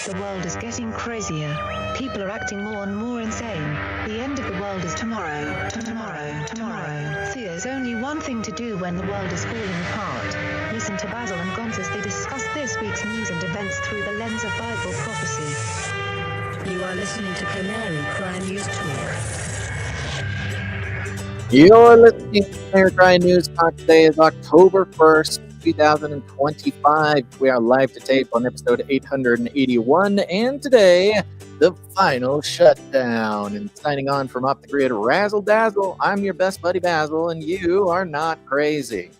The world is getting crazier. People are acting more and more insane. The end of the world is tomorrow. Tomorrow. There's only one thing to do when the world is falling apart. Listen to Basil and Gonz as they discuss this week's news and events through the lens of Bible prophecy. You are listening to Canary Crime News Talk. You're listening to Canary Crime News Talk. Today is October 1st, 2025. We are live to tape on episode 881, and today, the final shutdown. And signing on from Off the Grid, Razzle Dazzle, I'm your best buddy Basil, and you are not crazy.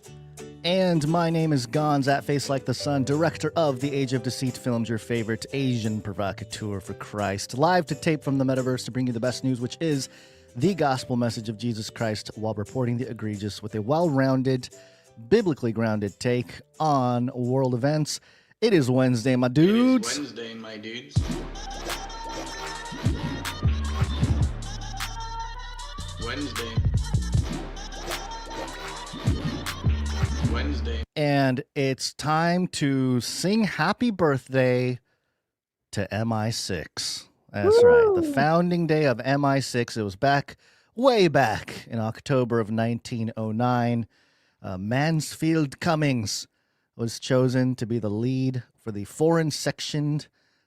And my name is Gonz, at Face Like the Sun, director of the Age of Deceit films, your favorite Asian provocateur for Christ. Live to tape from the metaverse to bring you the best news, which is the gospel message of Jesus Christ, while reporting the egregious with a well-rounded, biblically grounded take on world events. It is Wednesday, my dudes. It is Wednesday, my dudes. Wednesday. And it's time to sing happy birthday to MI6. That's Woo! right. The founding day of MI6. It was way back in October of 1909. Mansfield Cummings was chosen to be the lead for the foreign section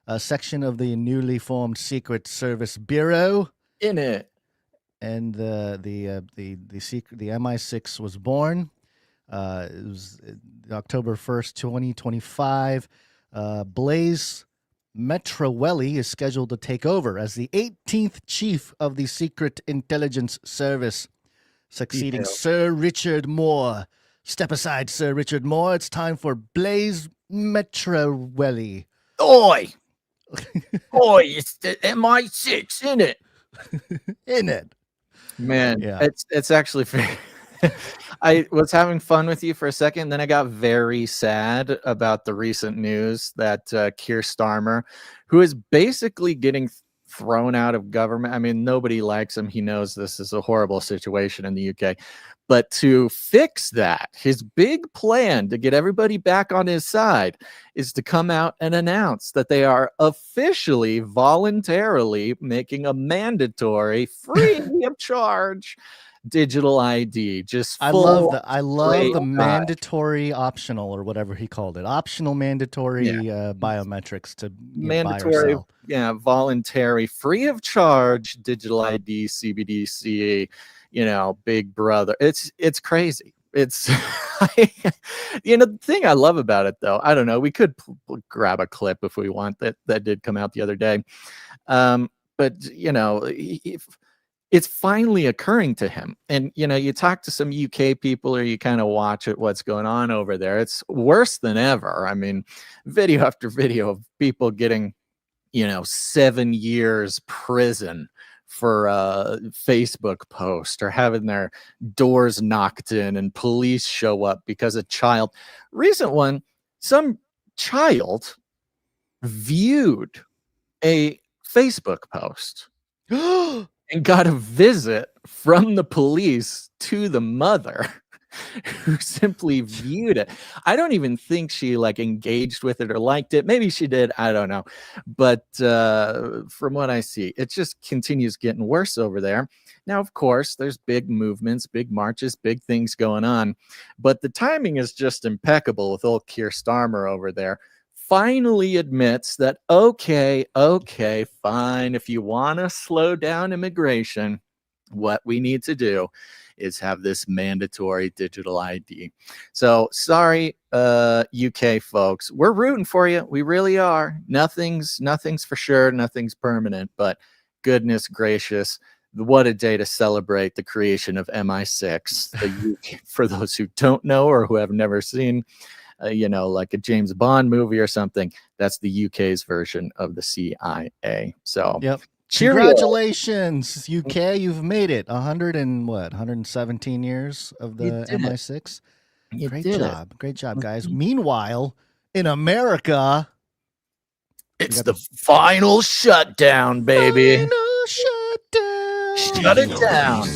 of the newly formed Secret Service Bureau. In it. And the MI6 was born. It was October 1st, 2025. Blaise Metrowelli is scheduled to take over as the 18th chief of the Secret Intelligence Service, succeeding Sir Richard Moore. Step aside, Sir Richard Moore. It's time for Blaise Metrowelli. Oi! Oi, it's the MI6, innit? In it. Man, Yeah. it's actually fair. I was having fun with you for a second, then I got very sad about the recent news that Keir Starmer, who is basically getting thrown out of government. I mean, nobody likes him. He knows this is a horrible situation in the UK. But to fix that, his big plan to get everybody back on his side is to come out and announce that they are officially, voluntarily making a mandatory, free of charge digital ID. Just I love the God. mandatory optional, or whatever he called it. Optional mandatory biometrics to mandatory, buy or sell. voluntary, free of charge digital ID, CBDC, Big Brother. It's crazy. It's the thing I love about it, though. I don't know. We could grab a clip if we want. That did come out the other day, but it's finally occurring to him. And, you talk to some UK people, or you kind of watch what's going on over there. It's worse than ever. I mean, video after video of people getting, 7 years prison for a Facebook post, or having their doors knocked in and police show up because recent one, some child viewed a Facebook post and got a visit from the police to the mother, who simply viewed it. I don't even think she engaged with it or liked it. Maybe she did. I don't know. But from what I see, it just continues getting worse over there. Now, of course, there's big movements, big marches, big things going on. But the timing is just impeccable with old Keir Starmer over there. Finally admits that, okay, fine. If you want to slow down immigration, what we need to do is have this mandatory digital ID. So sorry, UK folks, we're rooting for you. We really are. Nothing's for sure. Nothing's permanent, but goodness gracious, what a day to celebrate the creation of MI6. The UK, for those who don't know or who have never seen, like a James Bond movie or something, that's the UK's version of the CIA. So, Yep. Cheerio. Congratulations, UK! You've made it. 117 years of the MI6. Great job, guys. Meanwhile, in America, it's the final shutdown, baby. Final shutdown. Shut it down.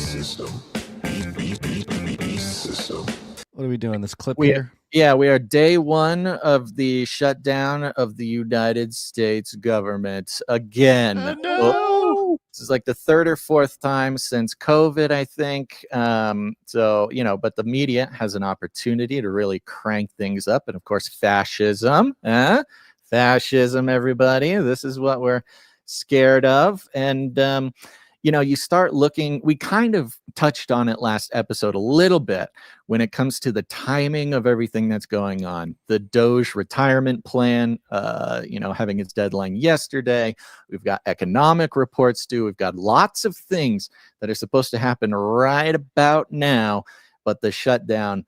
What are we doing? This clip We here? Yeah, we are day one of the shutdown of the United States government again. Oh, Well, no. this is like the third or fourth time since COVID, I think. So, but the media has an opportunity to really crank things up. And of course, fascism, fascism, everybody. This is what we're scared of. And, you start looking, we kind of touched on it last episode a little bit when it comes to the timing of everything that's going on. The DOGE retirement plan, having its deadline yesterday. We've got economic reports due. We've got lots of things that are supposed to happen right about now, but the shutdown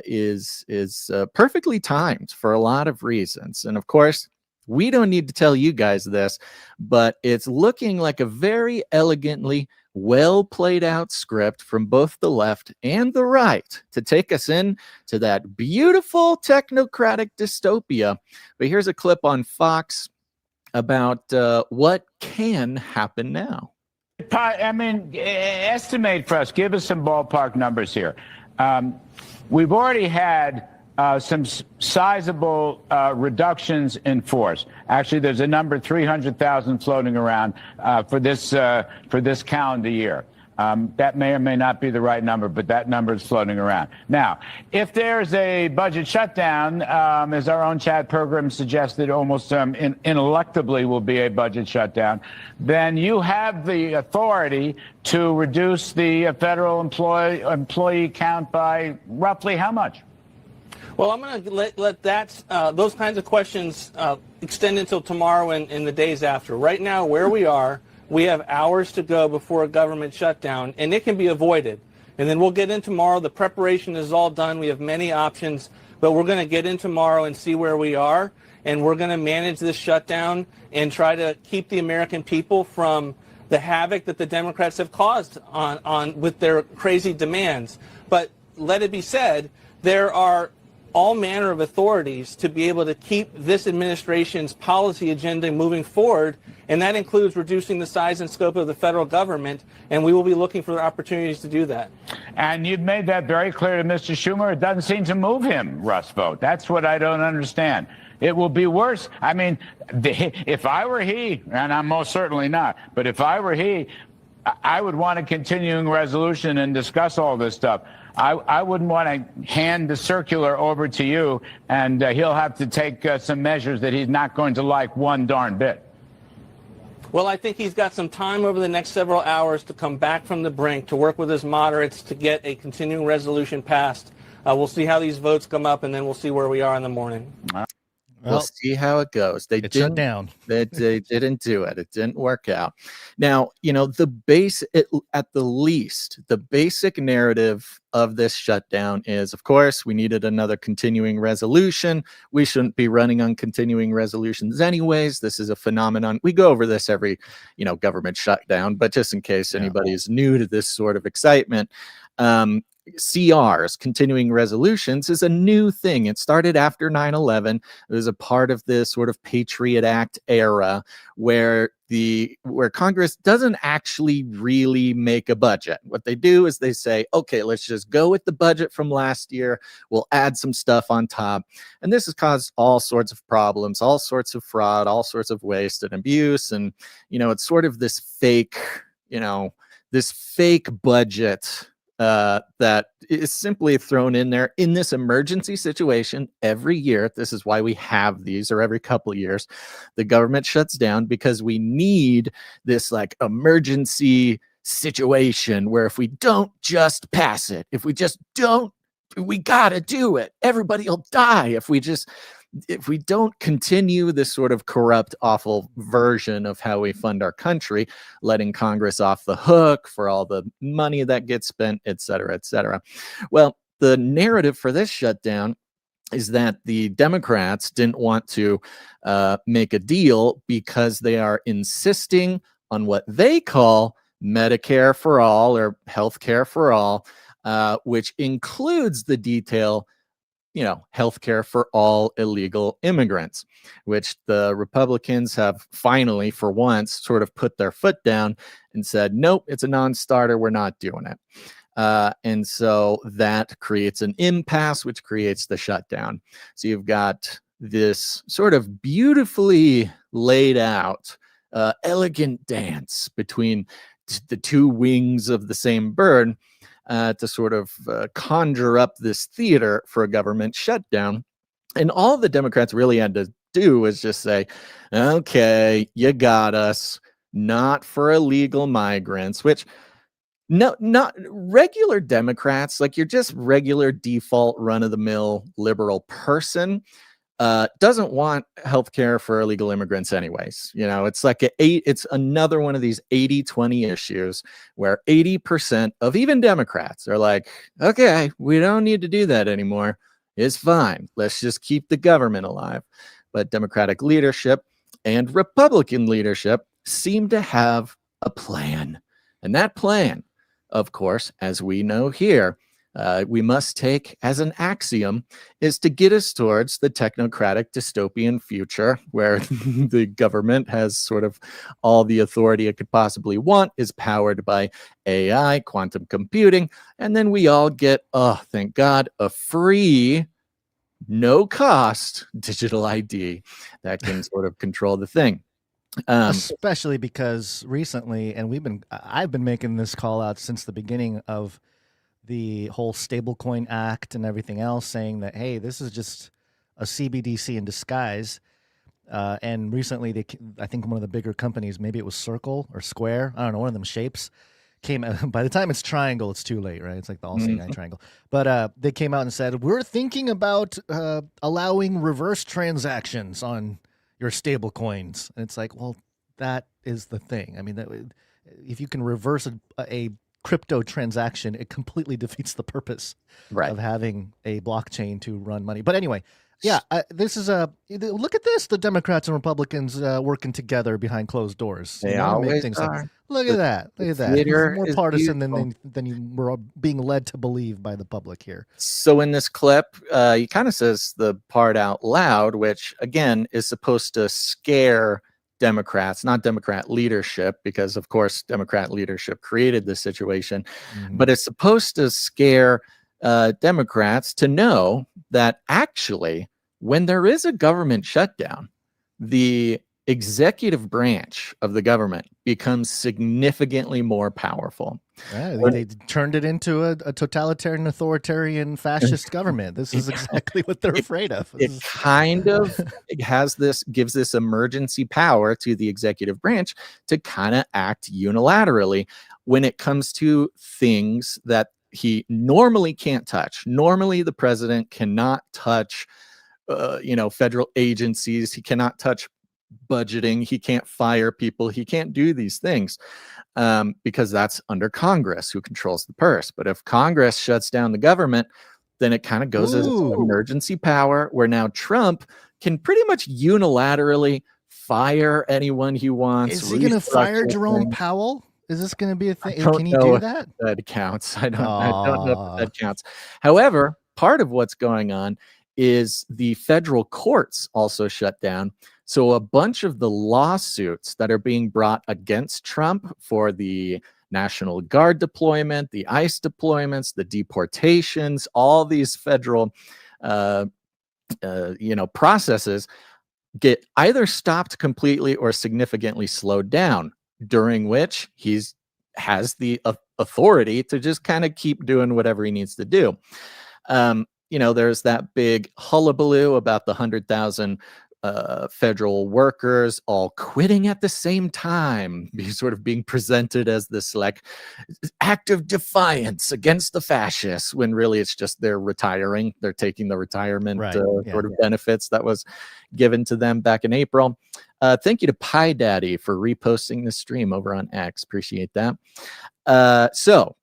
is perfectly timed for a lot of reasons. And of course, we don't need to tell you guys this, but it's looking like a very elegantly well played out script from both the left and the right to take us in to that beautiful technocratic dystopia. But here's a clip on Fox about what can happen now. I mean, estimate for us, give us some ballpark numbers here. We've already had some sizable reductions in force. Actually, there's a number 300,000 floating around for this calendar year. That may or may not be the right number, but that number is floating around. Now, if there's a budget shutdown, as our own chat program suggested, almost ineluctably will be a budget shutdown, then you have the authority to reduce the federal employee count by roughly how much? Well, I'm going to let those kinds of questions extend until tomorrow and the days after. Right now, where we are, we have hours to go before a government shutdown, and it can be avoided. And then we'll get in tomorrow. The preparation is all done. We have many options, but we're going to get in tomorrow and see where we are, and we're going to manage this shutdown and try to keep the American people from the havoc that the Democrats have caused on with their crazy demands. But let it be said, there are all manner of authorities to be able to keep this administration's policy agenda moving forward, and that includes reducing the size and scope of the federal government, and we will be looking for opportunities to do that. And you've made that very clear to Mr. Schumer. It doesn't seem to move him, Russ Vogt. That's what I don't understand. It will be worse. I mean, if I were he, and I'm most certainly not, but if I were he, I would want a continuing resolution and discuss all this stuff. I wouldn't want to hand the circular over to you, and he'll have to take some measures that he's not going to like one darn bit. Well, I think he's got some time over the next several hours to come back from the brink, to work with his moderates to get a continuing resolution passed. We'll see how these votes come up, and then we'll see where we are in the morning. We'll see how it goes. They shut down. They didn't do it. It didn't work out. Now, at the least, the basic narrative of this shutdown is, of course, we needed another continuing resolution. We shouldn't be running on continuing resolutions anyways. This is a phenomenon. We go over this every, government shutdown, but just in case anybody is new to this sort of excitement, CRs, continuing resolutions, is a new thing. It started after 9/11. It was a part of this sort of Patriot Act era where Congress doesn't actually really make a budget. What they do is they say, okay, let's just go with the budget from last year. We'll add some stuff on top. And this has caused all sorts of problems, all sorts of fraud, all sorts of waste and abuse. And, it's sort of this fake budget that is simply thrown in there in this emergency situation every year. This is why we have these, or every couple of years, the government shuts down because we need this like emergency situation where if we don't just pass it, if we just don't, we gotta do it. Everybody will die if we don't continue this sort of corrupt, awful version of how we fund our country, letting Congress off the hook for all the money that gets spent, et cetera, et cetera. Well, the narrative for this shutdown is that the Democrats didn't want to make a deal because they are insisting on what they call Medicare for all, or health care for all, which includes the detail, healthcare for all illegal immigrants, which the Republicans have finally, for once, sort of put their foot down and said, nope, it's a non-starter. We're not doing it. And so that creates an impasse, which creates the shutdown. So you've got this sort of beautifully laid out, elegant dance between the two wings of the same bird to sort of conjure up this theater for a government shutdown. And all the Democrats really had to do was just say, okay, you got us, not for illegal migrants, which no, not regular Democrats, like you're just regular default run-of-the-mill liberal person, doesn't want healthcare for illegal immigrants anyways. You know, it's like it's another one of these 80-20 issues where 80% of even Democrats are like, okay, we don't need to do that anymore. It's fine. Let's just keep the government alive. But Democratic leadership and Republican leadership seem to have a plan. And that plan, of course, as we know here, we must take as an axiom, is to get us towards the technocratic dystopian future where the government has sort of all the authority it could possibly want, is powered by AI, quantum computing, and then we all get, oh, thank God, a free, no cost digital ID that can sort of control the thing. Especially because recently, and I've been making this call out since the beginning of the whole Stablecoin Act and everything else, saying that, hey, this is just a CBDC in disguise. And recently, I think one of the bigger companies, maybe it was Circle or Square, I don't know, one of them shapes, came out. By the time it's triangle, it's too late, right? It's like the all-seeing-eye triangle. But they came out and said, we're thinking about allowing reverse transactions on your stable coins. And it's like, well, that is the thing. I mean, if you can reverse a crypto transaction, it completely defeats the purpose of having a blockchain to run money. But anyway, yeah, this is look at this. The Democrats and Republicans working together behind closed doors. They always things are. like, look at that. Look at that. It's more partisan than you were being led to believe by the public here. So in this clip, he kind of says the part out loud, which again is supposed to scare Democrats, not Democrat leadership, because of course Democrat leadership created this situation, but it's supposed to scare Democrats to know that actually when there is a government shutdown, the executive branch of the government becomes significantly more powerful. Yeah, they turned it into a totalitarian, authoritarian, fascist government. This is exactly what they're afraid of. It kind of gives this emergency power to the executive branch to kind of act unilaterally when it comes to things that he normally can't touch. Normally, the president cannot touch, federal agencies. He cannot touch budgeting. He can't fire people. He can't do these things because that's under Congress, who controls the purse. But if Congress shuts down the government, then it kind of goes as emergency power, where now Trump can pretty much unilaterally fire anyone he wants. Is he going to fire Jerome Powell? Is this going to be a thing? Can he do that? That counts. I don't know if that counts. However, part of what's going on is the federal courts also shut down. So a bunch of the lawsuits that are being brought against Trump for the National Guard deployment, the ICE deployments, the deportations, all these federal, processes get either stopped completely or significantly slowed down, during which has the authority to just kind of keep doing whatever he needs to do. There's that big hullabaloo about the 100,000 federal workers all quitting at the same time, sort of being presented as this like act of defiance against the fascists, when really it's just they're retiring. They're taking the retirement benefits that was given to them back in April. Thank you to Pie Daddy for reposting the stream over on X. Appreciate that. So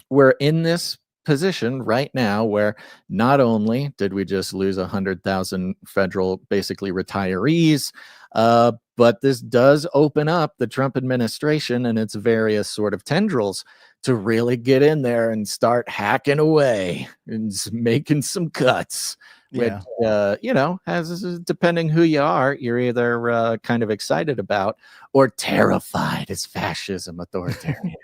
we're in this position right now where not only did we just lose 100,000 federal basically retirees, but this does open up the Trump administration and its various sort of tendrils to really get in there and start hacking away and making some cuts. Which, has, depending who you are, you're either kind of excited about or terrified as fascism, authoritarianism.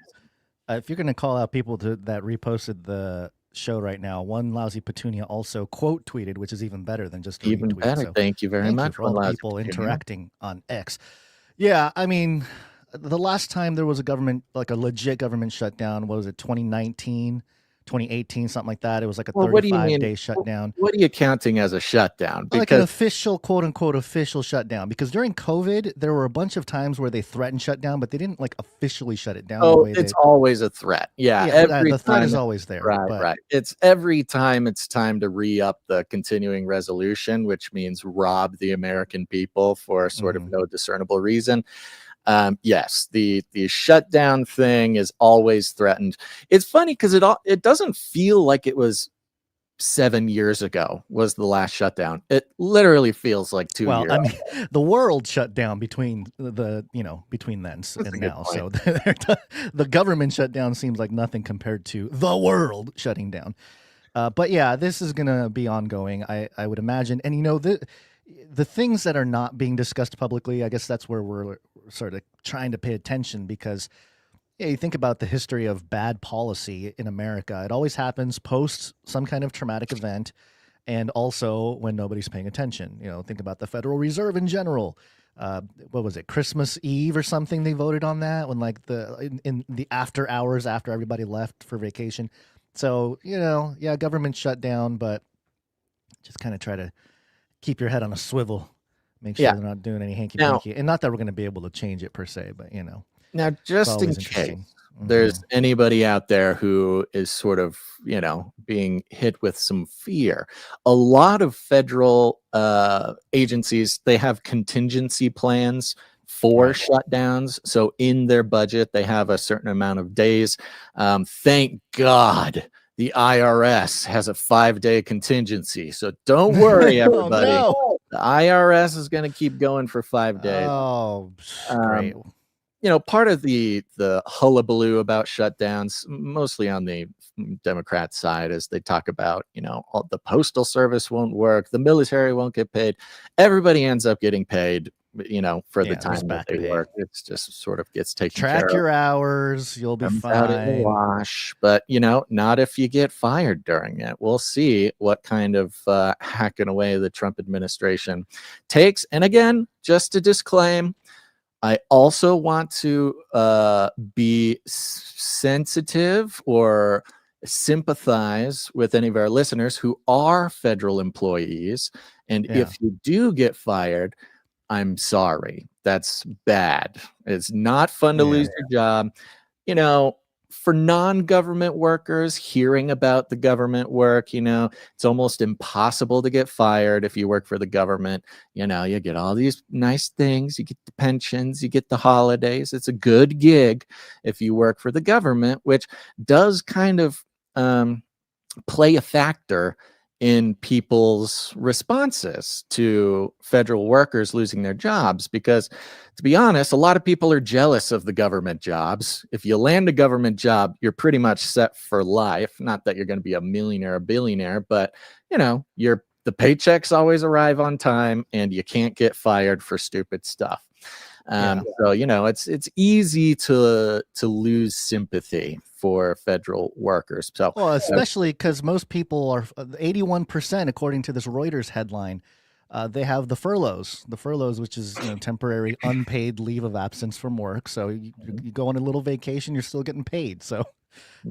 If you're going to call out people that reposted the show right now, one lousy Petunia also quote tweeted, which is even better than just a Even retweet. better. So Thank you very thank much you for all the Lousy people Petunia. interacting on X. Yeah, I mean, the last time there was a government, like a legit government shutdown, what was it, 2019, 2018, something like that? It was like a Well, what do you mean? 35-day shutdown. What are you counting as a shutdown? Like an Because official, quote unquote, official shutdown. Because during COVID, there were a bunch of times where they threatened shutdown, but they didn't like officially shut it down the way it's they. always a threat. Yeah, Yeah, every the threat time is always there. right, but right. It's every time it's time to re-up the continuing resolution, which means rob the American people for sort of no discernible reason. Yes, the shutdown thing is always threatened. It's funny because it doesn't feel like it was 7 years ago was the last shutdown. It literally feels like 2 Well, years. I mean, the world shut down between between then That's and a good now. point. So the government shutdown seems like nothing compared to the world shutting down. But yeah, this is going to be ongoing, I would imagine. And the things that are not being discussed publicly, I guess that's where we're sort of trying to pay attention, because you think about the history of bad policy in America. It always happens post some kind of traumatic event, and also when nobody's paying attention. Think about the Federal Reserve in general. What was it, Christmas Eve or something? They voted on that when in the after hours after everybody left for vacation. So, government shut down, but just kind of try to keep your head on a swivel. Make sure they're not doing any hanky-panky. And not that we're going to be able to change it per se, but, Now, just in case there's anybody out there who is sort of, being hit with some fear, a lot of federal agencies, they have contingency plans for shutdowns. So in their budget, they have a certain amount of days. Thank God the IRS has a 5-day contingency. So don't worry, everybody. Oh, no. The IRS is going to keep going for 5 days. Oh, great. Part of the hullabaloo about shutdowns, mostly on the Democrat side, is they talk about, the postal service won't work, the military won't get paid. Everybody ends up getting paid, for the time that they work. It's just sort of gets taken care of. Track your hours, you'll be fine. Out in the wash, but not if you get fired during it. We'll see what kind of hacking away the Trump administration takes. And again, just to disclaim, I also want to be sensitive or sympathize with any of our listeners who are federal employees. And if you do get fired, I'm sorry. That's bad. It's not fun to lose your job. For non-government workers, hearing about the government work, it's almost impossible to get fired if you work for the government. You get all these nice things. You get the pensions, you get the holidays. It's a good gig if you work for the government, which does kind of play a factor in people's responses to federal workers losing their jobs, because to be honest, a lot of people are jealous of the government jobs. If you land a government job, you're pretty much set for life. Not that you're going to be a millionaire or billionaire, but the paychecks always arrive on time and you can't get fired for stupid stuff. So it's easy to lose sympathy for federal workers. So, well, especially because most people are 81%, according to this Reuters headline. They have the furloughs, which is temporary unpaid leave of absence from work. So you go on a little vacation, you're still getting paid. So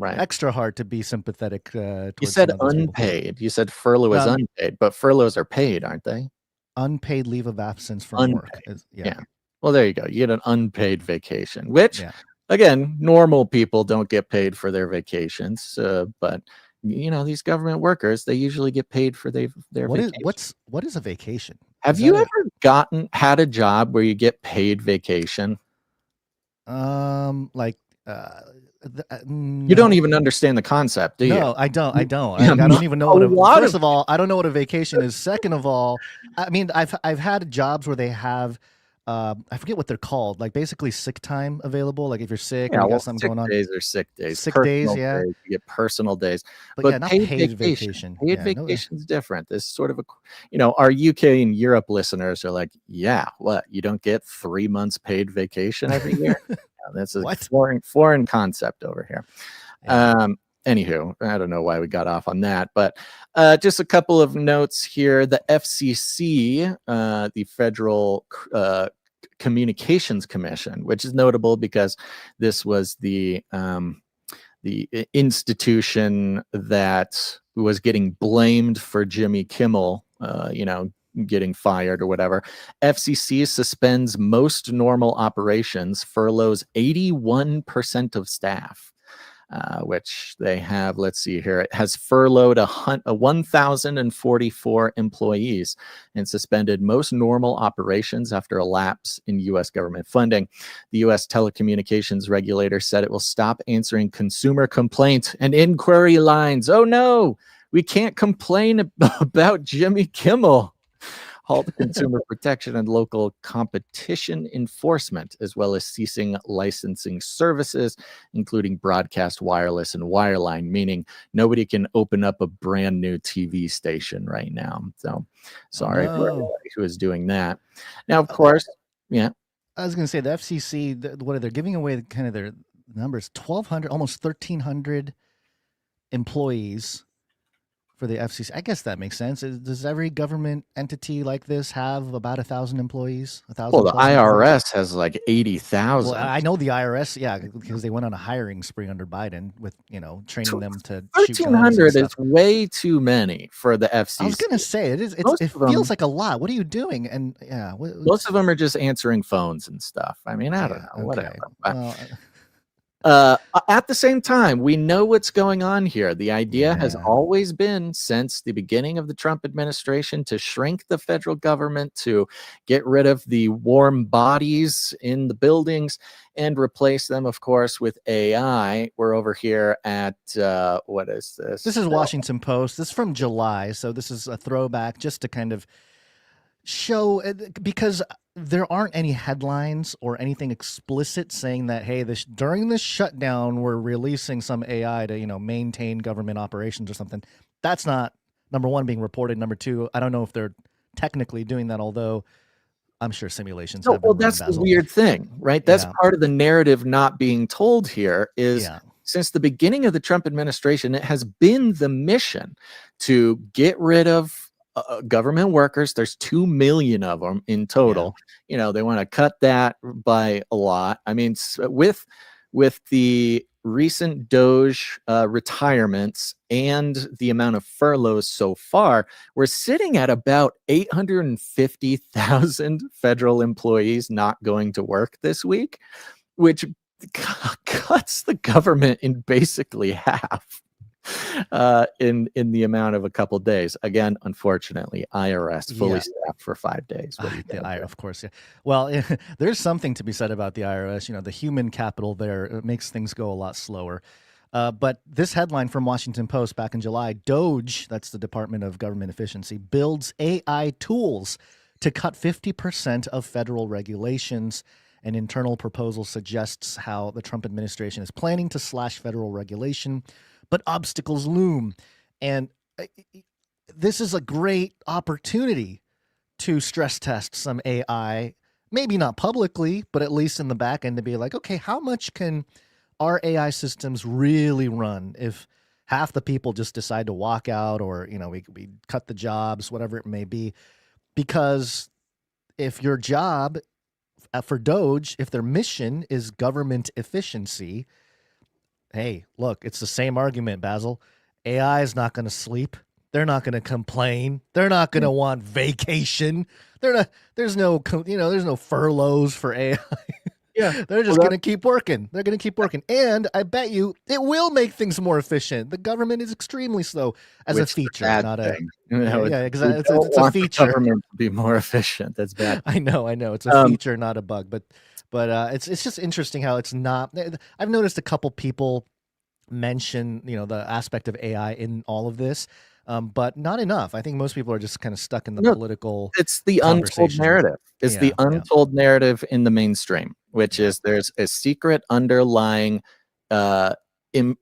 extra hard to be sympathetic. You said unpaid. You said furlough is unpaid, but furloughs are paid, aren't they? Unpaid leave of absence from work. Yeah. Well, there you go. You get an unpaid vacation, which, again, normal people don't get paid for their vacations. But these government workers, they usually get paid for their vacation. What is a vacation? Have you ever had a job where you get paid vacation? No. You don't even understand the concept, do you? No, I don't. I don't even know what first of all, I don't know what a vacation is. Second of all, I mean, I've had jobs where they have I forget what they're called, like basically sick time available. Like if you're sick or you got something going on. Days or sick days. Sick days, days, you get personal days. But not paid vacation. Paid vacation is different. This sort of our UK and Europe listeners are like, what? You don't get 3 months paid vacation every year? That's a What? foreign concept over here. Yeah. Anywho, I don't know why we got off on that, but just a couple of notes here. The FCC, the Federal Communications Commission, which is notable because this was the institution that was getting blamed for Jimmy Kimmel, getting fired or whatever. FCC suspends most normal operations, furloughs 81% of staff. Which they have, let's see here, it has furloughed 1,044 employees and suspended most normal operations after a lapse in U.S. government funding. The U.S. telecommunications regulator said it will stop answering consumer complaint and inquiry lines. Oh no, we can't complain about Jimmy Kimmel. Halt consumer protection and local competition enforcement, as well as ceasing licensing services, including broadcast, wireless, and wireline, meaning nobody can open up a brand new TV station right now. So sorry for everybody who is doing that. Now, of course, yeah. I was going to say the FCC, what are they giving away kind of their numbers? 1,200, almost 1,300 employees for the FCC. I guess that makes sense. Does every government entity like this have about 1,000 employees? 1,000. Well, the IRS has like 80,000. Well, I know the IRS, yeah, because they went on a hiring spree under Biden with training them to. 1,300 is way too many for the FCC. I was gonna say it is. It feels like a lot. What are you doing? And yeah, most of them are just answering phones and stuff. I mean, I don't know, whatever. Well, at the same time, we know what's going on here. The idea has always been, since the beginning of the Trump administration, to shrink the federal government, to get rid of the warm bodies in the buildings and replace them, of course, with AI. We're over here at, what is this? This is Washington Post. This is from July. So this is a throwback just to kind of show, because there aren't any headlines or anything explicit saying that, hey, during this shutdown, we're releasing some AI to, maintain government operations or something. That's not, number one, being reported. Number two, I don't know if they're technically doing that, although I'm sure simulations have been run, that's Basil. the weird thing, right? That's part of the narrative not being told here is since the beginning of the Trump administration, it has been the mission to get rid of government workers. There's 2 million of them in total. They want to cut that by a lot. I mean, with the recent DOGE retirements and the amount of furloughs so far, we're sitting at about 850,000 federal employees not going to work this week, which cuts the government in basically half. In the amount of a couple days. Again, unfortunately, IRS fully staffed for 5 days. Of course, yeah. Well, there's something to be said about the IRS. The human capital there, it makes things go a lot slower. But this headline from Washington Post back in July: DOGE, that's the Department of Government Efficiency, builds AI tools to cut 50% of federal regulations. An internal proposal suggests how the Trump administration is planning to slash federal regulation, but obstacles loom. And this is a great opportunity to stress test some AI, maybe not publicly, but at least in the back end, to be like, okay, how much can our AI systems really run if half the people just decide to walk out, or, we cut the jobs, whatever it may be? Because if your job for DOGE, if their mission is government efficiency, hey, look, it's the same argument, Basil. AI is not going to sleep. They're not going to complain. They're not going to want vacation. There's no furloughs for AI. They're just going to keep working. They're going to keep working. And I bet you it will make things more efficient. The government is extremely slow as a feature, not a thing. Exactly. It's a feature. The government to be more efficient. That's bad. I know. It's a feature, not a bug. But it's just interesting how it's not. I've noticed a couple people mention the aspect of AI in all of this, but not enough. I think most people are just kind of stuck in the political. It's the untold narrative. It's the untold narrative in the mainstream, which is there's a secret underlying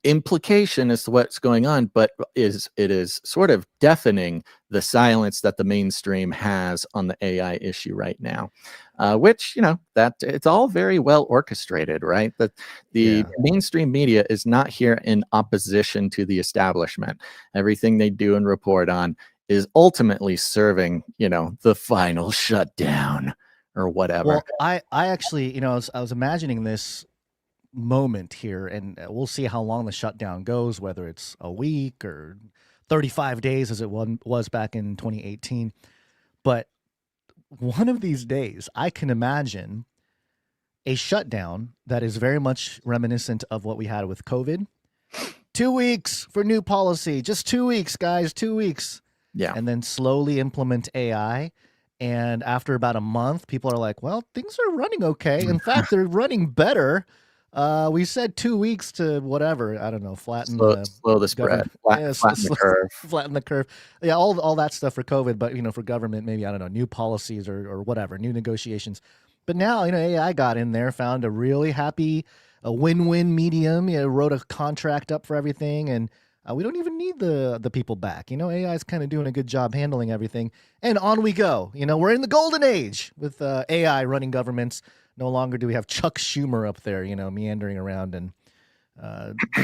implication as to what's going on, but it is sort of deafening the silence that the mainstream has on the AI issue right now, which, that it's all very well orchestrated, right? That the mainstream media is not here in opposition to the establishment. Everything they do and report on is ultimately serving, the final shutdown or whatever. Well, I actually, I was imagining this moment here, and we'll see how long the shutdown goes, whether it's a week or 35 days as it was back in 2018. But one of these days, I can imagine a shutdown that is very much reminiscent of what we had with COVID. 2 weeks for new policy, just 2 weeks, guys, 2 weeks. Yeah. And then slowly implement AI. And after about a month, people are like, well, things are running okay. In fact, they're running better. We said 2 weeks to whatever, I don't know, flatten slow the spread, flatten the curve. Flatten the curve. Yeah, all that stuff for COVID, but for government, maybe, I don't know, new policies or whatever, new negotiations. But now, AI got in there, found a really happy, a win-win medium, wrote a contract up for everything, and we don't even need the people back. AI is kind of doing a good job handling everything, and on we go. We're in the golden age with AI running governments. No longer do we have Chuck Schumer up there, meandering around and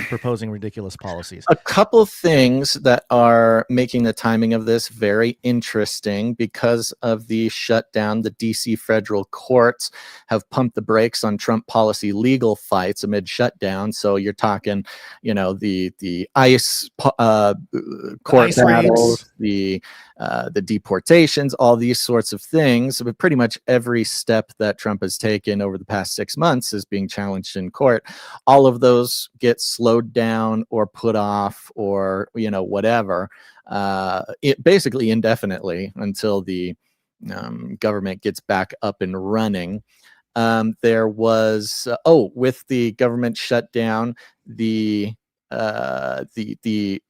proposing ridiculous policies. A couple things that are making the timing of this very interesting because of the shutdown. The DC federal courts have pumped the brakes on Trump policy legal fights amid shutdown. So you're talking, the ICE court battles, the deportations, all these sorts of things. But pretty much every step that Trump has taken over the past 6 months is being challenged in court. All of those get slowed down or put off or whatever, it basically indefinitely until the government gets back up and running. There was with the government shutdown, the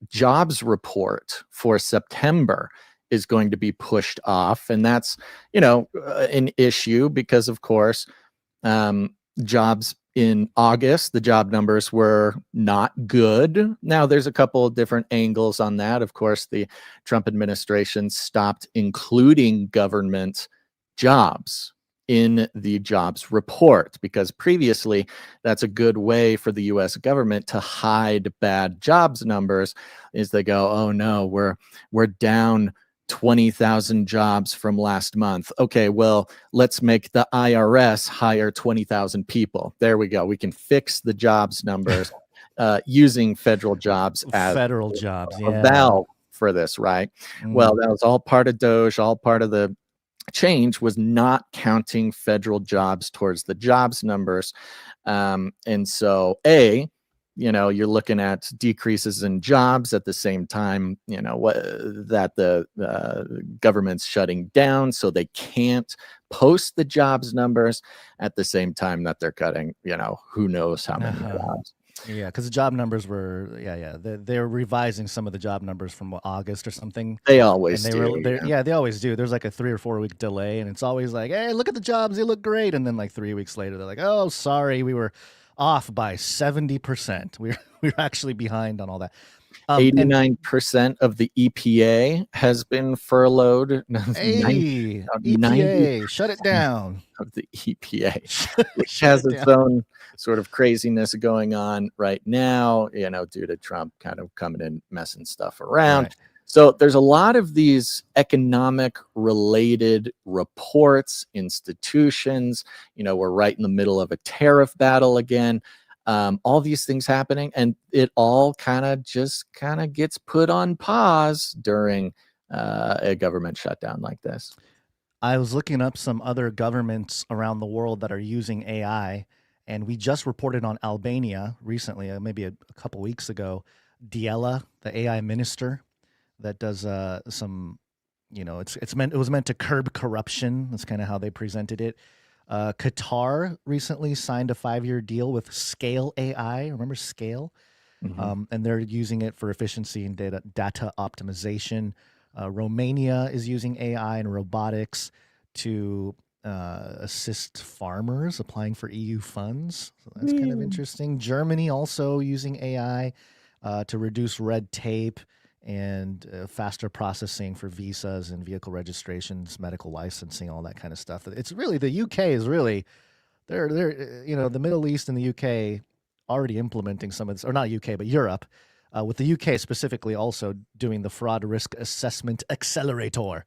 jobs report for September is going to be pushed off, and that's an issue because of course jobs in August, the job numbers were not good. Now, there's a couple of different angles on that. Of course, the Trump administration stopped including government jobs in the jobs report because previously that's a good way for the U.S. government to hide bad jobs numbers. Is they go, oh no, we're down 20,000 jobs from last month. Okay, well, let's make the IRS hire 20,000 people. There we go. We can fix the jobs numbers using federal jobs as a valve for this, right? Well, that was all part of DOGE, all part of the change was not counting federal jobs towards the jobs numbers. And so, you're looking at decreases in jobs at the same time, that the government's shutting down, so they can't post the jobs numbers at the same time that they're cutting, who knows how many jobs. Yeah, because the job numbers were, they're revising some of the job numbers from August or something. They always do. They always do. There's like a 3 or 4 week delay, and it's always like, hey, look at the jobs, they look great. And then like 3 weeks later, they're like, oh, sorry, we were off by 70%. We're actually behind on all that. 89% of the EPA has been furloughed. Hey, EPA, shut it down. Of the EPA, which has its own sort of craziness going on right now, due to Trump kind of coming in, messing stuff around. Right. So there's a lot of these economic related reports, institutions, we're right in the middle of a tariff battle again. All these things happening, and it all kind of gets put on pause during a government shutdown like this. I was looking up some other governments around the world that are using AI, and we just reported on Albania recently, maybe a couple weeks ago. Diela, the AI minister that does some, it was meant to curb corruption. That's kind of how they presented it. Qatar recently signed a 5-year deal with Scale AI. Remember Scale? Mm-hmm. And they're using it for efficiency and data optimization. Romania is using AI and robotics to assist farmers applying for EU funds. So that's kind of interesting. Germany also using AI to reduce red tape and faster processing for visas and vehicle registrations, medical licensing, all that kind of stuff. It's really, the UK is really, they're the Middle East and the UK already implementing some of this, or not UK, but Europe, with the UK specifically also doing the fraud risk assessment accelerator.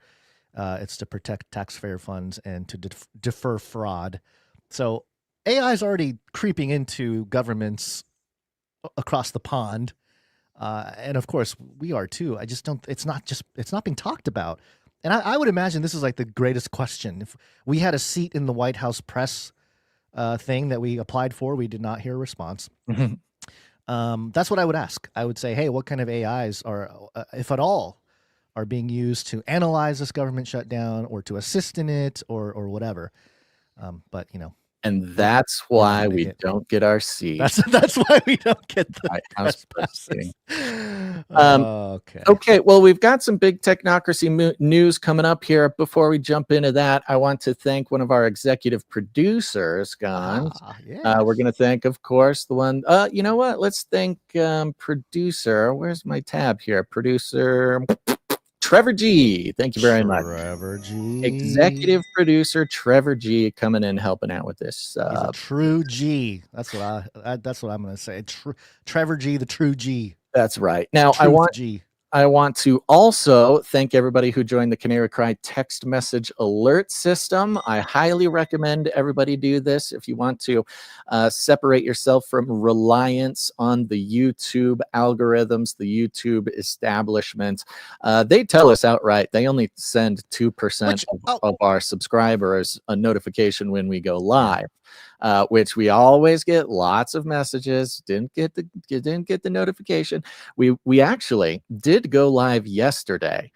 It's to protect taxpayer funds and to defer fraud. So AI is already creeping into governments across the pond. And of course we are too. I just don't, it's not being talked about. And I would imagine this is like the greatest question. If we had a seat in the White House press thing that we applied for, we did not hear a response. That's what I would ask. I would say, hey, what kind of AIs are, if at all, are being used to analyze this government shutdown or to assist in it or whatever. But and that's why we don't get our seats. That's why we don't get the White House press passes. Okay. Well, we've got some big technocracy news coming up here. Before we jump into that, I want to thank one of our executive producers, Gons. Yes. We're going to thank, of course, the one. You know what? Let's thank producer. Where's my tab here? Producer Trevor G. Thank you very much. Trevor G. Executive producer Trevor G. coming in helping out with this. He's a true G. That's what I'm going to say. Trevor G, the true G. That's right. Now G. I want to also thank everybody who joined the Canary Cry text message alert system. I highly recommend everybody do this if you want to separate yourself from reliance on the YouTube algorithms, the YouTube establishment. They tell us outright they only send 2% of our subscribers a notification when we go live. Which we always get lots of messages. Didn't get the notification. We actually did go live yesterday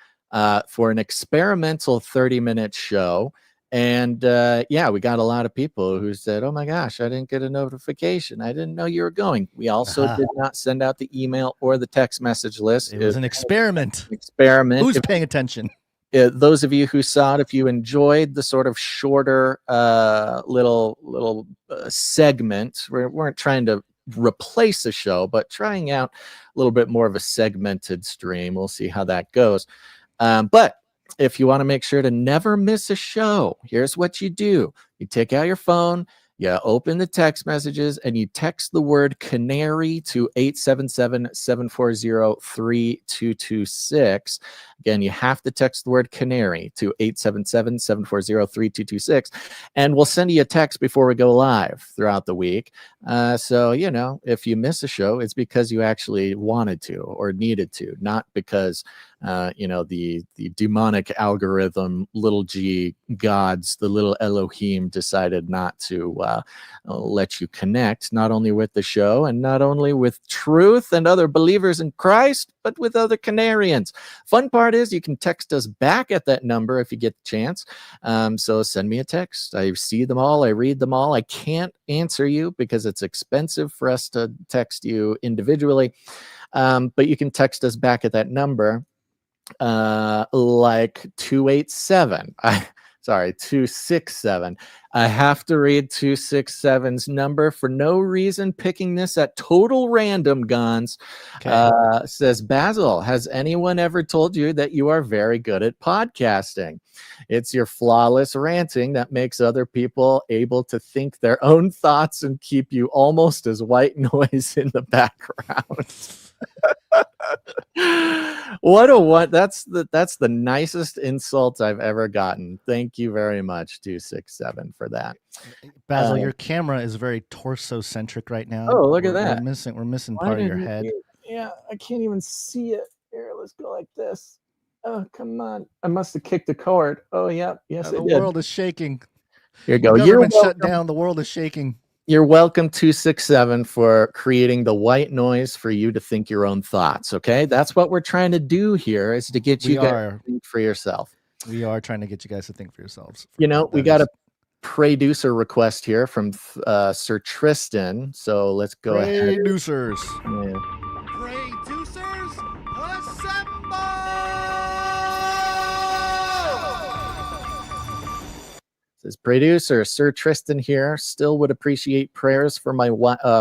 for an experimental 30-minute show, and we got a lot of people who said, "Oh my gosh, I didn't get a notification. I didn't know you were going." We also did not send out the email or the text message list. It was an experiment. Who's paying attention? Those of you who saw it, if you enjoyed the sort of shorter little segment, we weren't trying to replace the show, but trying out a little bit more of a segmented stream. We'll see how that goes. But if you want to make sure to never miss a show, here's what you do. You take out your phone, you open the text messages, and you text the word Canary to 877-740-3226. Again, you have to text the word Canary to 877-740-3226, and we'll send you a text before we go live throughout the week. So, if you miss a show, it's because you actually wanted to or needed to, not because the demonic algorithm, little g gods, the little Elohim decided not to let you connect, not only with the show and not only with truth and other believers in Christ, but with other Canarians. Fun part is you can text us back at that number if you get the chance. So send me a text. I see them all. I read them all. I can't answer you because it's expensive for us to text you individually. But you can text us back at that number. Like 287. 267. I have to read 267's number for no reason, picking this at total random, Gons. Okay. Says, Basil, has anyone ever told you that you are very good at podcasting? It's your flawless ranting that makes other people able to think their own thoughts and keep you almost as white noise in the background. That's the nicest insult I've ever gotten. Thank you very much, 267, for that. Basil, your camera is very torso-centric right now. Oh, look at that. We're missing part of your head. Yeah, I can't even see it. Here, let's go like this. Oh, come on. I must have kicked a cord. Oh, yeah. Yes, the I did. world is shaking. Here you go. The government shut down. The world is shaking. You're welcome, 267, for creating the white noise for you to think your own thoughts, okay? That's what we're trying to do here, is to get you guys to think for yourself. We are trying to get you guys to think for yourselves. We got a producer request here from Sir Tristan, so let's go ahead. Producers. Yeah. Producers, assemble! Says producer Sir Tristan here. Still would appreciate prayers for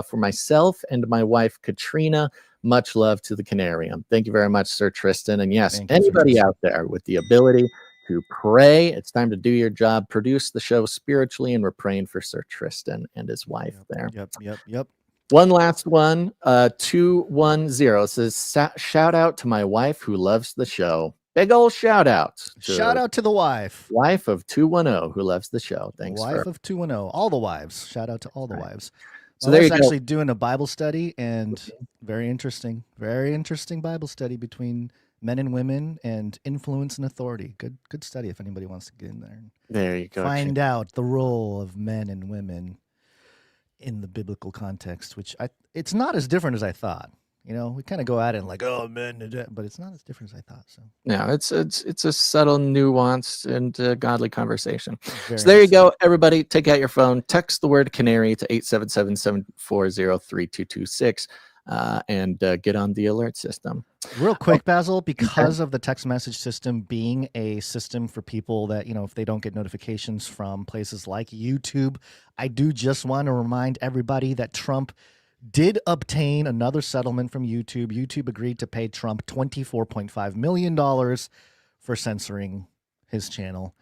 for myself and my wife Katrina. Much love to the Canary. Thank you very much, Sir Tristan. And yes, anybody out there with the ability to pray, it's time to do your job. Produce the show spiritually, and we're praying for Sir Tristan and his wife there. Yep. One last one. 210 says shout out to my wife who loves the show. Big old shout out. Shout out to the wife. Wife of 210 who loves the show. Thanks. Wife of 210. All the wives. Shout out to all the wives. So there you go. Actually doing a Bible study, and very interesting Bible study between men and women and influence and authority. Good study if anybody wants to get in there. There you go. Find out the role of men and women in the biblical context, which it's not as different as I thought. You know, we kind of go at it like, oh, men, but it's not as different as I thought. So no, it's a subtle, nuanced, and godly conversation. So there you go, everybody. Take out your phone, text the word Canary to 877-740-3226, and get on the alert system. Real quick, Basil, because of the text message system being a system for people that, you know, if they don't get notifications from places like YouTube, I do just want to remind everybody that Trump did obtain another settlement from YouTube. YouTube agreed to pay Trump $24.5 million for censoring his channel.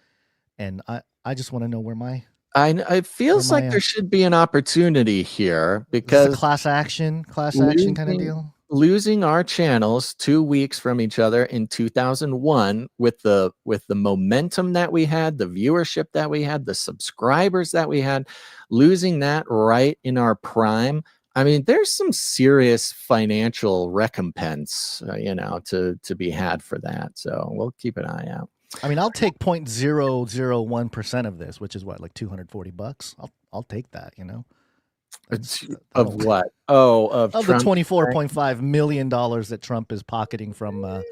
And I just want to know where my... It feels like there should be an opportunity here because... class action kind of deal? Losing our channels 2 weeks from each other in 2001 with the momentum that we had, the viewership that we had, the subscribers that we had, losing that right in our prime. I mean, there's some serious financial recompense, to be had for that. So we'll keep an eye out. I mean, I'll take 0.001% of this, which is what, like $240. I'll take that, you know. Of what? Oh, of the $24.5 million that Trump is pocketing from the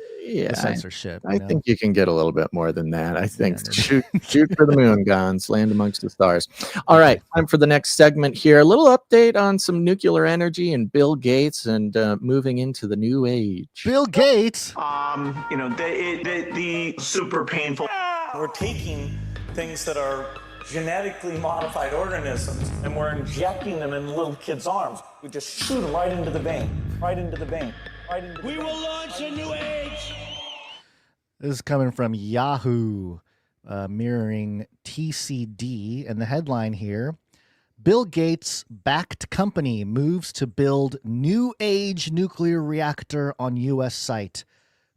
censorship. I think you can get a little bit more than that. I think shoot for the moon, guns, land amongst the stars. All right, time for the next segment here. A little update on some nuclear energy and Bill Gates and moving into the new age. Bill Gates. The super painful. We're taking things that are genetically modified organisms, and we're injecting them in little kids' arms. We just shoot them right into the vein, We will launch a new age. This is coming from Yahoo, mirroring TCD, and the headline here: Bill Gates backed company moves to build new age nuclear reactor on U.S. site.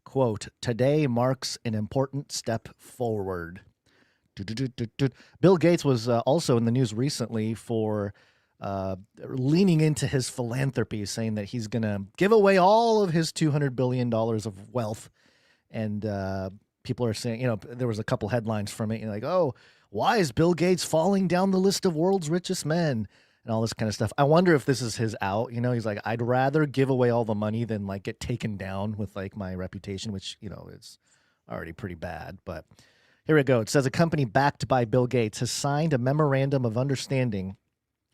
Quote, today marks an important step forward. Bill Gates was also in the news recently for leaning into his philanthropy, saying that he's going to give away all of his $200 billion of wealth. And people are saying, there was a couple headlines from it, like, oh, why is Bill Gates falling down the list of world's richest men? And all this kind of stuff. I wonder if this is his out. He's like, I'd rather give away all the money than like get taken down with like my reputation, which, is already pretty bad. But here we go. It says a company backed by Bill Gates has signed a memorandum of understanding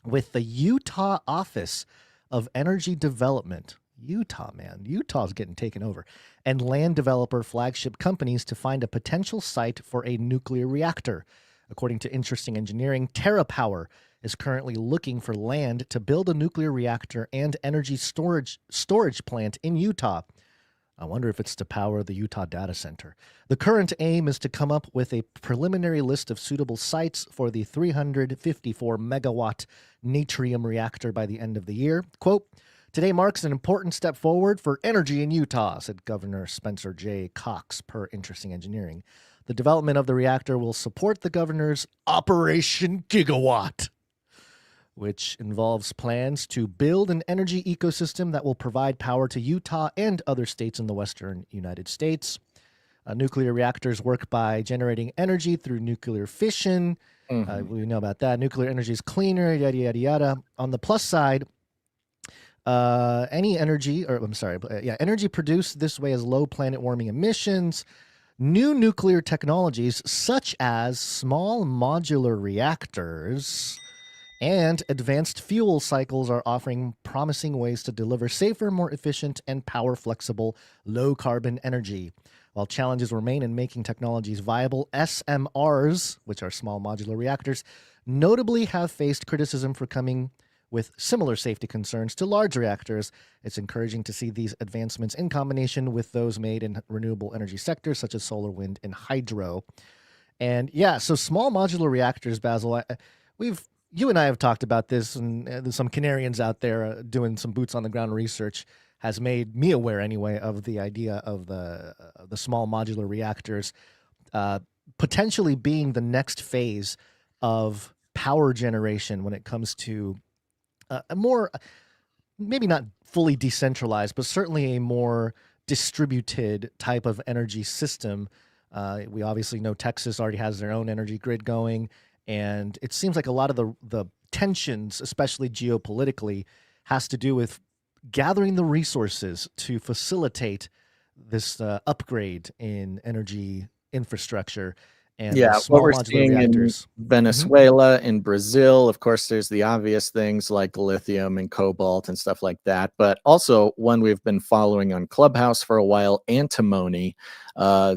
with the Utah Office of Energy Development. Utah, man. Utah's getting taken over. And land developer flagship companies to find a potential site for a nuclear reactor. According to Interesting Engineering, TerraPower is currently looking for land to build a nuclear reactor and energy storage plant in Utah. I wonder if it's to power the Utah data center. The current aim is to come up with a preliminary list of suitable sites for the 354 megawatt natrium reactor by the end of the year. Quote, today marks an important step forward for energy in Utah, said Governor Spencer J. Cox, per Interesting Engineering. The development of the reactor will support the governor's Operation Gigawatt, which involves plans to build an energy ecosystem that will provide power to Utah and other states in the western United States. Nuclear reactors work by generating energy through nuclear fission. We know about that. Nuclear energy is cleaner, yada, yada, yada. On the plus side, energy produced this way has low planet warming emissions. New nuclear technologies, such as small modular reactors and advanced fuel cycles, are offering promising ways to deliver safer, more efficient, and power-flexible low-carbon energy. While challenges remain in making technologies viable, SMRs, which are small modular reactors, notably have faced criticism for coming with similar safety concerns to large reactors. It's encouraging to see these advancements in combination with those made in renewable energy sectors such as solar, wind, and hydro. And yeah, so small modular reactors, Basil, you and I have talked about this, and there's some Canarians out there doing some boots on the ground research has made me aware anyway of the idea of the small modular reactors potentially being the next phase of power generation when it comes to a more, maybe not fully decentralized, but certainly a more distributed type of energy system. We obviously know Texas already has their own energy grid going, and it seems like a lot of the tensions, especially geopolitically, has to do with gathering the resources to facilitate this upgrade in energy infrastructure. And Yeah, small what we're modular seeing reactors. in Venezuela, in Brazil, of course, there's the obvious things like lithium and cobalt and stuff like that. But also one we've been following on Clubhouse for a while, antimony,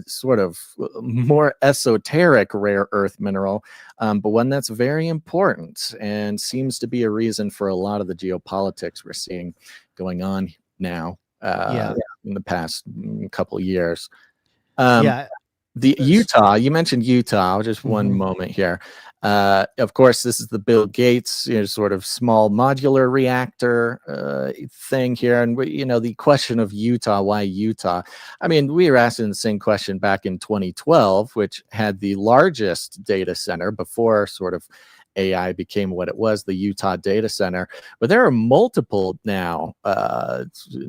sort of more esoteric rare earth mineral, but one that's very important and seems to be a reason for a lot of the geopolitics we're seeing going on now in the past couple years. Yeah. The Utah, you mentioned Utah, just one moment here. Of course, this is the Bill Gates, sort of small modular reactor thing here. And, the question of Utah, why Utah? I mean, we were asking the same question back in 2012, which had the largest data center before sort of AI became what it was, the Utah data center. But there are multiple now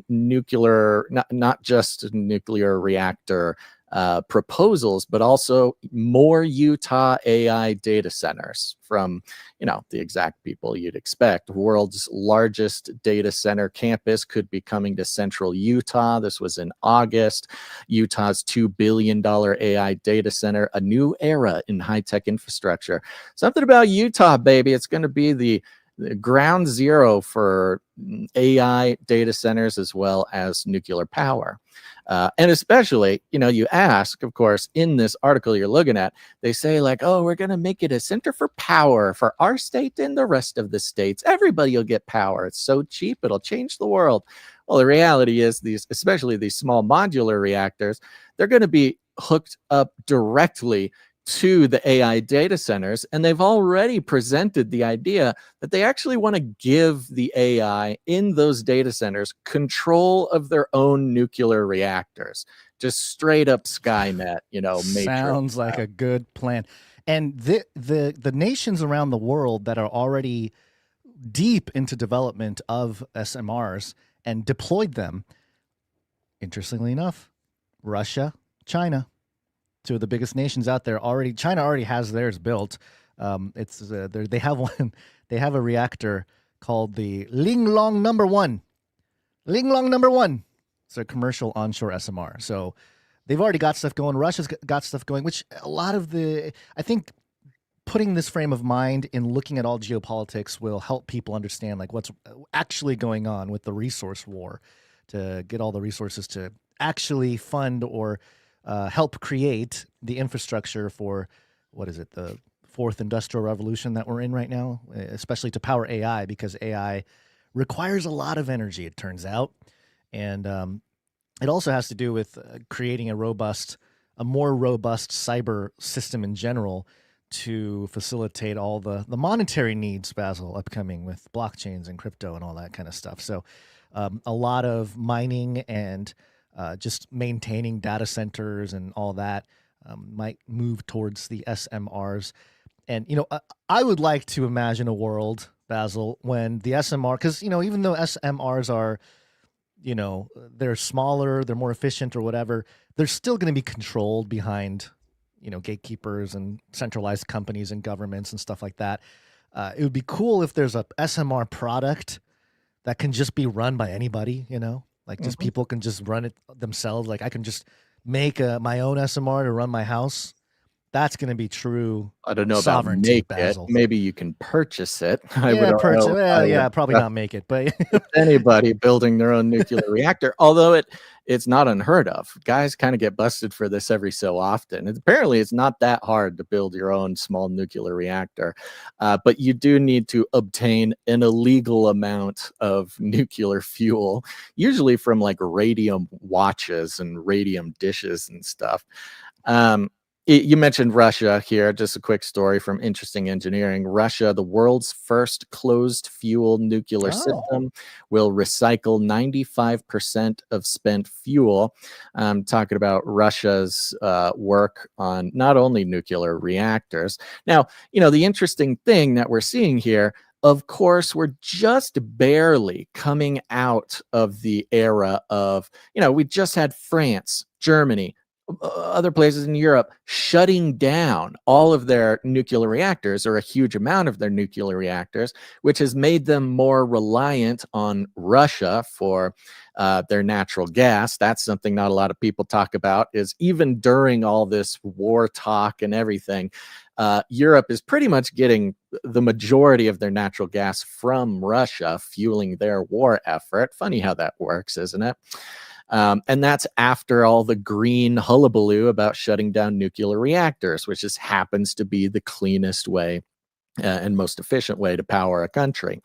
nuclear, not just nuclear reactor proposals, but also more Utah AI data centers from, the exact people you'd expect. World's largest data center campus could be coming to central Utah. This was in August. Utah's $2 billion AI data center, a new era in high-tech infrastructure. Something about Utah, baby. It's going to be the ground zero for AI data centers as well as nuclear power. And especially, you ask, of course, in this article you're looking at, they say like, oh, we're going to make it a center for power for our state and the rest of the states. Everybody will get power. It's so cheap. It'll change the world. Well, the reality is especially these small modular reactors, they're going to be hooked up directly to the AI data centers, and they've already presented the idea that they actually want to give the AI in those data centers control of their own nuclear reactors. Just straight up Skynet, Sounds like a good plan. And the nations around the world that are already deep into development of SMRs and deployed them, interestingly enough, Russia, China, two of the biggest nations out there already. China already has theirs built. They have one. They have a reactor called the Linglong Number 1. Linglong Number 1. It's a commercial onshore SMR. So they've already got stuff going. Russia's got stuff going. Which a lot of I think putting this frame of mind in looking at all geopolitics will help people understand like what's actually going on with the resource war, to get all the resources to actually fund or help create the infrastructure for, the fourth industrial revolution that we're in right now, especially to power AI, because AI requires a lot of energy, it turns out. And it also has to do with creating a more robust cyber system in general to facilitate all the monetary needs, Basil, upcoming with blockchains and crypto and all that kind of stuff. So a lot of mining and just maintaining data centers and all that might move towards the SMRs. And, I would like to imagine a world, Basil, when the SMR, because, even though SMRs are, they're smaller, they're more efficient or whatever, they're still going to be controlled behind, gatekeepers and centralized companies and governments and stuff like that. It would be cool if there's a SMR product that can just be run by anybody, like just people can just run it themselves. Like I can just make my own SMR to run my house. That's going to be true. I don't know about sovereignty, make Basil. it. Maybe you can purchase it. I Yeah, would purchase. know. Well, yeah, probably not make it, but Anybody building their own nuclear reactor, although it's not unheard of. Guys kind of get busted for this every so often. Apparently, it's not that hard to build your own small nuclear reactor, but you do need to obtain an illegal amount of nuclear fuel, usually from like radium watches and radium dishes and stuff. You mentioned Russia here. Just a quick story from Interesting Engineering. Russia, the world's first closed fuel nuclear system, will recycle 95% of spent fuel. I'm talking about Russia's work on not only nuclear reactors. Now, the interesting thing that we're seeing here, of course, we're just barely coming out of the era of, we just had France, Germany, other places in Europe shutting down all of their nuclear reactors, or a huge amount of their nuclear reactors, which has made them more reliant on Russia for their natural gas. That's something not a lot of people talk about, is even during all this war talk and everything, Europe is pretty much getting the majority of their natural gas from Russia, fueling their war effort. Funny how that works, isn't it? And that's after all the green hullabaloo about shutting down nuclear reactors, which just happens to be the cleanest way and most efficient way to power a country.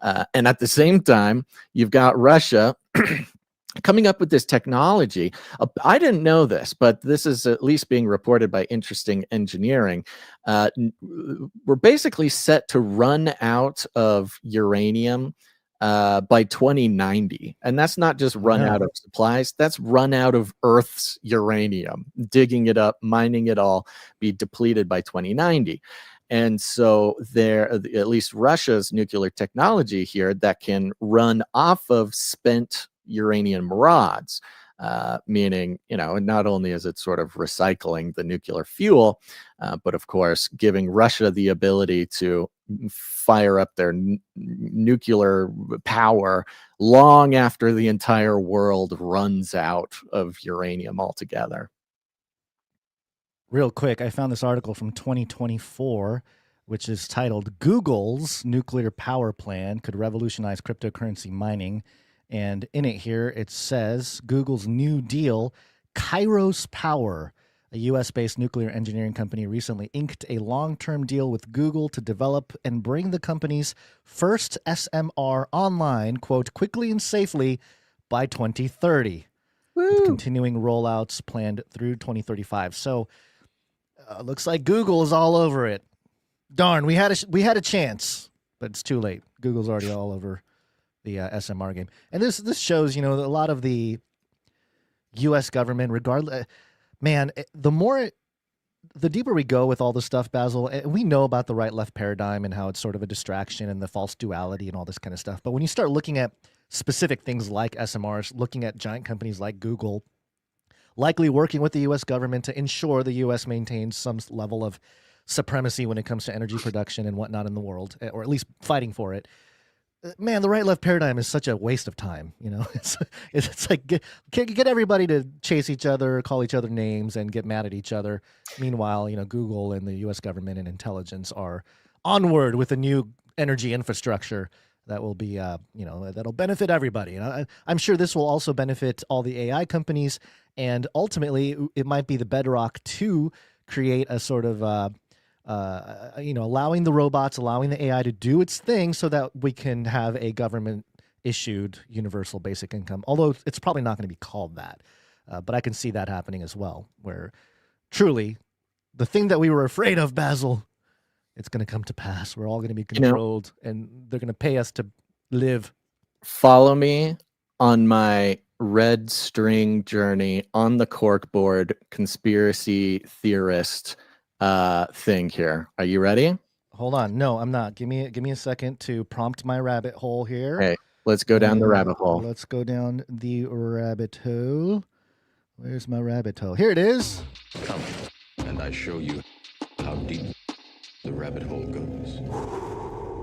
And at the same time, you've got Russia coming up with this technology. I didn't know this, but this is at least being reported by Interesting Engineering. We're basically set to run out of uranium by 2090. And that's not just run out of supplies, that's run out of Earth's uranium, digging it up, mining it all, be depleted by 2090. And so there, at least Russia's nuclear technology here that can run off of spent uranium rods, meaning, not only is it sort of recycling the nuclear fuel, but of course, giving Russia the ability to fire up their nuclear power long after the entire world runs out of uranium altogether. Real quick, I found this article from 2024, which is titled "Google's Nuclear Power Plan Could Revolutionize Cryptocurrency Mining." And in it here, it says Google's new deal, Kairos Power, a U.S.-based nuclear engineering company, recently inked a long-term deal with Google to develop and bring the company's first SMR online, quote, quickly and safely by 2030. With continuing rollouts planned through 2035. So looks like Google is all over it. Darn, we had a chance, but it's too late. Google's already all over the SMR game. And this shows, a lot of the U.S. government, regardless, man, the deeper we go with all this stuff, Basil, we know about the right-left paradigm and how it's sort of a distraction and the false duality and all this kind of stuff. But when you start looking at specific things like SMRs, looking at giant companies like Google, likely working with the U.S. government to ensure the U.S. maintains some level of supremacy when it comes to energy production and whatnot in the world, or at least fighting for it. Man, the right-left paradigm is such a waste of time. It's like get everybody to chase each other, call each other names, and get mad at each other. Meanwhile, Google and the U.S. government and intelligence are onward with a new energy infrastructure that will be, that'll benefit everybody. And I'm sure this will also benefit all the AI companies, and ultimately, it might be the bedrock to create a sort of allowing the robots, allowing the AI to do its thing so that we can have a government-issued universal basic income, although it's probably not going to be called that. But I can see that happening as well, where truly the thing that we were afraid of, Basil, it's going to come to pass. We're all going to be controlled, and they're going to pay us to live. Follow me on my red string journey on the corkboard conspiracy theorist thing here. Are you ready? Hold on. No, I'm not. Give me a second to prompt my rabbit hole here. Okay, let's go down the rabbit hole. Let's go down the rabbit hole. Where's my rabbit hole? Here it is. Come, and I show you how deep the rabbit hole goes.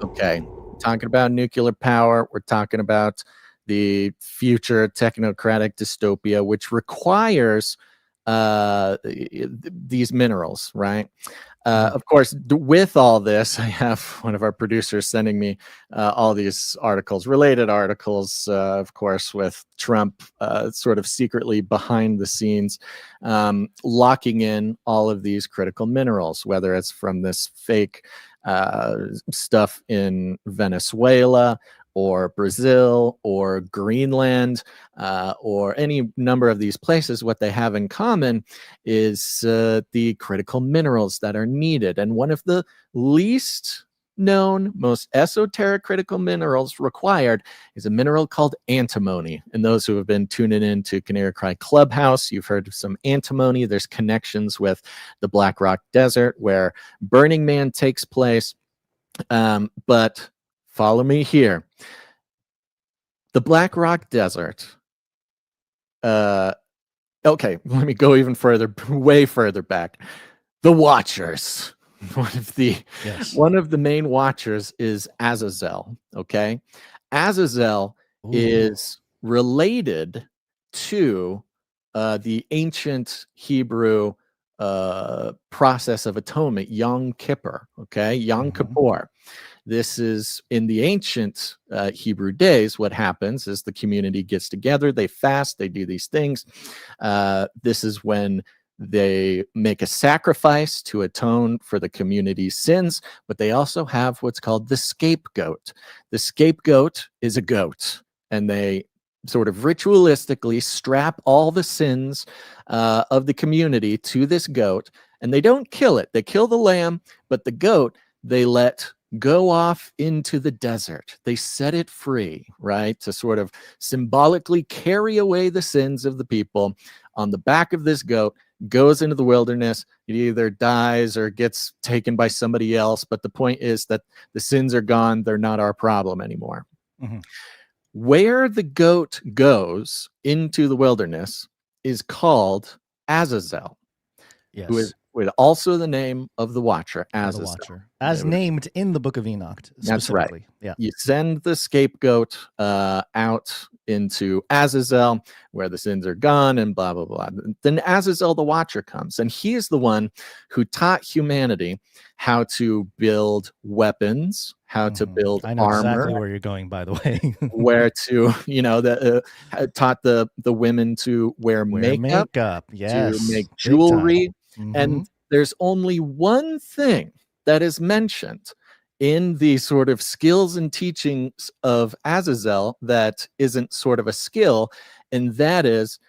Okay, talking about nuclear power. We're talking about the future technocratic dystopia, which requires these minerals, right? Of course, with all this, I have one of our producers sending me all these articles, related articles, of course, with Trump sort of secretly behind the scenes, locking in all of these critical minerals, whether it's from this fake stuff in Venezuela or Brazil or Greenland or any number of these places. What they have in common is the critical minerals that are needed. And one of the least known, most esoteric critical minerals required is a mineral called antimony. And those who have been tuning in to Canary Cry Clubhouse, you've heard of some antimony. There's connections with the Black Rock Desert where Burning Man takes place. But follow me here. The Black Rock Desert. Okay, let me go even further, way further back. The Watchers. One of the main Watchers is Azazel. Okay, Azazel is related to the ancient Hebrew process of atonement, Yom Kippur. Okay, Yom Kippur. This is in the ancient Hebrew days. What happens is the community gets together, they fast, they do these things. This is when they make a sacrifice to atone for the community's sins, but they also have what's called the scapegoat. The scapegoat is a goat, and they sort of ritualistically strap all the sins of the community to this goat, and they don't kill it. They kill the lamb, but the goat they let go off into the desert. They set it free, right? To sort of symbolically carry away the sins of the people on the back of this goat, goes into the wilderness. It either dies or gets taken by somebody else. But the point is that the sins are gone. They're not our problem anymore. Where the goat goes into the wilderness is called Azazel, who is with also the name of the Watcher, Azazel. The Watcher, as named in the Book of Enoch. That's right. Yeah. You send the scapegoat out into Azazel, where the sins are gone, and blah, blah, blah. Then Azazel, the Watcher, comes, and he is the one who taught humanity how to build weapons, how to build I know armor. exactly where you're going, by the way. Where to, taught the women to wear makeup, yes, to make jewelry. And there's only one thing that is mentioned in the sort of skills and teachings of Azazel that isn't sort of a skill, and that is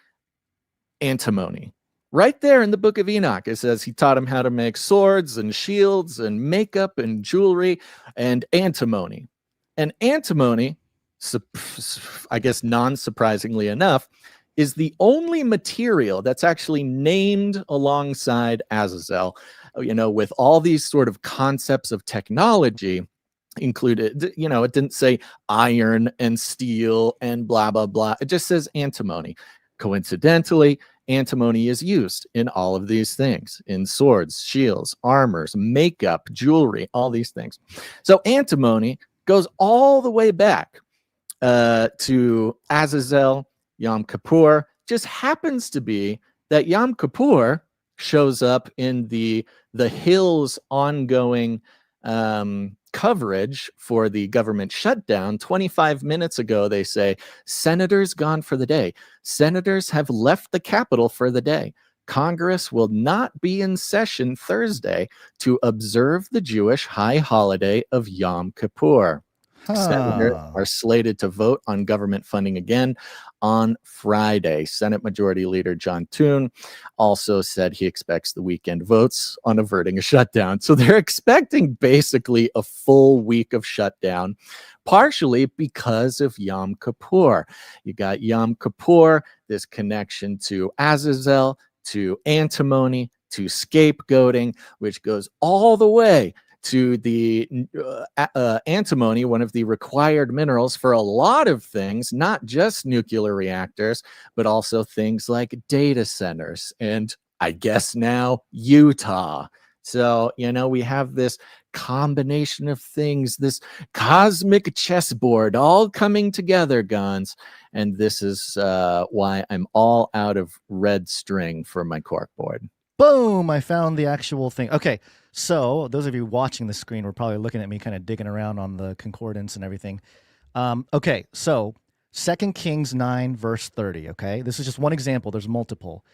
antimony. Right there in the Book of Enoch, it says he taught him how to make swords and shields and makeup and jewelry and antimony. And antimony, I guess non-surprisingly enough, is the only material that's actually named alongside Azazel, with all these sort of concepts of technology included. It didn't say iron and steel and blah, blah, blah. It just says antimony. Coincidentally, antimony is used in all of these things, in swords, shields, armors, makeup, jewelry, all these things. So antimony goes all the way back to Azazel, Yom Kippur. Just happens to be that Yom Kippur shows up in the Hill's ongoing coverage for the government shutdown. 25 minutes ago, they say, senators gone for the day. Senators have left the Capitol for the day. Congress will not be in session Thursday to observe the Jewish high holiday of Yom Kippur. Senators are slated to vote on government funding again on Friday. Senate Majority Leader John Thune also said he expects the weekend votes on averting a shutdown. So they're expecting basically a full week of shutdown, partially because of Yom Kippur. You got Yom Kippur, this connection to Azazel, to antimony, to scapegoating, which goes all the way to the antimony, one of the required minerals for a lot of things, not just nuclear reactors, but also things like data centers and I guess now Utah. So, we have this combination of things, this cosmic chessboard all coming together, Gons. And this is why I'm all out of red string for my corkboard. Boom! I found the actual thing. Okay, so those of you watching the screen were probably looking at me kind of digging around on the concordance and everything. Okay, so 2 Kings 9, verse 30, okay? This is just one example. There's multiple.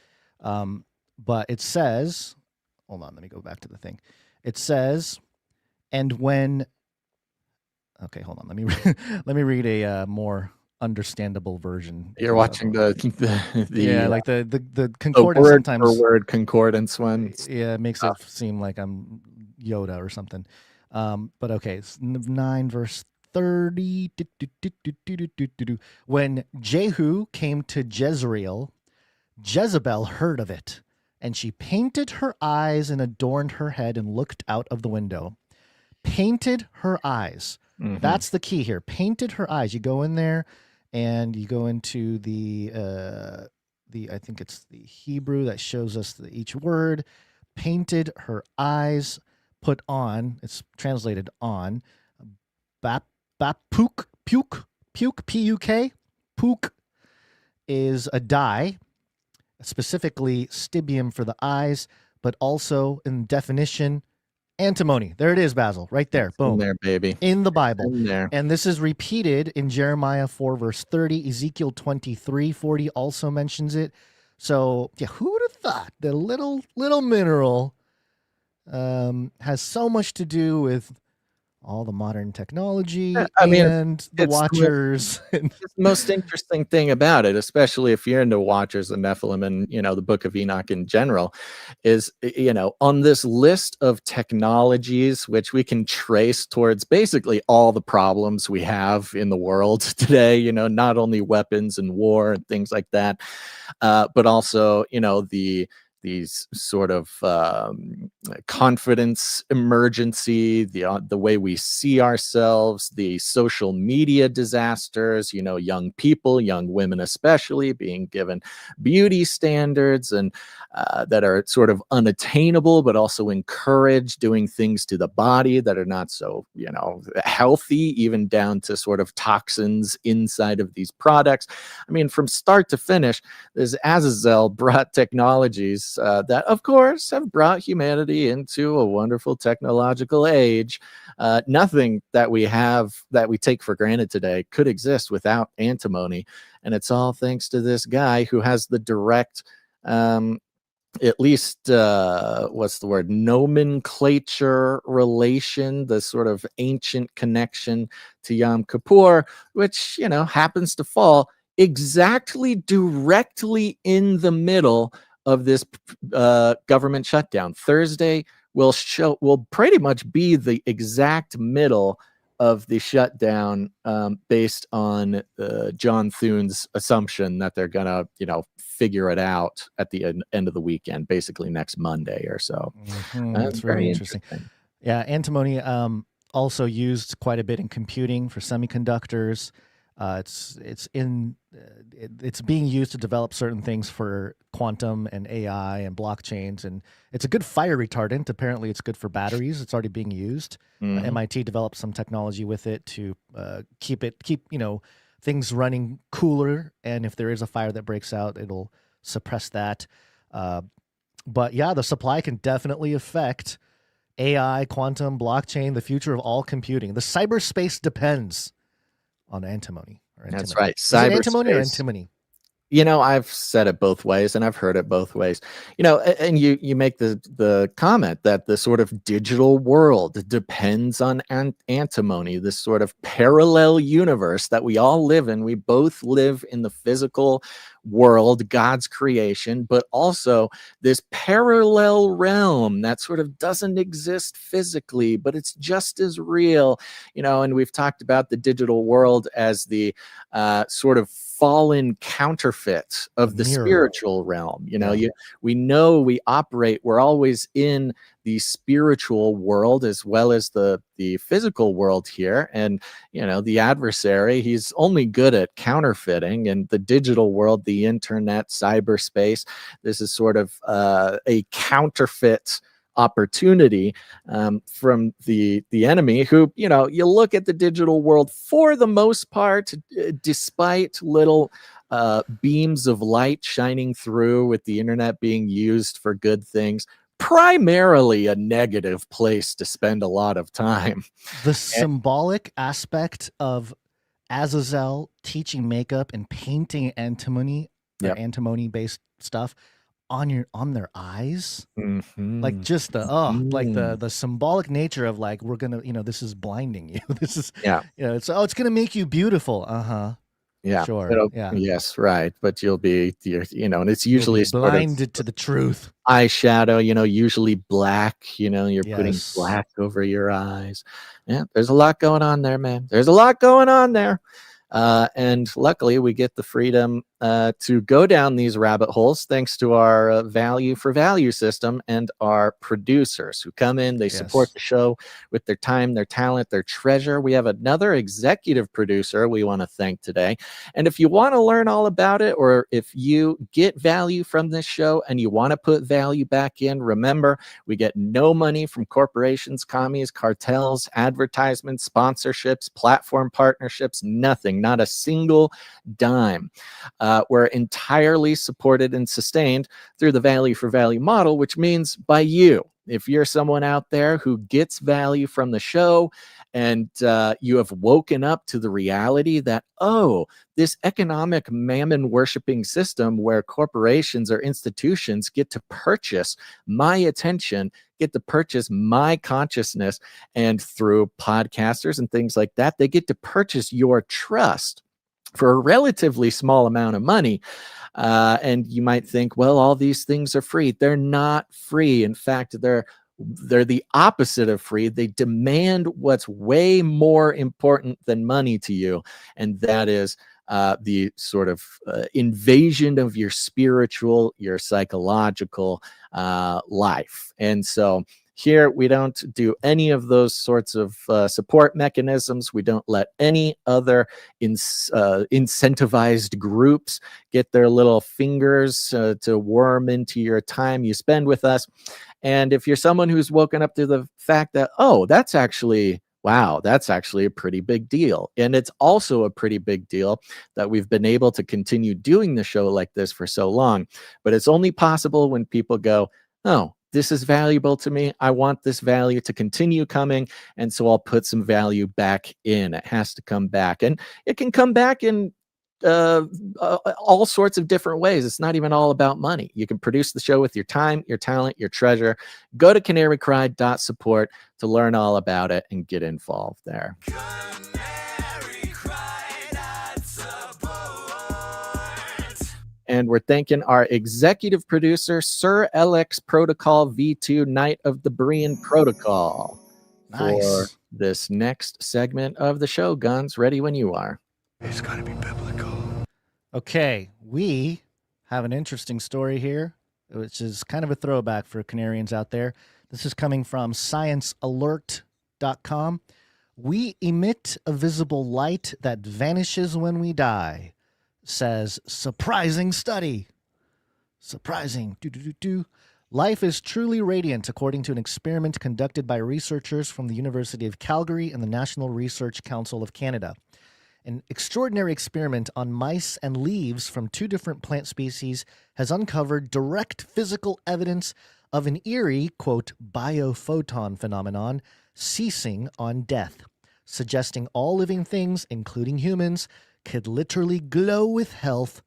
But it says, hold on, let me go back to the thing. It says, and when, okay, hold on. Let me read a more understandable version. You're watching the yeah, like the concordance word sometimes. for word concordance one. Yeah, it makes it seem like I'm Yoda or something. But okay, it's 9 verse 30. When Jehu came to Jezreel, Jezebel heard of it, and she painted her eyes and adorned her head and looked out of the window. Painted her eyes. Mm-hmm. That's the key here. Painted her eyes. You go in there and you go into the I think it's the Hebrew that shows us each word. Painted her eyes, put on, it's translated on, puke, P-U-K, puke is a dye, specifically stibium for the eyes, but also in definition, antimony. There it is, Basil, right there. Boom. In there, baby. In the Bible. In there. And this is repeated in Jeremiah 4, verse 30. Ezekiel 23:40 also mentions it. So, yeah, who would have thought that a little mineral has so much to do with all the modern technology and the Watchers. It's the most interesting thing about it, especially if you're into Watchers and Nephilim and, the Book of Enoch in general, is, on this list of technologies, which we can trace towards basically all the problems we have in the world today, not only weapons and war and things like that, but also, these sort of confidence emergency, the way we see ourselves, the social media disasters, young people, young women especially, being given beauty standards and that are sort of unattainable, but also encouraged, doing things to the body that are not so, healthy, even down to sort of toxins inside of these products. I mean, from start to finish, this Azazel brought technologies that, of course, have brought humanity into a wonderful technological age. Nothing that we have that we take for granted today could exist without antimony. And it's all thanks to this guy who has the direct, at least, what's the word, nomenclature relation, the sort of ancient connection to Yom Kippur, which, happens to fall exactly directly in the middle of this government shutdown. Thursday will pretty much be the exact middle of the shutdown, based on John Thune's assumption that they're gonna, figure it out at the end of the weekend, basically next Monday or so. Mm-hmm. That's very interesting. Yeah, antimony also used quite a bit in computing for semiconductors. It's being used to develop certain things for quantum and AI and blockchains, and it's a good fire retardant. Apparently, it's good for batteries. It's already being used. Mm-hmm. MIT developed some technology with it to keep things running cooler, and if there is a fire that breaks out, it'll suppress that. But yeah, the supply can definitely affect AI, quantum, blockchain, the future of all computing. The cyberspace depends on antimony. That's right. Is it antimony or antimony? I've said it both ways and I've heard it both ways, and you make the comment that the sort of digital world depends on antimony, this sort of parallel universe that we all live in. We both live in the physical world, God's creation, but also this parallel realm that sort of doesn't exist physically, but it's just as real, and we've talked about the digital world as the sort of fallen counterfeit of the spiritual realm. We operate, we're always in the spiritual world as well as the physical world here. And, the adversary, he's only good at counterfeiting, and the digital world, the internet, cyberspace, this is sort of a counterfeit opportunity from the enemy, who, you know, you look at the digital world for the most part, despite little beams of light shining through with the internet being used for good things, primarily a negative place to spend a lot of time. The symbolic aspect of Azazel teaching makeup and painting antimony or antimony-based stuff on their eyes, like just the symbolic nature of like, we're gonna, you know, this is blinding you. This is it's gonna make you beautiful. Yeah. Sure. Yes, right. But you'll be, you know, and it's usually blinded to the truth. Eyeshadow, you know, usually black, you know, you're putting black over your eyes. Yeah, there's a lot going on there, man. There's a lot going on there. And luckily we get the freedom to go down these rabbit holes thanks to our value for value system and our producers who come in, they support the show with their time, their talent, their treasure. We have another executive producer we want to thank today. And if you want to learn all about it, or if you get value from this show and you want to put value back in, remember, we get no money from corporations, commies, cartels, advertisements, sponsorships, platform partnerships, nothing, not a single dime. We're entirely supported and sustained through the value for value model, which means by you. If you're someone out there who gets value from the show and you have woken up to the reality that, oh, this economic mammon worshiping system where corporations or institutions get to purchase my attention, get to purchase my consciousness, and through podcasters and things like that, they get to purchase your trust for a relatively small amount of money. And you might think, well, all these things are free. They're not free. In fact, they're the opposite of free. They demand what's way more important than money to you, and that is the sort of invasion of your spiritual, your psychological life. And so here, we don't do any of those sorts of support mechanisms. We don't let any other incentivized groups get their little fingers to worm into your time you spend with us. And if you're someone who's woken up to the fact that, oh, that's actually, wow, that's actually a pretty big deal. And it's also a pretty big deal that we've been able to continue doing the show like this for so long. But it's only possible when people go, oh, this is valuable to me. I want this value to continue coming. And so I'll put some value back in. It has to come back. And it can come back in all sorts of different ways. It's not even all about money. You can produce the show with your time, your talent, your treasure. Go to canarycry.support to learn all about it and get involved there. And we're thanking our executive producer, Sir LX Protocol V2, Knight of the Brian Protocol, for this next segment of the show. Guns, ready when you are. It's got to be biblical. Okay, we have an interesting story here, which is kind of a throwback for Canarians out there. This is coming from sciencealert.com. We emit a visible light that vanishes when we die, says surprising study. Surprising. Life is truly radiant, according to an experiment conducted by researchers from the University of Calgary and the National Research Council of Canada. An extraordinary experiment on mice and leaves from two different plant species has uncovered direct physical evidence of an eerie, quote, biophoton phenomenon ceasing on death, suggesting all living things, including humans, could literally glow with health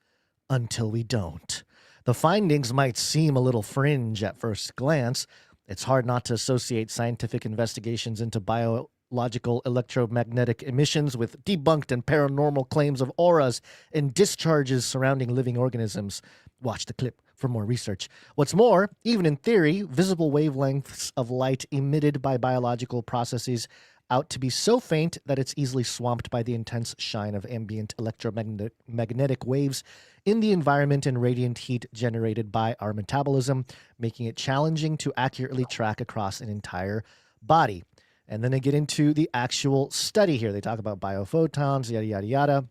until we don't. The findings might seem a little fringe at first glance. It's hard not to associate scientific investigations into biological electromagnetic emissions with debunked and paranormal claims of auras and discharges surrounding living organisms. Watch the clip for more research. What's more, even in theory, visible wavelengths of light emitted by biological processes out to be so faint that it's easily swamped by the intense shine of ambient electromagnetic waves in the environment and radiant heat generated by our metabolism, making it challenging to accurately track across an entire body. And then they get into the actual study here. They talk about biophotons, yada, yada, yada.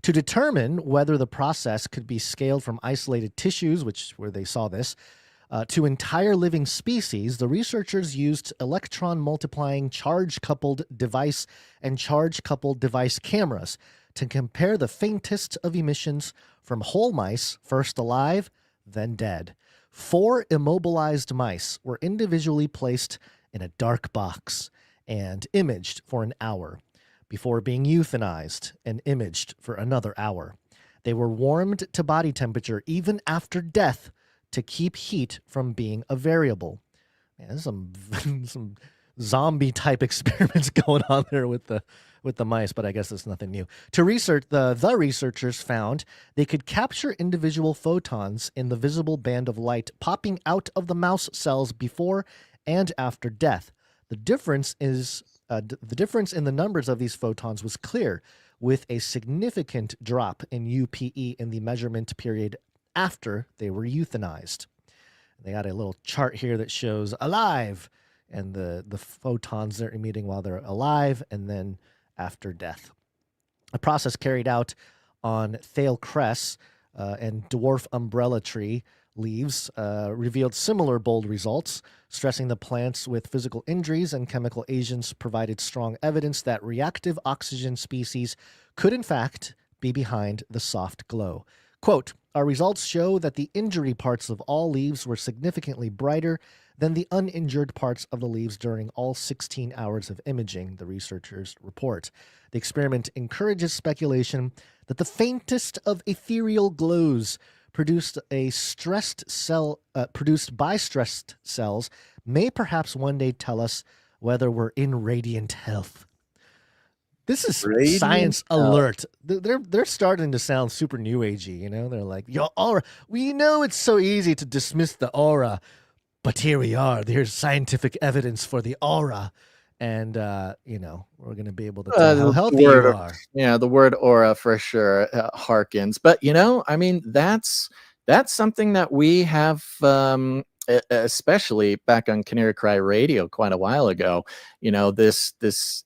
To determine whether the process could be scaled from isolated tissues, which where they saw this, To entire living species, the researchers used electron-multiplying charge-coupled device and charge-coupled device cameras to compare the faintest of emissions from whole mice, first alive, then dead. 4 immobilized mice were individually placed in a dark box and imaged for an hour before being euthanized and imaged for another hour. They were warmed to body temperature even after death to keep heat from being a variable. Man, there's some zombie type experiments going on there with the mice, but I guess it's nothing new. To research, the researchers found they could capture individual photons in the visible band of light popping out of the mouse cells before and after death. The difference in the numbers of these photons was clear, with a significant drop in UPE in the measurement period after they were euthanized. They got a little chart here that shows alive and the photons they're emitting while they're alive and then after death. A process carried out on thale cress and dwarf umbrella tree leaves revealed similar bold results, stressing the plants with physical injuries and chemical agents provided strong evidence that reactive oxygen species could in fact be behind the soft glow. Quote, our results show that the injury parts of all leaves were significantly brighter than the uninjured parts of the leaves during all 16 hours of imaging, the researchers report. The experiment encourages speculation that the faintest of ethereal glows produced by stressed cells may perhaps one day tell us whether we're in radiant health. This is Radiant science health. alert. They're starting to sound super new agey, you know? They're like, your aura. We know it's so easy to dismiss the aura, but here we are. There's scientific evidence for the aura. And, we're going to be able to tell how healthy you are. Yeah, the word aura for sure harkens. But, that's something that we have, especially back on Canary Cry Radio quite a while ago, this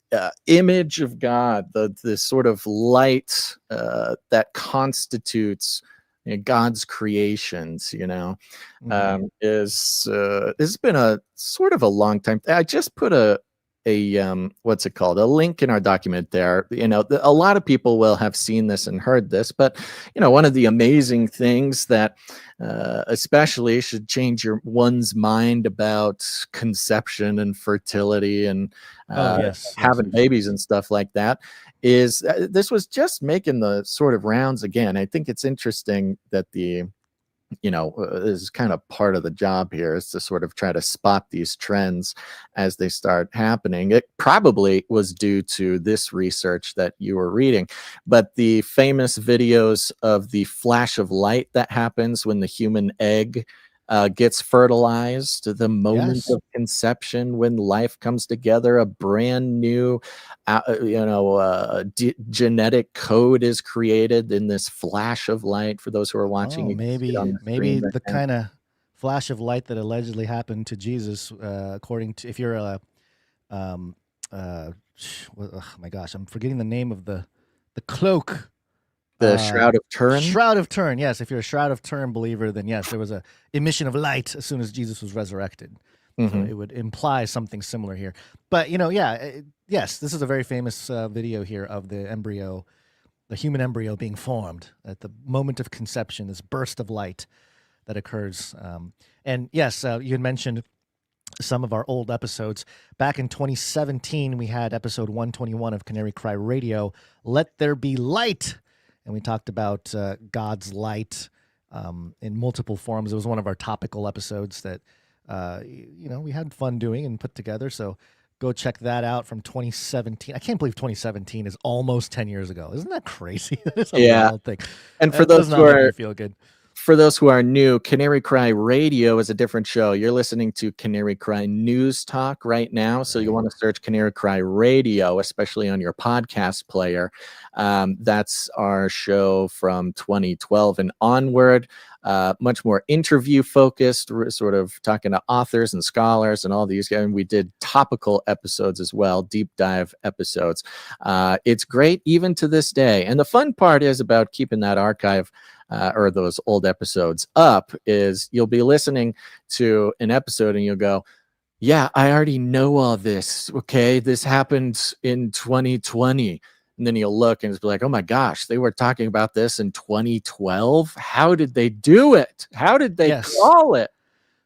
image of God, this sort of light that constitutes God's creations, it's been a sort of a long time. I just put a what's it called? A link in our document there. A lot of people will have seen this and heard this, but one of the amazing things that especially should change one's mind about conception and fertility and having babies and stuff like that is this was just making the sort of rounds again. I think it's interesting that this is kind of part of the job here, is to sort of try to spot these trends as they start happening. It probably was due to this research that you were reading, but the famous videos of the flash of light that happens when the human egg gets fertilized, the moment of conception when life comes together, a brand new genetic code is created in this flash of light. For those who are watching, maybe the kind of flash of light that allegedly happened to Jesus, according to, if you're oh my gosh, I'm forgetting the name of the cloak. The Shroud of Turin? Shroud of Turin, yes. If you're a Shroud of Turin believer, then yes, there was a emission of light as soon as Jesus was resurrected. So it would imply something similar here. But, yes, this is a very famous video here of the embryo, the human embryo being formed at the moment of conception, this burst of light that occurs. And yes, you had mentioned some of our old episodes. Back in 2017, we had episode 121 of Canary Cry Radio, Let There Be Light. And we talked about God's light in multiple forms. It was one of our topical episodes that, we had fun doing and put together. So go check that out from 2017. I can't believe 2017 is almost 10 years ago. Isn't that crazy? That's a wild thing. And for those who are feel good. For those who are new, Canary Cry Radio is a different show. You're listening to Canary Cry News Talk right now, so you want to search Canary Cry Radio, especially on your podcast player. That's our show from 2012 and onward. Much more interview focused. We're sort of talking to authors and scholars and all these guys. And we did topical episodes as well, deep dive episodes. It's great even to this day. And the fun part is about keeping that archive or those old episodes up, is you'll be listening to an episode and you'll go, yeah, I already know all this. Okay, this happened in 2020. And then you'll look and it's like, oh my gosh, they were talking about this in 2012. How did they do it? How did they call it?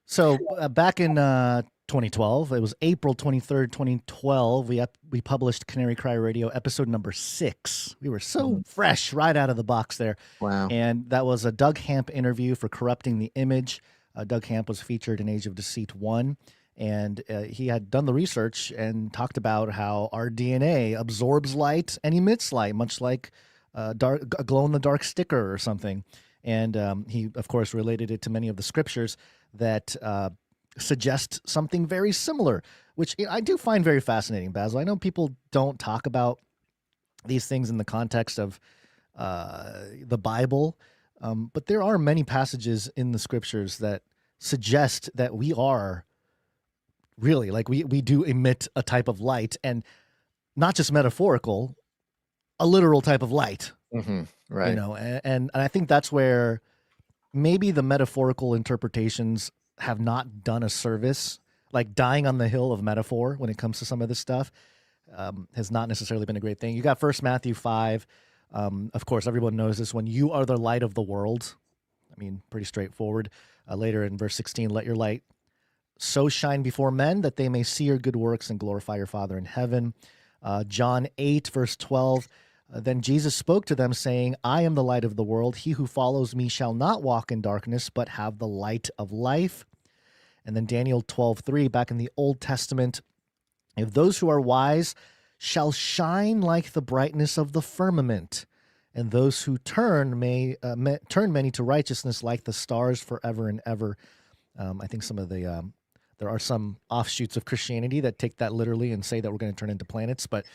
So back in 2012, it was April 23rd, 2012. We published Canary Cry Radio episode number 6. We were so fresh right out of the box there. Wow. And that was a Doug Hamp interview for Corrupting the Image. Doug Hamp was featured in Age of Deceit 1. And he had done the research and talked about how our DNA absorbs light and emits light, much like a glow-in-the-dark sticker or something. And he, of course, related it to many of the scriptures that suggest something very similar, which I do find very fascinating, Basil. I know people don't talk about these things in the context of the Bible, but there are many passages in the scriptures that suggest that we are really, like, we do emit a type of light, and not just metaphorical, a literal type of light. Right. You know, and I think that's where maybe the metaphorical interpretations have not done a service, like dying on the hill of metaphor when it comes to some of this stuff has not necessarily been a great thing. You got 1 Matthew 5. Of course, everyone knows this one. You are the light of the world. I mean, pretty straightforward. Later in verse 16, let your light so shine before men that they may see your good works and glorify your Father in heaven. John 8, verse 12. Then Jesus spoke to them, saying, I am the light of the world. He who follows me shall not walk in darkness, but have the light of life. And then Daniel 12:3, back in the Old Testament, if those who are wise shall shine like the brightness of the firmament, and those who turn turn many to righteousness like the stars forever and ever. I think some of the there are some offshoots of Christianity that take that literally and say that we're going to turn into planets, but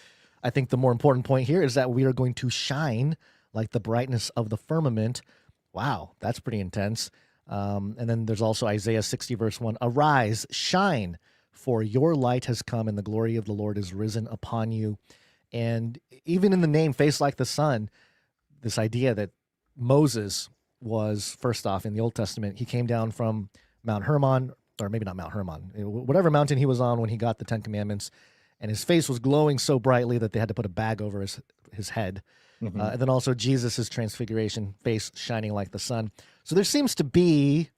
I think the more important point here is that we are going to shine like the brightness of the firmament. Wow, that's pretty intense. And then there's also Isaiah 60, verse 1. Arise, shine, for your light has come, and the glory of the Lord is risen upon you. And even in the name, face like the sun, this idea that Moses was, first off, in the Old Testament, he came down from Mount Hermon, or maybe not Mount Hermon, whatever mountain he was on when he got the 10 Commandments, and his face was glowing so brightly that they had to put a bag over his head. And then also Jesus' transfiguration, face shining like the sun. So there seems to be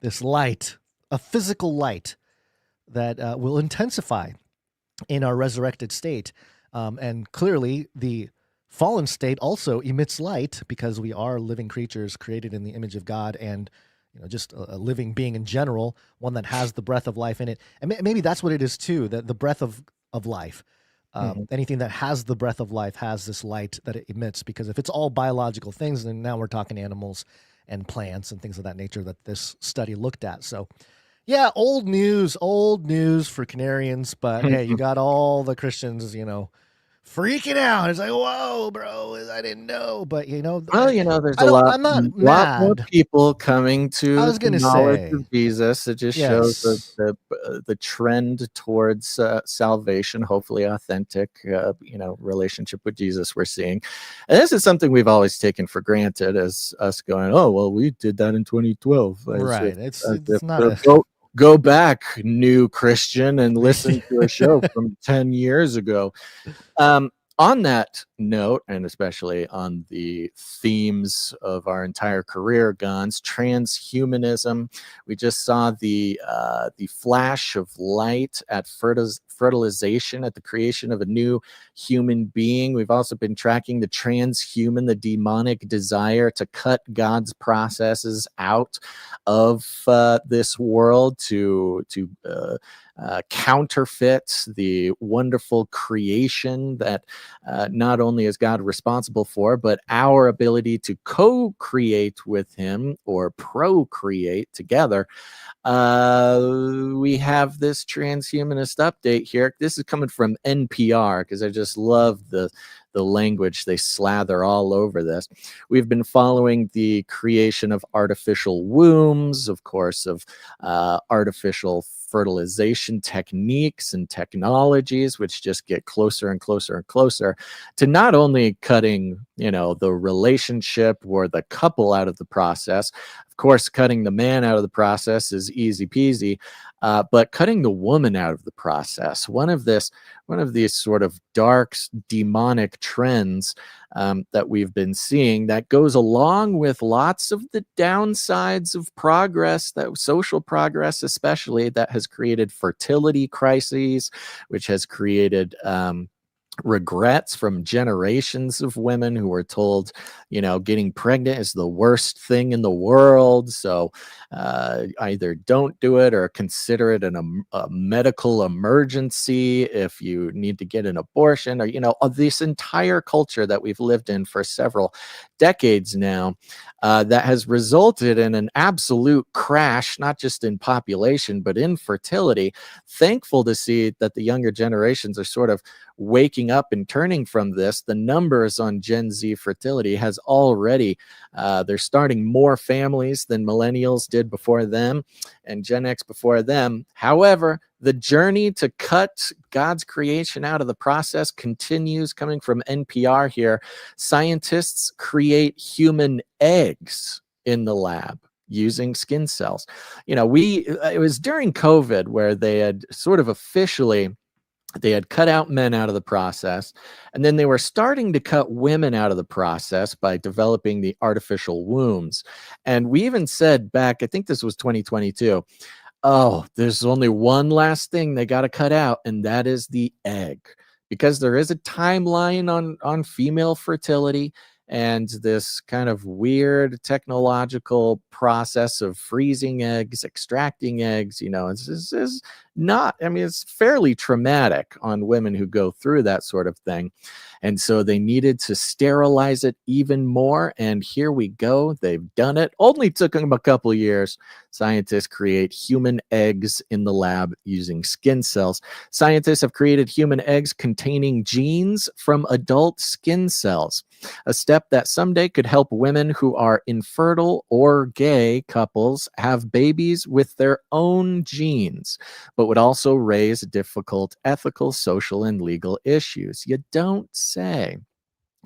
this light, a physical light that will intensify in our resurrected state. And clearly the fallen state also emits light because we are living creatures created in the image of God, and just a living being in general, one that has the breath of life in it. And maybe that's what it is too, that the breath of life. Anything that has the breath of life has this light that it emits, because if it's all biological things, then now we're talking animals and plants and things of that nature that this study looked at. So yeah, old news for Canarians, but hey, you got all the Christians, freaking out. It's like, whoa, bro, I didn't know. But well, there's a lot more people coming to the knowledge of Jesus. It just shows the trend towards salvation, hopefully authentic, relationship with Jesus we're seeing. And this is something we've always taken for granted as us going, oh, well, we did that in 2012. Right. It's not go back, new Christian, and listen to a show from 10 years ago. On that note, and especially on the themes of our entire career, Guns, transhumanism, we just saw the flash of light at fertilization, at the creation of a new human being. We've also been tracking the transhuman, the demonic desire to cut God's processes out of this world to counterfeit the wonderful creation that not only is God responsible for, but our ability to co-create with him or procreate together. We have this transhumanist update here. This is coming from NPR because I just love the language they slather all over this. We've been following the creation of artificial wombs, of course, of artificial fertilization techniques and technologies, which just get closer and closer and closer to not only cutting the relationship or the couple out of the process. Of course, cutting the man out of the process is easy peasy, but cutting the woman out of the process, one of these sort of dark demonic trends that we've been seeing, that goes along with lots of the downsides of progress, that social progress especially, that has created fertility crises, which has created regrets from generations of women who were told, getting pregnant is the worst thing in the world. So either don't do it or consider it a medical emergency if you need to get an abortion, or, this entire culture that we've lived in for several decades now, that has resulted in an absolute crash, not just in population, but in fertility. Thankful to see that the younger generations are sort of waking up and turning from this. The numbers on Gen Z fertility has already, they're starting more families than millennials did before them and Gen X before them. However, the journey to cut God's creation out of the process continues. Coming from NPR here, scientists create human eggs in the lab using skin cells. It was during COVID where they had sort of officially, they had cut out men out of the process, and then they were starting to cut women out of the process by developing the artificial wombs. And we even said back, I think this was 2022, oh, there's only one last thing they got to cut out, and that is the egg, because there is a timeline on female fertility, and this kind of weird technological process of freezing eggs, extracting eggs, is not, it's fairly traumatic on women who go through that sort of thing. And so they needed to sterilize it even more. And here we go. They've done it. Only took them a couple of years. Scientists create human eggs in the lab using skin cells. Scientists have created human eggs containing genes from adult skin cells, a step that someday could help women who are infertile or gay couples have babies with their own genes, but would also raise difficult ethical, social, and legal issues. You don't say.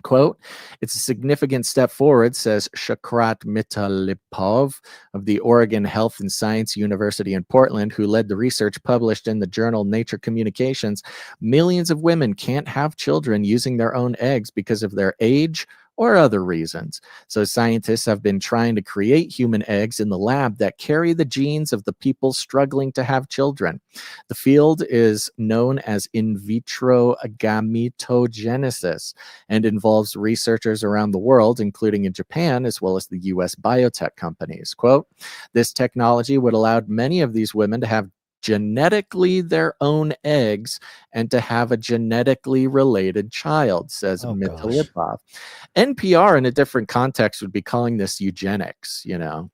Quote, it's a significant step forward, says Shakrat Mitalipov of the Oregon Health and Science University in Portland, who led the research published in the journal Nature Communications. Millions of women can't have children using their own eggs because of their age or other reasons. So scientists have been trying to create human eggs in the lab that carry the genes of the people struggling to have children. The field is known as in vitro gametogenesis and involves researchers around the world, including in Japan, as well as the US biotech companies. Quote, this technology would allow many of these women to have genetically their own eggs and to have a genetically related child, says Mitalipov. NPR in a different context would be calling this eugenics, I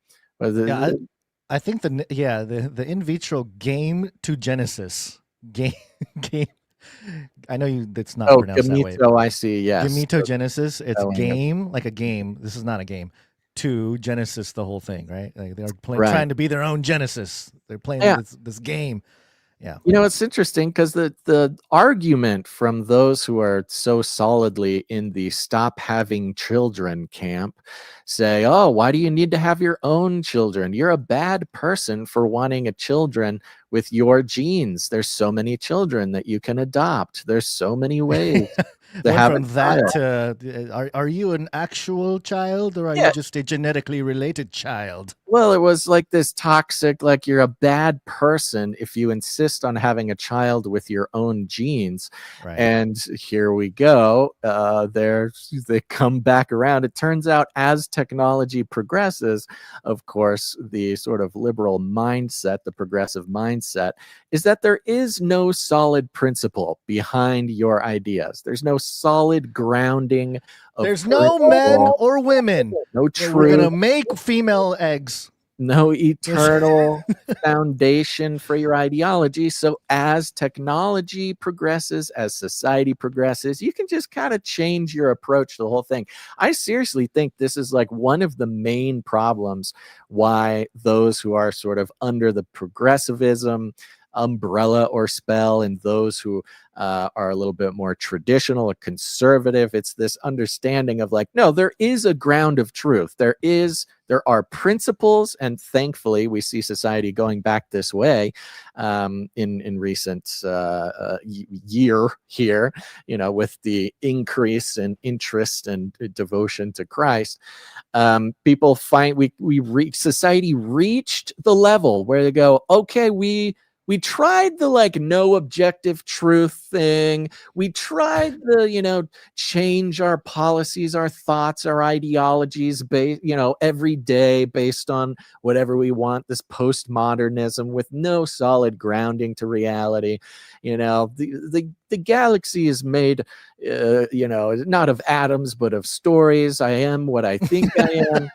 think the in vitro game to Genesis game. I know that's not pronounced that way. Oh, I see. Yes. Gametogenesis. It's game, like a game. This is not a game. To Genesis, the whole thing, right? Like they're trying to be their own Genesis. They're playing this game. Yeah. It's interesting because the argument from those who are so solidly in the stop having children camp say, oh, why do you need to have your own children? You're a bad person for wanting a children with your genes. There's so many children that you can adopt. There's so many ways. Are you an actual child or are you just a genetically related child? Well, it was like this toxic, like you're a bad person if you insist on having a child with your own genes. Right. And here we go. They come back around. It turns out as technology progresses, of course, the sort of liberal mindset, the progressive mindset, is that there is no solid principle behind your ideas. There's no solid grounding. There's no men or women. No truth. We're going to make female eggs. No eternal foundation for your ideology. So as technology progresses, as society progresses, you can just kind of change your approach to the whole thing. I seriously think this is like one of the main problems why those who are sort of under the progressivism umbrella or spell, and those who are a little bit more traditional or conservative. It's this understanding of like, no, there is a ground of truth. There are principles, and thankfully we see society going back this way in recent year here, with the increase in interest and devotion to Christ. People find society reached the level where they go, okay, we tried the like no objective truth thing. We tried the, change our policies, our thoughts, our ideologies, every day based on whatever we want, this postmodernism with no solid grounding to reality. The galaxy is made, not of atoms, but of stories. I am what I think I am.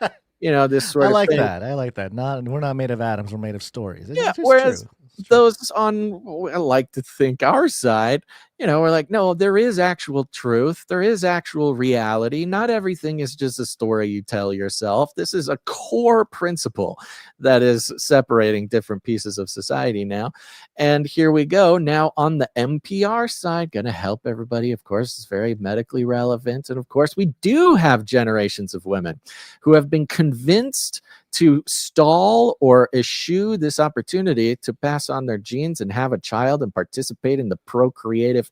This sort of thing. I like that. We're not made of atoms. We're made of stories. Yeah. Whereas those on, I like to think, our side, we're like, no, there is actual truth. There is actual reality. Not everything is just a story you tell yourself. This is a core principle that is separating different pieces of society now. And here we go. Now on the NPR side, going to help everybody. Of course, it's very medically relevant. And of course, we do have generations of women who have been convinced to stall or eschew this opportunity to pass on their genes and have a child and participate in the procreative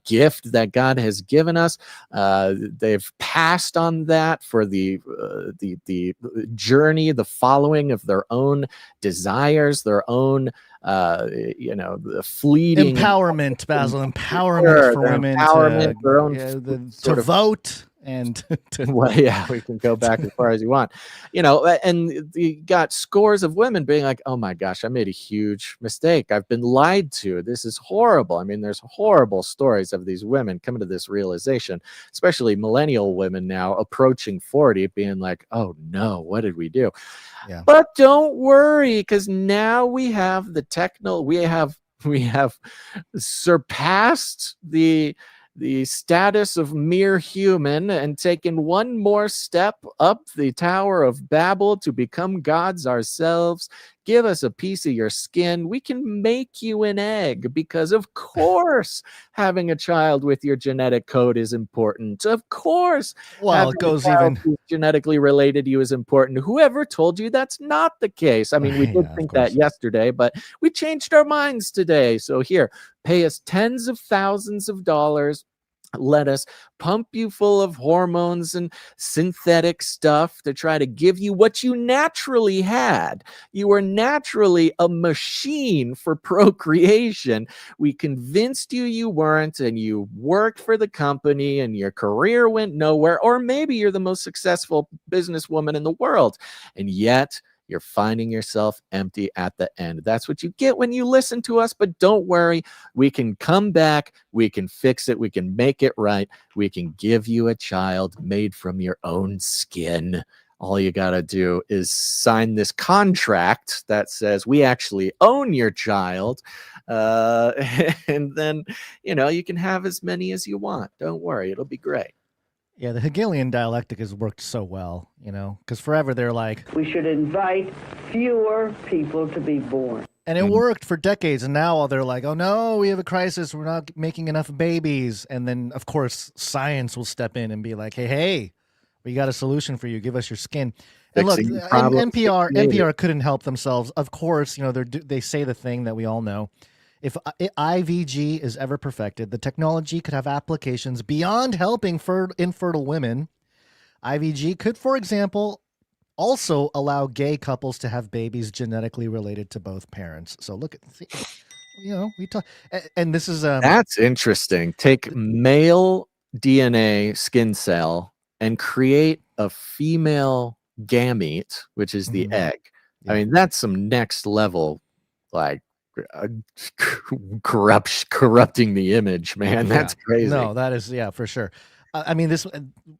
gift that God has given us. They've passed on that for the journey, the following of their own desires, their own the fleeting empowerment, Basil, empowerment for women to vote. And well, yeah, we can go back as far as you want, and you got scores of women being like, oh my gosh, I made a huge mistake. I've been lied to. This is horrible. I mean, there's horrible stories of these women coming to this realization, especially millennial women now approaching 40, being like, oh no, what did we do? Yeah. But don't worry, because now we have we have surpassed the status of mere human and taken one more step up the Tower of Babel to become gods ourselves. Give us a piece of your skin. We can make you an egg, because of course having a child with your genetic code is important. Of course, well, it goes even genetically related to you is important. Whoever told you that's not the case? I mean, we did think that yesterday, but we changed our minds today. So here, pay us tens of thousands of dollars. Let us pump you full of hormones and synthetic stuff to try to give you what you naturally had. You were naturally a machine for procreation. We convinced you weren't, and you worked for the company and your career went nowhere. Or maybe you're the most successful businesswoman in the world, and yet you're finding yourself empty at the end. That's what you get when you listen to us. But don't worry, we can come back, we can fix it, we can make it right, we can give you a child made from your own skin. All you got to do is sign this contract that says we actually own your child. And then, you can have as many as you want. Don't worry, it'll be great. Yeah, the Hegelian dialectic has worked so well, because forever they're like, we should invite fewer people to be born. And it worked for decades, and now they're like, oh no, we have a crisis, we're not making enough babies. And then, of course, science will step in and be like, hey, we got a solution for you, give us your skin. And look, NPR couldn't help themselves. Of course, they say the thing that we all know. If IVG is ever perfected, the technology could have applications beyond helping infertile women. IVG could, for example, also allow gay couples to have babies genetically related to both parents. So look at, we talk, and this is that's interesting. Take male DNA skin cell and create a female gamete, which is the egg. Yeah. I mean, that's some next level, like, corrupting the image, man. That's crazy. No, that is, for sure. I mean,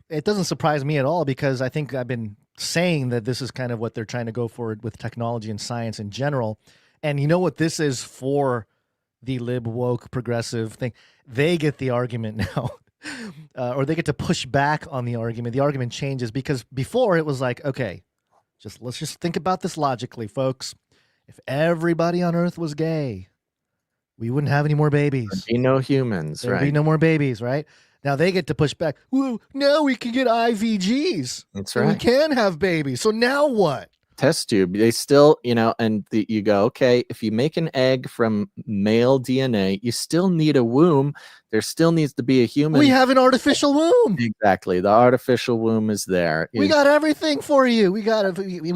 it doesn't surprise me at all, because I think I've been saying that this is kind of what they're trying to go for with technology and science in general. And you know what this is for the lib woke progressive thing? They get the argument now, or they get to push back on the argument. The argument changes, because before it was like, okay, let's just think about this logically, folks. If everybody on Earth was gay, we wouldn't have any more babies. There'd be no humans, There'd right? be no more babies, right? Now they get to push back. Well, now we can get IVGs. That's and we right. can have babies. So now what? Test tube. They still, and you go, okay, if you make an egg from male DNA, you still need a womb. There still needs to be a human. We have an artificial womb. Exactly. The artificial womb is there. We got everything for you. We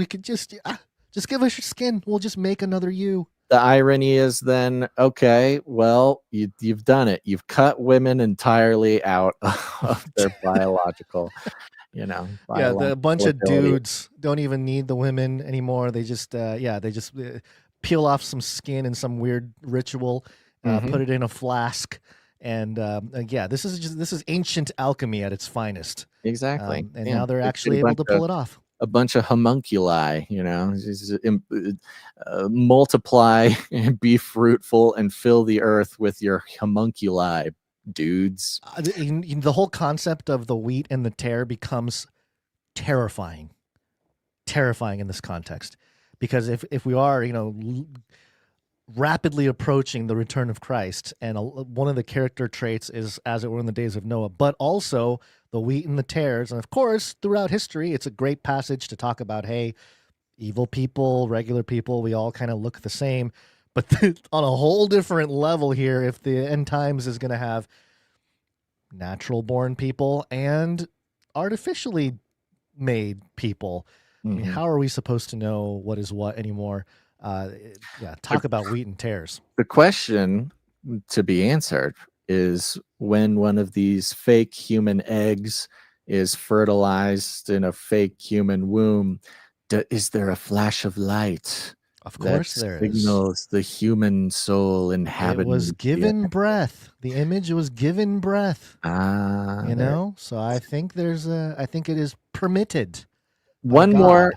could just give us your skin. We'll just make another you. The irony is then, okay, well, you've done it. You've cut women entirely out of their biological, Yeah, biological a bunch of ability. dudes don't even need the women anymore. They just, peel off some skin in some weird ritual, put it in a flask, and this is ancient alchemy at its finest. Exactly. And Yeah. now they're It's actually a able bunch to pull it off. A bunch of homunculi, just, multiply and be fruitful and fill the earth with your homunculi, dudes. The whole concept of the wheat and the tare becomes terrifying in this context, because if we are rapidly approaching the return of Christ, and one of the character traits is as it were in the days of Noah, but also the wheat and the tares, and of course throughout history it's a great passage to talk about, hey, evil people, regular people, we all kind of look the same, but on a whole different level here, if the end times is going to have natural born people and artificially made people, I mean, how are we supposed to know what is what anymore? Talk about wheat and tares. The question to be answered is, when one of these fake human eggs is fertilized in a fake human womb, is there a flash of light? Of course there signals the human soul inhabiting. It was given breath. The image was given breath. So I think I think it is permitted. One more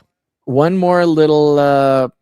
little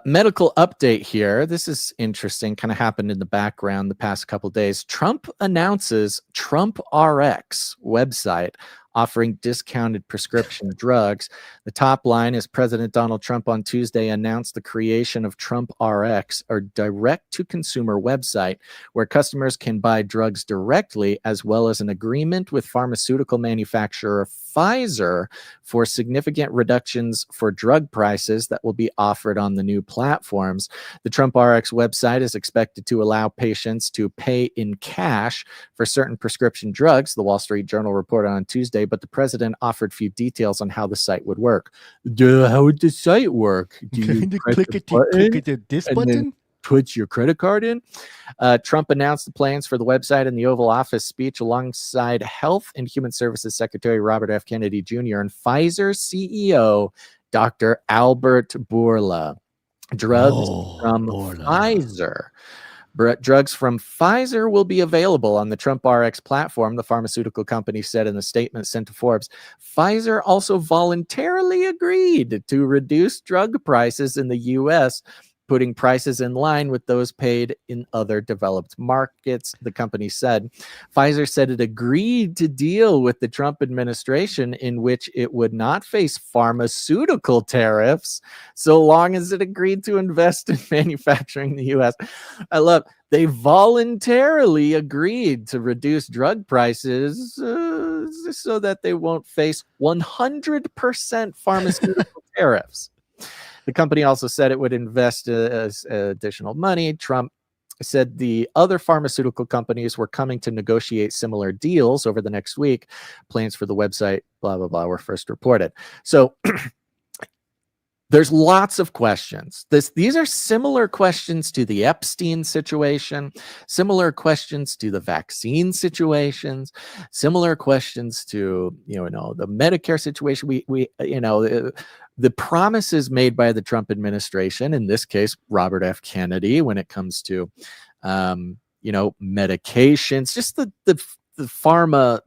medical update here. This is interesting, kind of happened in the background the past couple of days. Trump announces Trump RX website offering discounted prescription drugs. The top line is President Donald Trump on Tuesday announced the creation of Trump RX, a direct-to-consumer website where customers can buy drugs directly, as well as an agreement with pharmaceutical manufacturer Pfizer for significant reductions for drug prices that will be offered on the new platforms. The Trump RX website is expected to allow patients to pay in cash for certain prescription drugs, the Wall Street Journal reported on Tuesday, but the president offered few details on how the site would work. How would the site work? Do you click it this button? Put your credit card in. Trump announced the plans for the website in the Oval Office speech alongside Health and Human Services Secretary Robert F. Kennedy Jr. and Pfizer CEO Dr. Albert Bourla. Drugs from Pfizer. Drugs from Pfizer will be available on the Trump RX platform, the pharmaceutical company said in a statement sent to Forbes. Pfizer also voluntarily agreed to reduce drug prices in the U.S., putting prices in line with those paid in other developed markets, the company said. Pfizer said it agreed to deal with the Trump administration in which it would not face pharmaceutical tariffs so long as it agreed to invest in manufacturing in the U.S. I love, they voluntarily agreed to reduce drug prices so that they won't face 100% pharmaceutical tariffs. The company also said it would invest additional money. Trump said the other pharmaceutical companies were coming to negotiate similar deals over the next week. Plans for the website, blah, blah, blah, were first reported. So there's lots of questions. These are similar questions to the Epstein situation, similar questions to the vaccine situations, similar questions to, the Medicare situation. The promises made by the Trump administration, in this case, Robert F. Kennedy, when it comes to, medications, just the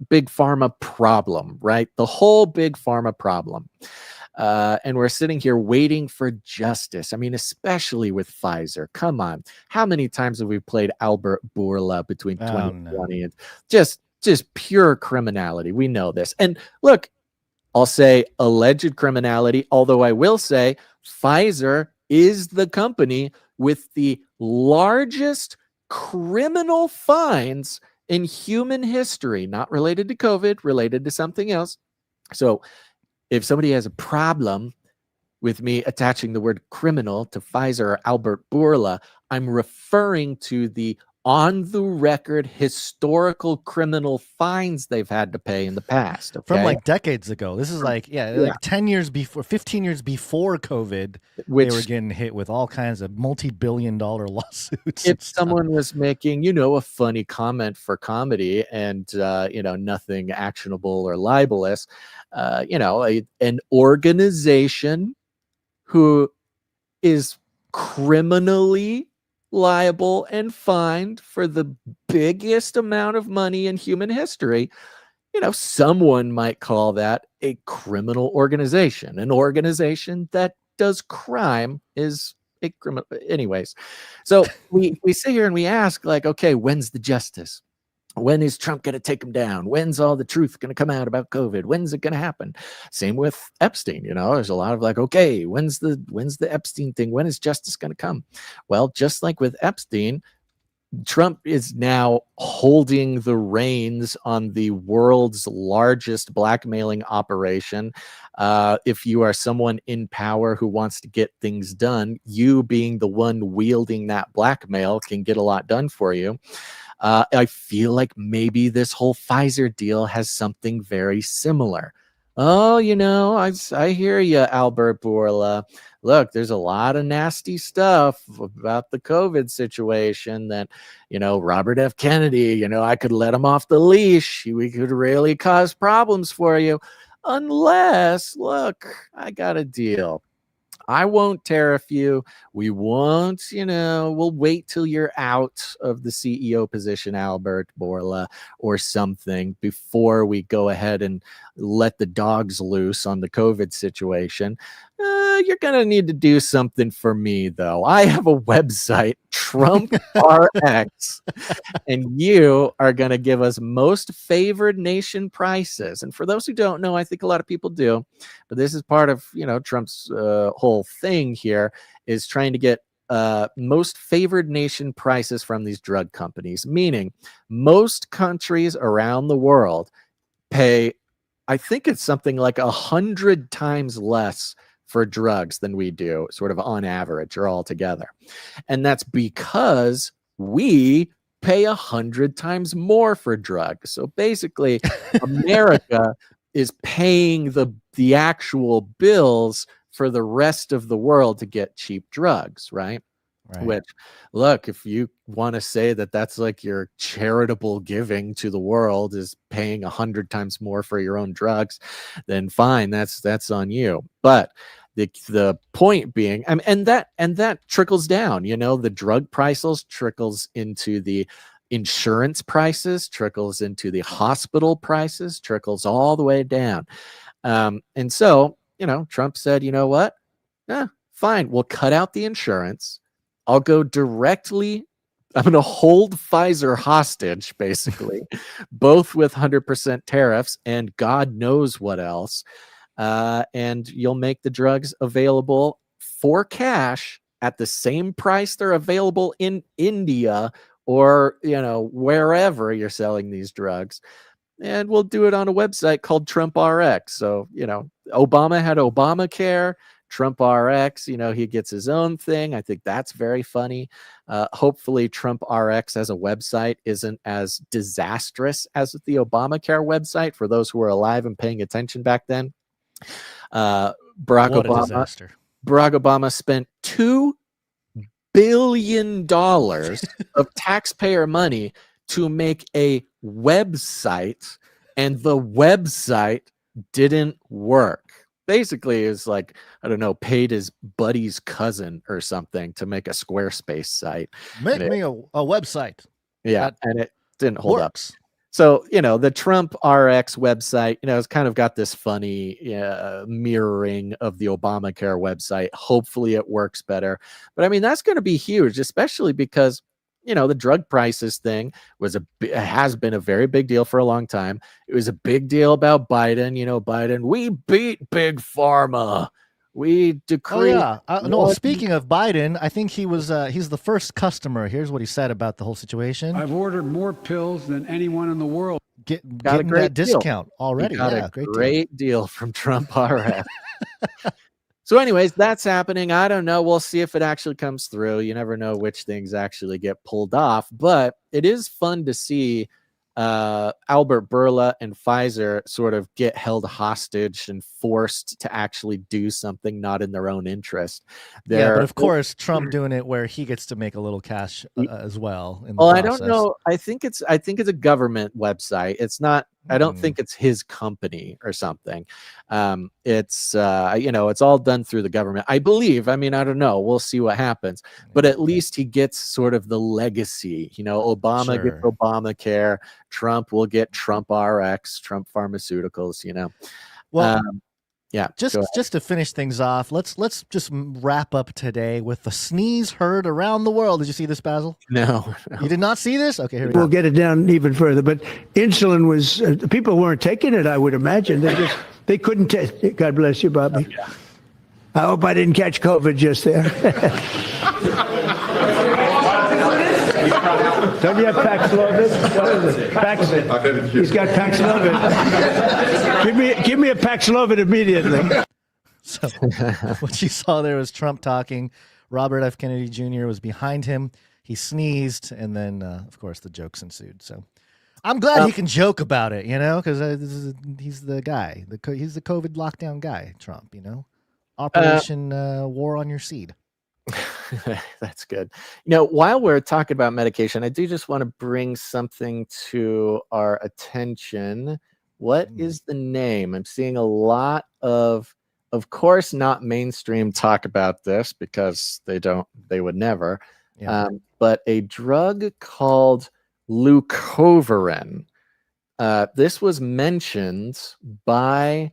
big pharma problem, right? The whole big pharma problem. And we're sitting here waiting for justice. I mean, especially with Pfizer. Come on. How many times have we played Albert Bourla between 2020 and just pure criminality? We know this. And look, I'll say alleged criminality, although I will say Pfizer is the company with the largest criminal fines in human history, not related to COVID, related to something else. So if somebody has a problem with me attaching the word criminal to Pfizer or Albert Bourla, I'm referring to the on-the-record historical criminal fines they've had to pay in the past. Okay? From like decades ago. This is like 10 years before, 15 years before COVID, they were getting hit with all kinds of multi-billion-dollar lawsuits. If someone was making, a funny comment for comedy and, nothing actionable or libelous, an organization who is criminally liable and fined for the biggest amount of money in human history, someone might call that a criminal organization. An organization that does crime is a criminal. Anyways, so we sit here and we ask, like, okay, when's the justice? When is Trump going to take him down? When's all the truth going to come out about COVID? When's it going to happen? Same with Epstein. There's a lot of like, okay, when's the Epstein thing? When is justice going to come? Well, just like with Epstein, Trump is now holding the reins on the world's largest blackmailing operation. If you are someone in power who wants to get things done, you being the one wielding that blackmail can get a lot done for you. I feel like maybe this whole Pfizer deal has something very similar. Oh, I hear you, Albert Bourla. Look, there's a lot of nasty stuff about the COVID situation that, Robert F. Kennedy, I could let him off the leash. We could really cause problems for you. Unless, look, I got a deal. I won't tariff you. We won't, we'll wait till you're out of the CEO position, Albert Bourla, or something before we go ahead and let the dogs loose on the COVID situation. You're going to need to do something for me, though. I have a website, Trump RX, and you are going to give us most favored nation prices. And for those who don't know, I think a lot of people do, but this is part of, Trump's whole thing here is trying to get most favored nation prices from these drug companies, meaning most countries around the world pay, I think it's something like 100 times less for drugs than we do, sort of on average or all together. And that's because we pay 100 times more for drugs. So basically, America is paying the actual bills for the rest of the world to get cheap drugs, right? Which, look, if you want to say that that's like your charitable giving to the world is paying 100 times more for your own drugs, then fine, that's on you. But the point being, and that trickles down. The drug prices trickles into the insurance prices, trickles into the hospital prices, trickles all the way down. And so, Trump said, you know what? Fine, we'll cut out the insurance. I'll go directly. I'm going to hold Pfizer hostage, basically, both with 100% tariffs and God knows what else. And you'll make the drugs available for cash at the same price they're available in India or, wherever you're selling these drugs. And we'll do it on a website called Trump RX. So, Obama had Obamacare. Trump RX, he gets his own thing. I think that's very funny. Hopefully Trump RX as a website isn't as disastrous as the Obamacare website for those who were alive and paying attention back then. Barack Obama spent $2 billion of taxpayer money to make a website, and the website didn't work. Basically, is like, I don't know, paid his buddy's cousin or something to make a Squarespace site. Make me a website. Yeah, and it didn't hold up. So, the Trump RX website, it's kind of got this funny mirroring of the Obamacare website. Hopefully it works better. But that's going to be huge, especially because, the drug prices thing has been a very big deal for a long time. It was a big deal about Biden. Biden, we beat Big Pharma. We Oh decree. yeah. No. Speaking of Biden, I think he's the first customer. Here's what he said about the whole situation. I've ordered more pills than anyone in the world. Got a Getting great that discount already. He got Yeah, a great great deal from Trump RF. So anyways, that's happening. I don't know. We'll see if it actually comes through. You never know which things actually get pulled off, but it is fun to see Albert Bourla and Pfizer sort of get held hostage and forced to actually do something not in their own interest. Yeah, but of course, Trump doing it where he gets to make a little cash as well. In the well, process. I don't know. I think it's a government website. It's not. I don't think it's his company or something. It's it's all done through the government, I believe. I mean, I don't know. We'll see what happens. But at least he gets sort of the legacy. Obama gets Obamacare. Trump will get Trump RX, Trump Pharmaceuticals. Well, yeah. Just to finish things off, let's just wrap up today with the sneeze heard around the world. Did you see this, Basil? No. You did not see this? Okay, here we go. We'll get it down even further. But insulin was people weren't taking it. I would imagine they couldn't take it. God bless you, Bobby. Yeah. I hope I didn't catch COVID just there. Don't you have Paxlovid? What is it? He's got Paxlovid. Give me a Paxlovid immediately. So what you saw there was Trump talking. Robert F. Kennedy Jr. was behind him. He sneezed, and then, of course, the jokes ensued. So I'm glad he can joke about it, because he's the guy. He's the COVID lockdown guy, Trump, Operation War on Your Seed. That's good. While we're talking about medication, I do just want to bring something to our attention. What is the name? I'm seeing a lot of course, not mainstream talk about this because they would never. Yeah. But a drug called leucovorin. This was mentioned by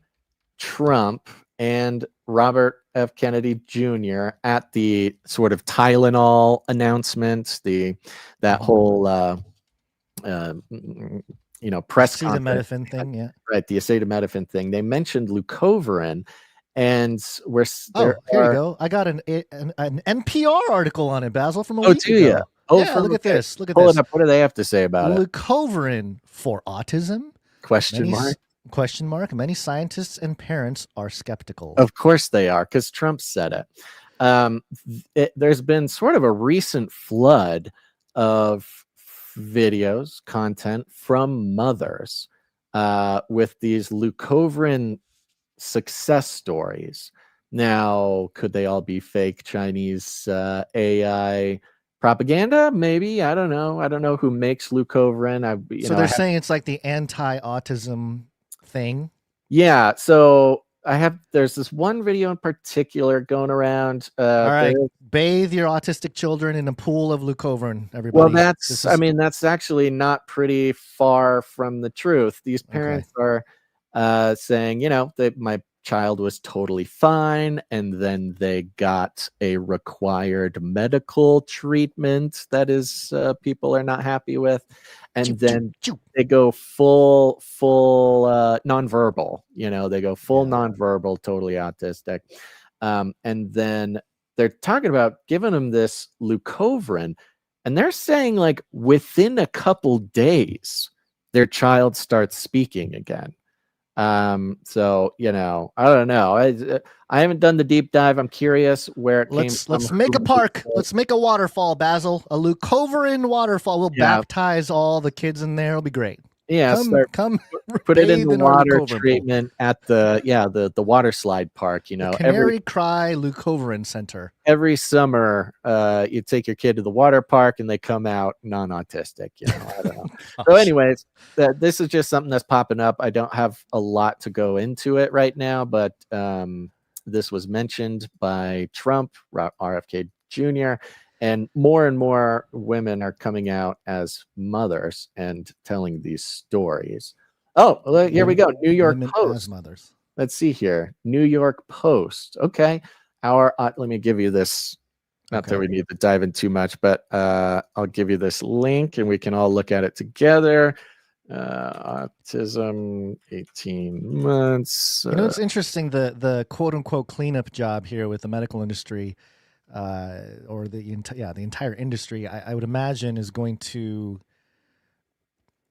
Trump and Robert F. Kennedy Jr. at the sort of Tylenol announcement, that whole press conference. Acetaminophen thing, yeah. Right, the acetaminophen thing. They mentioned leucovorin, and here you go. I got an NPR article on it, Basil, from a week ago. You? Yeah, look at this. Look at Pull this. it up. What do they have to say about it? Leucovorin for autism? Question mark. Question mark. Many scientists and parents are skeptical. Of course they are, because Trump said it. There's been sort of a recent flood of videos, content from mothers with these leucovorin success stories. Now, could they all be fake Chinese AI propaganda? Maybe. I don't know. I don't know who makes leucovorin. So they're saying it's like the anti-autism thing. Yeah, so there's this one video in particular going around. All right, bathe your autistic children in a pool of leucovorin, everybody. Well, that's actually not pretty far from the truth. These parents are saying, that my child was totally fine, and then they got a required medical treatment that is people are not happy with, and then they go full nonverbal. They go full nonverbal, totally autistic, and then they're talking about giving them this leucovorin, and they're saying like within a couple days their child starts speaking again. So I don't know. I haven't done the deep dive. I'm curious where it came from. Let's make a park. Let's make a waterfall, Basil. A leucovorin waterfall. We'll baptize all the kids in there. It'll be great. Yeah, come put it in the water treatment at the water slide park. The Canary Leucovorin Center. Every summer, you take your kid to the water park and they come out non-autistic. I don't know. So, anyways, this is just something that's popping up. I don't have a lot to go into it right now, but this was mentioned by Trump, RFK Jr., and more women are coming out as mothers and telling these stories. Oh, well, here we go. New York Post. As mothers. Let's see here. New York Post. Okay. Let me give you this. Not that we need to dive in too much, but I'll give you this link and we can all look at it together. Autism, 18 months. It's interesting, the quote unquote cleanup job here with the medical industry, or the entire industry, I would imagine is going to,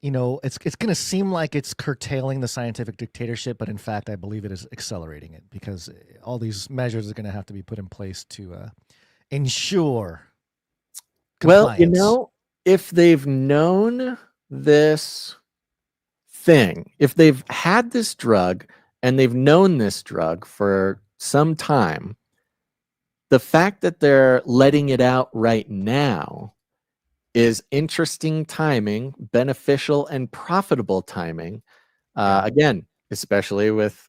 it's going to seem like it's curtailing the scientific dictatorship, but in fact, I believe it is accelerating it, because all these measures are going to have to be put in place to ensure compliance. Well, if they've known this thing, if they've had this drug and they've known this drug for some time, the fact that they're letting it out right now is interesting timing, beneficial and profitable timing. Again, especially with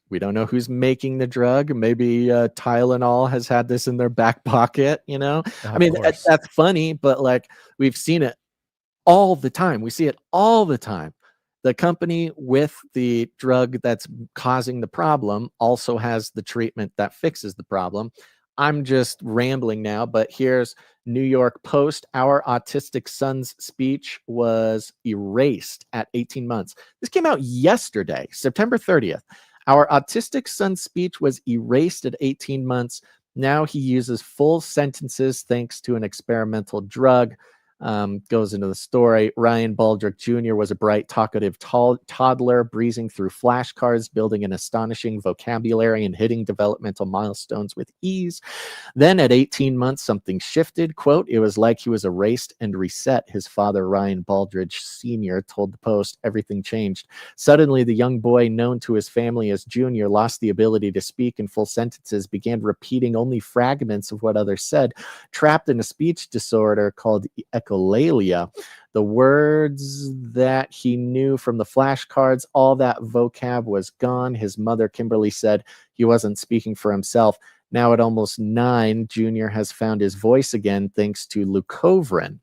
we don't know who's making the drug. Maybe Tylenol has had this in their back pocket, I mean, that's funny, but like, we've seen it all the time. We see it all the time. The company with the drug that's causing the problem also has the treatment that fixes the problem. I'm just rambling now, but here's New York Post. Our autistic son's speech was erased at 18 months. This came out yesterday, September 30th. Our autistic son's speech was erased at 18 months. Now he uses full sentences thanks to an experimental drug. Goes into the story. Ryan Baldrick Jr. was a bright, talkative toddler, breezing through flashcards, building an astonishing vocabulary and hitting developmental milestones with ease. Then at 18 months, something shifted. Quote, "It was like he was erased and reset," his father, Ryan Baldridge Sr., told the Post. Everything changed. Suddenly, the young boy, known to his family as Junior, lost the ability to speak in full sentences, began repeating only fragments of what others said, trapped in a speech disorder called echolalia. The words that he knew from the flashcards, all that vocab was gone. His mother, Kimberly, said he wasn't speaking for himself. Now at almost 9, Junior has found his voice again thanks to leucovorin,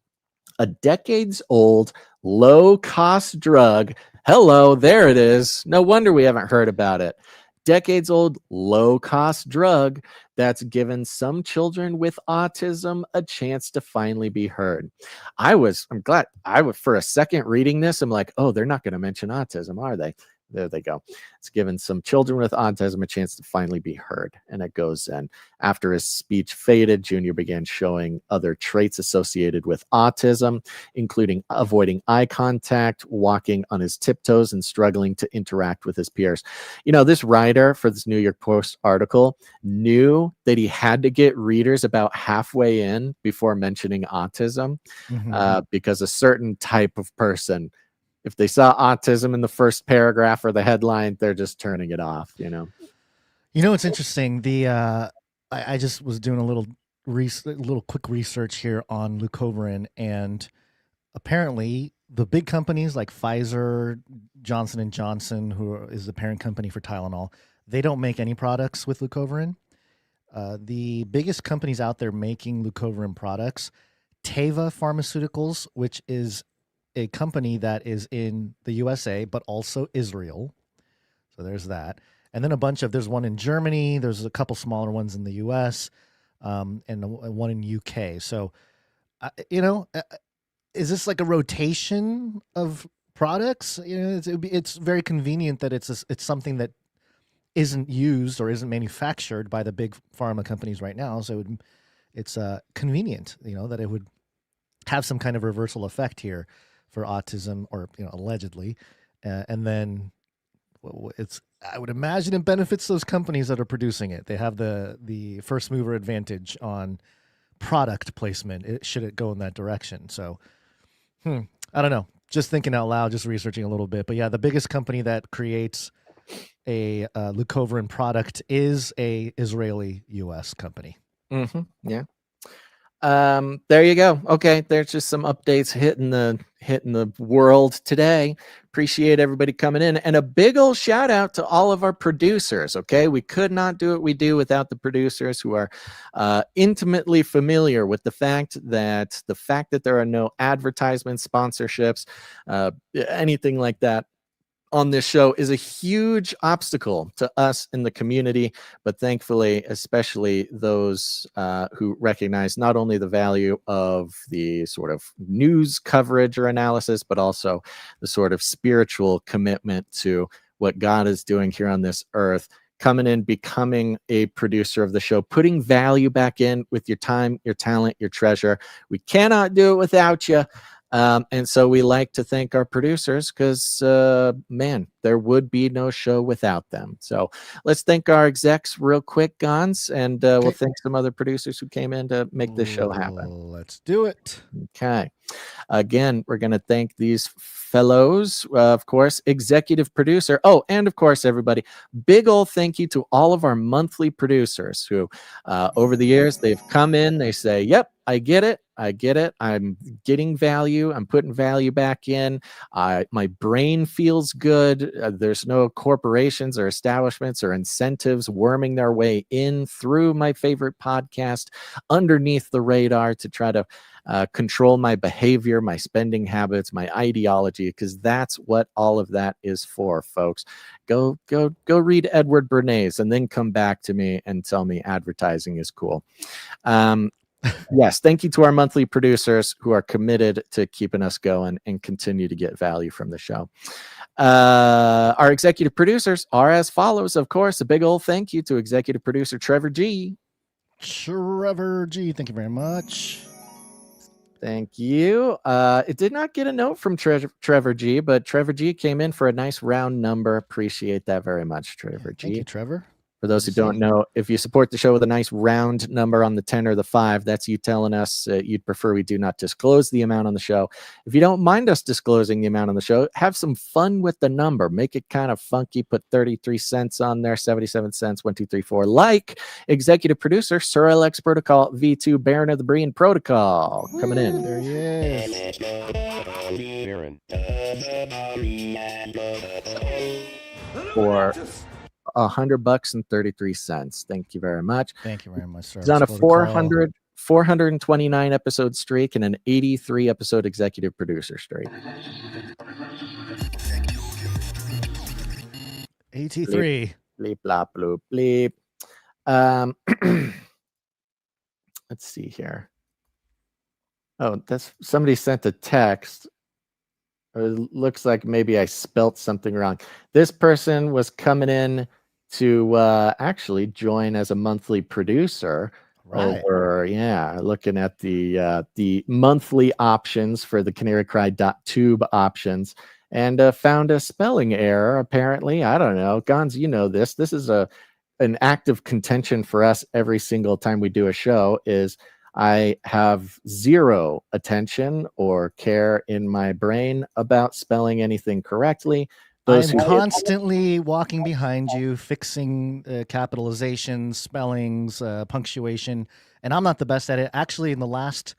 a decades-old, low-cost drug. Hello, there it is. No wonder we haven't heard about it. Decades-old, low-cost drug that's given some children with autism a chance to finally be heard. I'm glad. For a second reading this, I'm like, oh, they're not going to mention autism, are they? There they go. It's given some children with autism a chance to finally be heard. And it goes in. After his speech faded, Junior began showing other traits associated with autism, including avoiding eye contact, walking on his tiptoes, and struggling to interact with his peers. This writer for this New York Post article knew that he had to get readers about halfway in before mentioning autism, because a certain type of person, if they saw autism in the first paragraph or the headline, they're just turning it off, It's interesting. I just was doing a little quick research here on leucovorin, and apparently the big companies like Pfizer, Johnson & Johnson, who is the parent company for Tylenol, they don't make any products with leucovorin. The biggest companies out there making leucovorin products, Teva Pharmaceuticals, which is a company that is in the USA, but also Israel. So there's that. And then there's one in Germany. There's a couple smaller ones in the US, and one in UK. So, is this like a rotation of products? It's very convenient that it's something that isn't used or isn't manufactured by the big pharma companies right now. So it's convenient, that it would have some kind of reversal effect here for autism, or allegedly, and then I would imagine it benefits those companies that are producing it. They have the first mover advantage on product placement, should it go in that direction. So I don't know, just thinking out loud, just researching a little bit. But yeah, the biggest company that creates a leucovorin product is a Israeli US company. Yeah. There you go. Okay, there's just some updates hitting the world today. Appreciate everybody coming in, and a big old shout out to all of our producers. Okay, we could not do what we do without the producers, who are intimately familiar with the fact that there are no advertisements, sponsorships, anything like that on this show is a huge obstacle to us in the community, but thankfully, especially those who recognize not only the value of the sort of news coverage or analysis, but also the sort of spiritual commitment to what God is doing here on this earth, coming in, becoming a producer of the show, putting value back in with your time, your talent, your treasure. We cannot do it without you. And so we like to thank our producers because, man, there would be no show without them. So let's thank our execs real quick, Gons, and we'll thank some other producers who came in to make this show happen. Let's do it. Okay. Again, we're going to thank these fellows, of course, executive producer. Oh, and of course, everybody, big old thank you to all of our monthly producers who, over the years, they've come in, they say, yep, I get it. I get it. I'm getting value. I'm putting value back in. My brain feels good. There's no corporations or establishments or incentives worming their way in through my favorite podcast underneath the radar to try to control my behavior, my spending habits, my ideology, because that's what all of that is for, folks. Go read Edward Bernays and then come back to me and tell me advertising is cool. Yes, thank you to our monthly producers who are committed to keeping us going and continue to get value from the show. Our executive producers are as follows, of course. A big old thank you to executive producer Trevor G. Trevor G, thank you very much. Thank you. It did not get a note from Trevor G, but Trevor G came in for a nice round number. Appreciate that very much, Trevor G. Thank you, Trevor. For those who don't know, if you support the show with a nice round number on the 10 or the 5, that's you telling us you'd prefer we do not disclose the amount on the show. If you don't mind us disclosing the amount on the show, have some fun with the number. Make it kind of funky. Put 33 cents on there, 77 cents, 1, 2, 3, 4. Like executive producer Sir LX Protocol V2 Baron of the Breen Protocol coming in. There he is. For $100.33. Thank you very much. Thank you very much, sir. He's on a 429 episode streak and an 83 episode executive producer streak. 83. Bleep, blop, bloop, bleep. Let's see here. Oh, that's somebody sent a text. It looks like maybe I spelt something wrong. This person was coming in to actually join as a monthly producer. Right. Over, looking at the monthly options for the canarycry.tube options, and found a spelling error. Apparently, I don't know. Gons, you know this. This is an active contention for us every single time we do a show. Is I have zero attention or care in my brain about spelling anything correctly. I'm constantly walking behind you, fixing capitalization, spellings, punctuation, and I'm not the best at it. Actually, in the last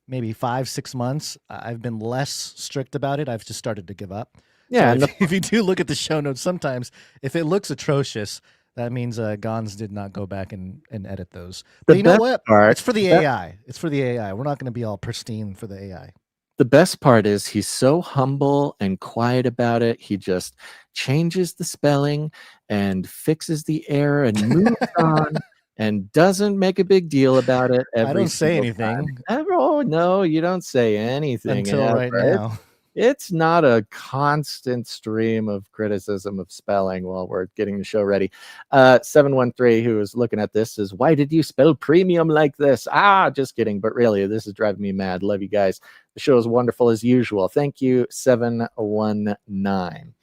maybe 5-6 months, I've been less strict about it. I've just started to give up. Yeah. So if you do look at the show notes, sometimes if it looks atrocious, that means Gons did not go back and edit those. But you know what? It's for the AI. It's for the AI. We're not going to be all pristine for the AI. The best part is he's so humble and quiet about it. He just changes the spelling and fixes the error and moves on and doesn't make a big deal about it. I don't say anything. Oh, no, you don't say anything. Until right now. It's not a constant stream of criticism of spelling while we're getting the show ready. 713, who is looking at this, says, why did you spell premium like this? Just kidding. But really, this is driving me mad. Love you guys. The show is wonderful as usual. Thank you, 719.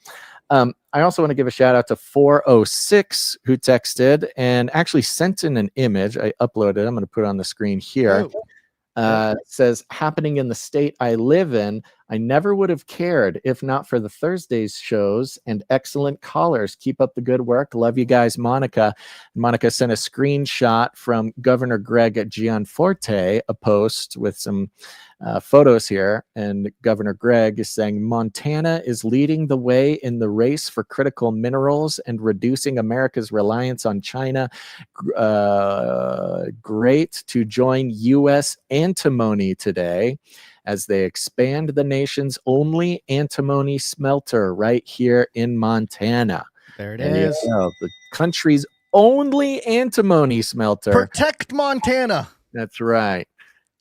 I also want to give a shout out to 406, who texted and actually sent in an image. I uploaded it. I'm going to put it on the screen here. Says, happening in the state I live in, I never would have cared if not for the Thursdays shows and excellent callers. Keep up the good work. Love you guys, Monica. Monica sent a screenshot from Governor Greg Gianforte, a post with some photos here. And Governor Greg is saying, Montana is leading the way in the race for critical minerals and reducing America's reliance on China. Great to join U.S. antimony today. as they expand the nation's only antimony smelter right here in Montana. There it And is. the country's only antimony smelter. Protect Montana. That's right.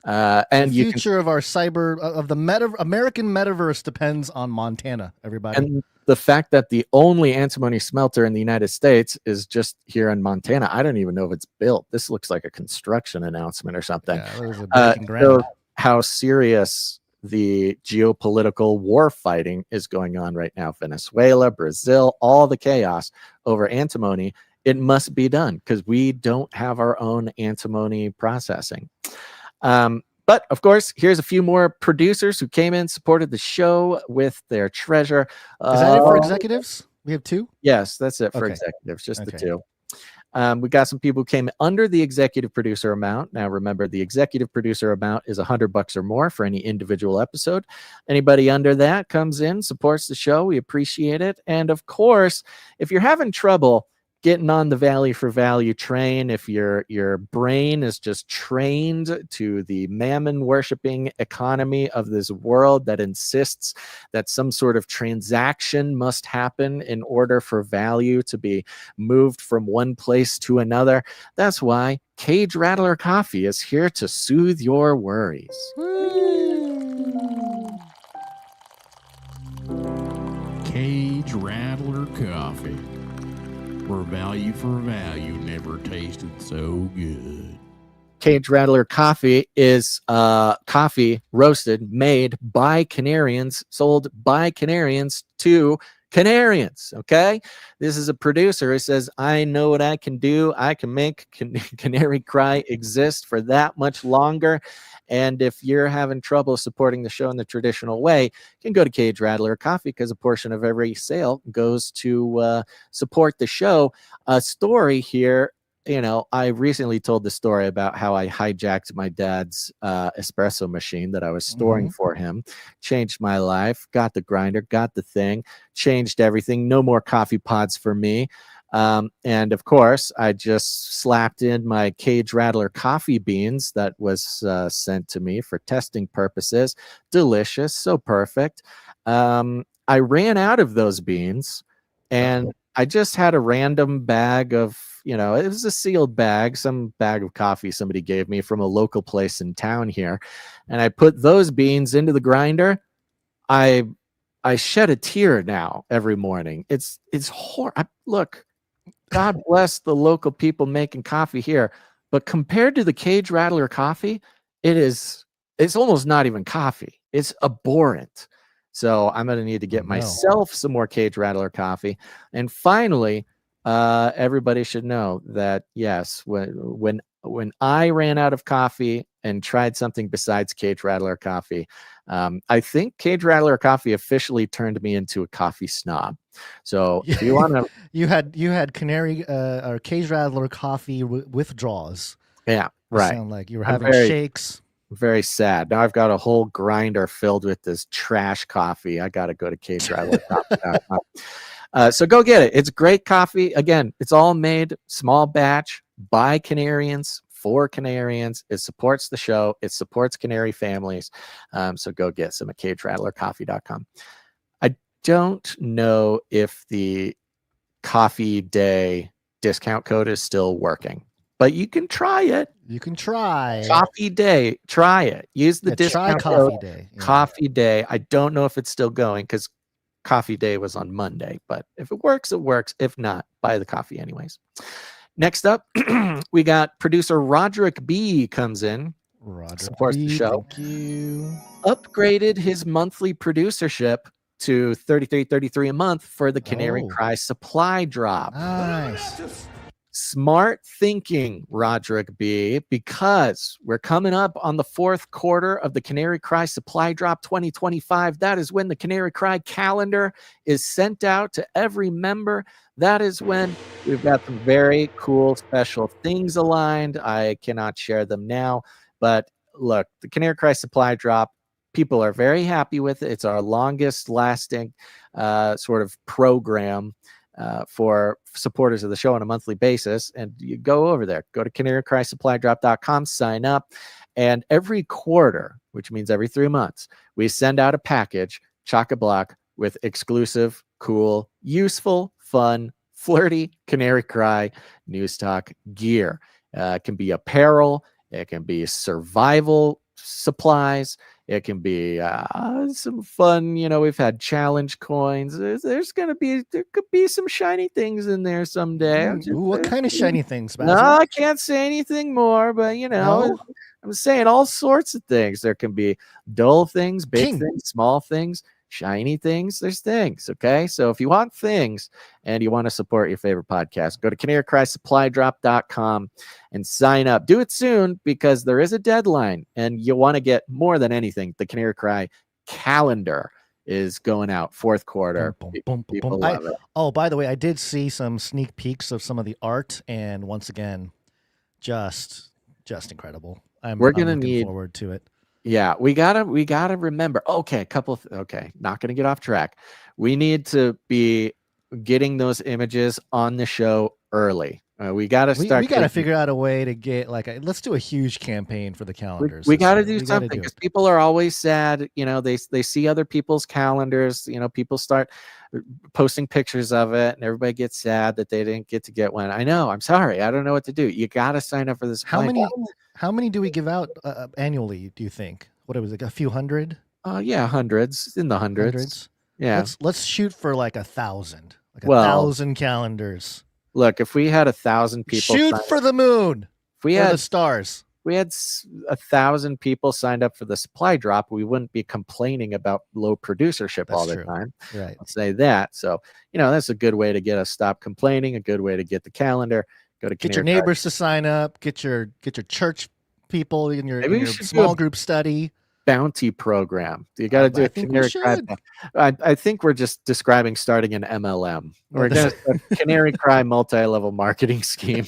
And the future of our American metaverse depends on Montana, everybody. And the fact that the only antimony smelter in the United States is just here in Montana, I don't even know if it's built. This looks like a construction announcement or something. Yeah, that was a breaking ground. So how serious the geopolitical war fighting is going on right now. Venezuela, Brazil, all the chaos over antimony. It must be done because we don't have our own antimony processing. But of course, here's a few more producers who came in, supported the show with their treasure. Is that it for executives? We have 2? Yes, that's it for executives, just the 2. We got some people who came under the executive producer amount. Now, remember, the executive producer amount is $100 or more for any individual episode. Anybody under that comes in, supports the show. We appreciate it. And of course, if you're having trouble getting on the value for value train, if your brain is just trained to the mammon worshiping economy of this world that insists that some sort of transaction must happen in order for value to be moved from one place to another, that's why Cage Rattler Coffee is here to soothe your worries. Cage Rattler Coffee, where value for value never tasted so good. Cage Rattler Coffee is coffee roasted, made by Canarians, sold by Canarians to Canarians. Okay, this is a producer who says, I know what I can do. I can make Canary Cry exist for that much longer. And if you're having trouble supporting the show in the traditional way, you can go to Cage Rattler Coffee because a portion of every sale goes to support the show. A story here, I recently told the story about how I hijacked my dad's espresso machine that I was storing for him, changed my life, got the grinder, got the thing, changed everything. No more coffee pods for me. And of course, I just slapped in my Cage Rattler coffee beans that was sent to me for testing purposes. Delicious, so perfect. I ran out of those beans, and I just had a random bag of, it was a sealed bag, some bag of coffee somebody gave me from a local place in town here. And I put those beans into the grinder. I shed a tear now every morning. It's horrible. Look, God bless the local people making coffee here, but compared to the Cage Rattler coffee, it's almost not even coffee. It's abhorrent. So I'm going to need to get myself some more Cage Rattler coffee. And finally, everybody should know that, yes, when I ran out of coffee and tried something besides Cage Rattler coffee, I think Cage Rattler coffee officially turned me into a coffee snob. So if you want to, you had Canary or Cage Rattler coffee withdrawals. Yeah, right. Sound like you were having shakes. Very sad. Now I've got a whole grinder filled with this trash coffee. I got to go to cageRattlerCoffee.com. So go get it. It's great coffee. Again, it's all made small batch by Canarians for Canarians. It supports the show. It supports Canary families. So go get some at CageRattlerCoffee.com. I don't know if the Coffee Day discount code is still working, but you can try it. You can try Coffee Day. Try it. Use the discount code Coffee Day. Yeah. Coffee Day. I don't know if it's still going because Coffee Day was on Monday, but if it works, it works. If not, buy the coffee anyways. Next up, we got producer Roderick B comes in. Supports the show. Thank you. Upgraded his monthly producership to $33.33 a month for the Canary Cry supply drop. Nice. Smart thinking, Roderick B, because we're coming up on the fourth quarter of the Canary Cry Supply Drop 2025. That is when the Canary Cry calendar is sent out to every member. That is when we've got some very cool special things aligned. I cannot share them now, but look, the Canary Cry Supply Drop, people are very happy with it. It's our longest lasting sort of program for supporters of the show on a monthly basis. And you go over there, go to canarycrysupplydrop.com, sign up. And every quarter, which means every 3 months, we send out a package, chock-a-block, with exclusive, cool, useful, fun, flirty Canary Cry News Talk gear. It can be apparel. It can be survival supplies. It can be some fun, we've had challenge coins. There could be some shiny things in there someday. What kind of shiny things, Basil? No, I can't say anything more, but No? I'm saying all sorts of things. There can be dull things, big things, small things, shiny things. There's things. Okay. So if you want things and you want to support your favorite podcast, go to canarycrysupplydrop.com and sign up. Do it soon because there is a deadline and you want to get more than anything. The Canary Cry calendar is going out fourth quarter. People love it. Oh, by the way, I did see some sneak peeks of some of the art, and once again, just incredible. I'm looking forward to it. Yeah, we gotta remember. Okay, not gonna get off track. We need to be getting those images on the show early. We gotta start. We gotta figure out a way to get let's do a huge campaign for the calendars. We gotta do something because people are always sad. They see other people's calendars. People start posting pictures of it, and everybody gets sad that they didn't get one. I know. I'm sorry. I don't know what to do. You gotta sign up for this. How many do we give out annually, do you think? What was it, a few hundred? Yeah, hundreds, in the hundreds. Yeah. Let's shoot for 1,000. 1,000 calendars. Look, if we had 1,000 people shoot for the moon. If we had the stars. We had 1,000 people signed up for the supply drop, we wouldn't be complaining about low producership all the time. Right. I'll say that. So, that's a good way to get us stop complaining, a good way to get the calendar. Get your neighbors to sign up. Get your church people in your small group study. Bounty program. You got to do a Canary Cry. I think we're just describing starting an MLM. We're going to start Canary Cry multi-level marketing scheme.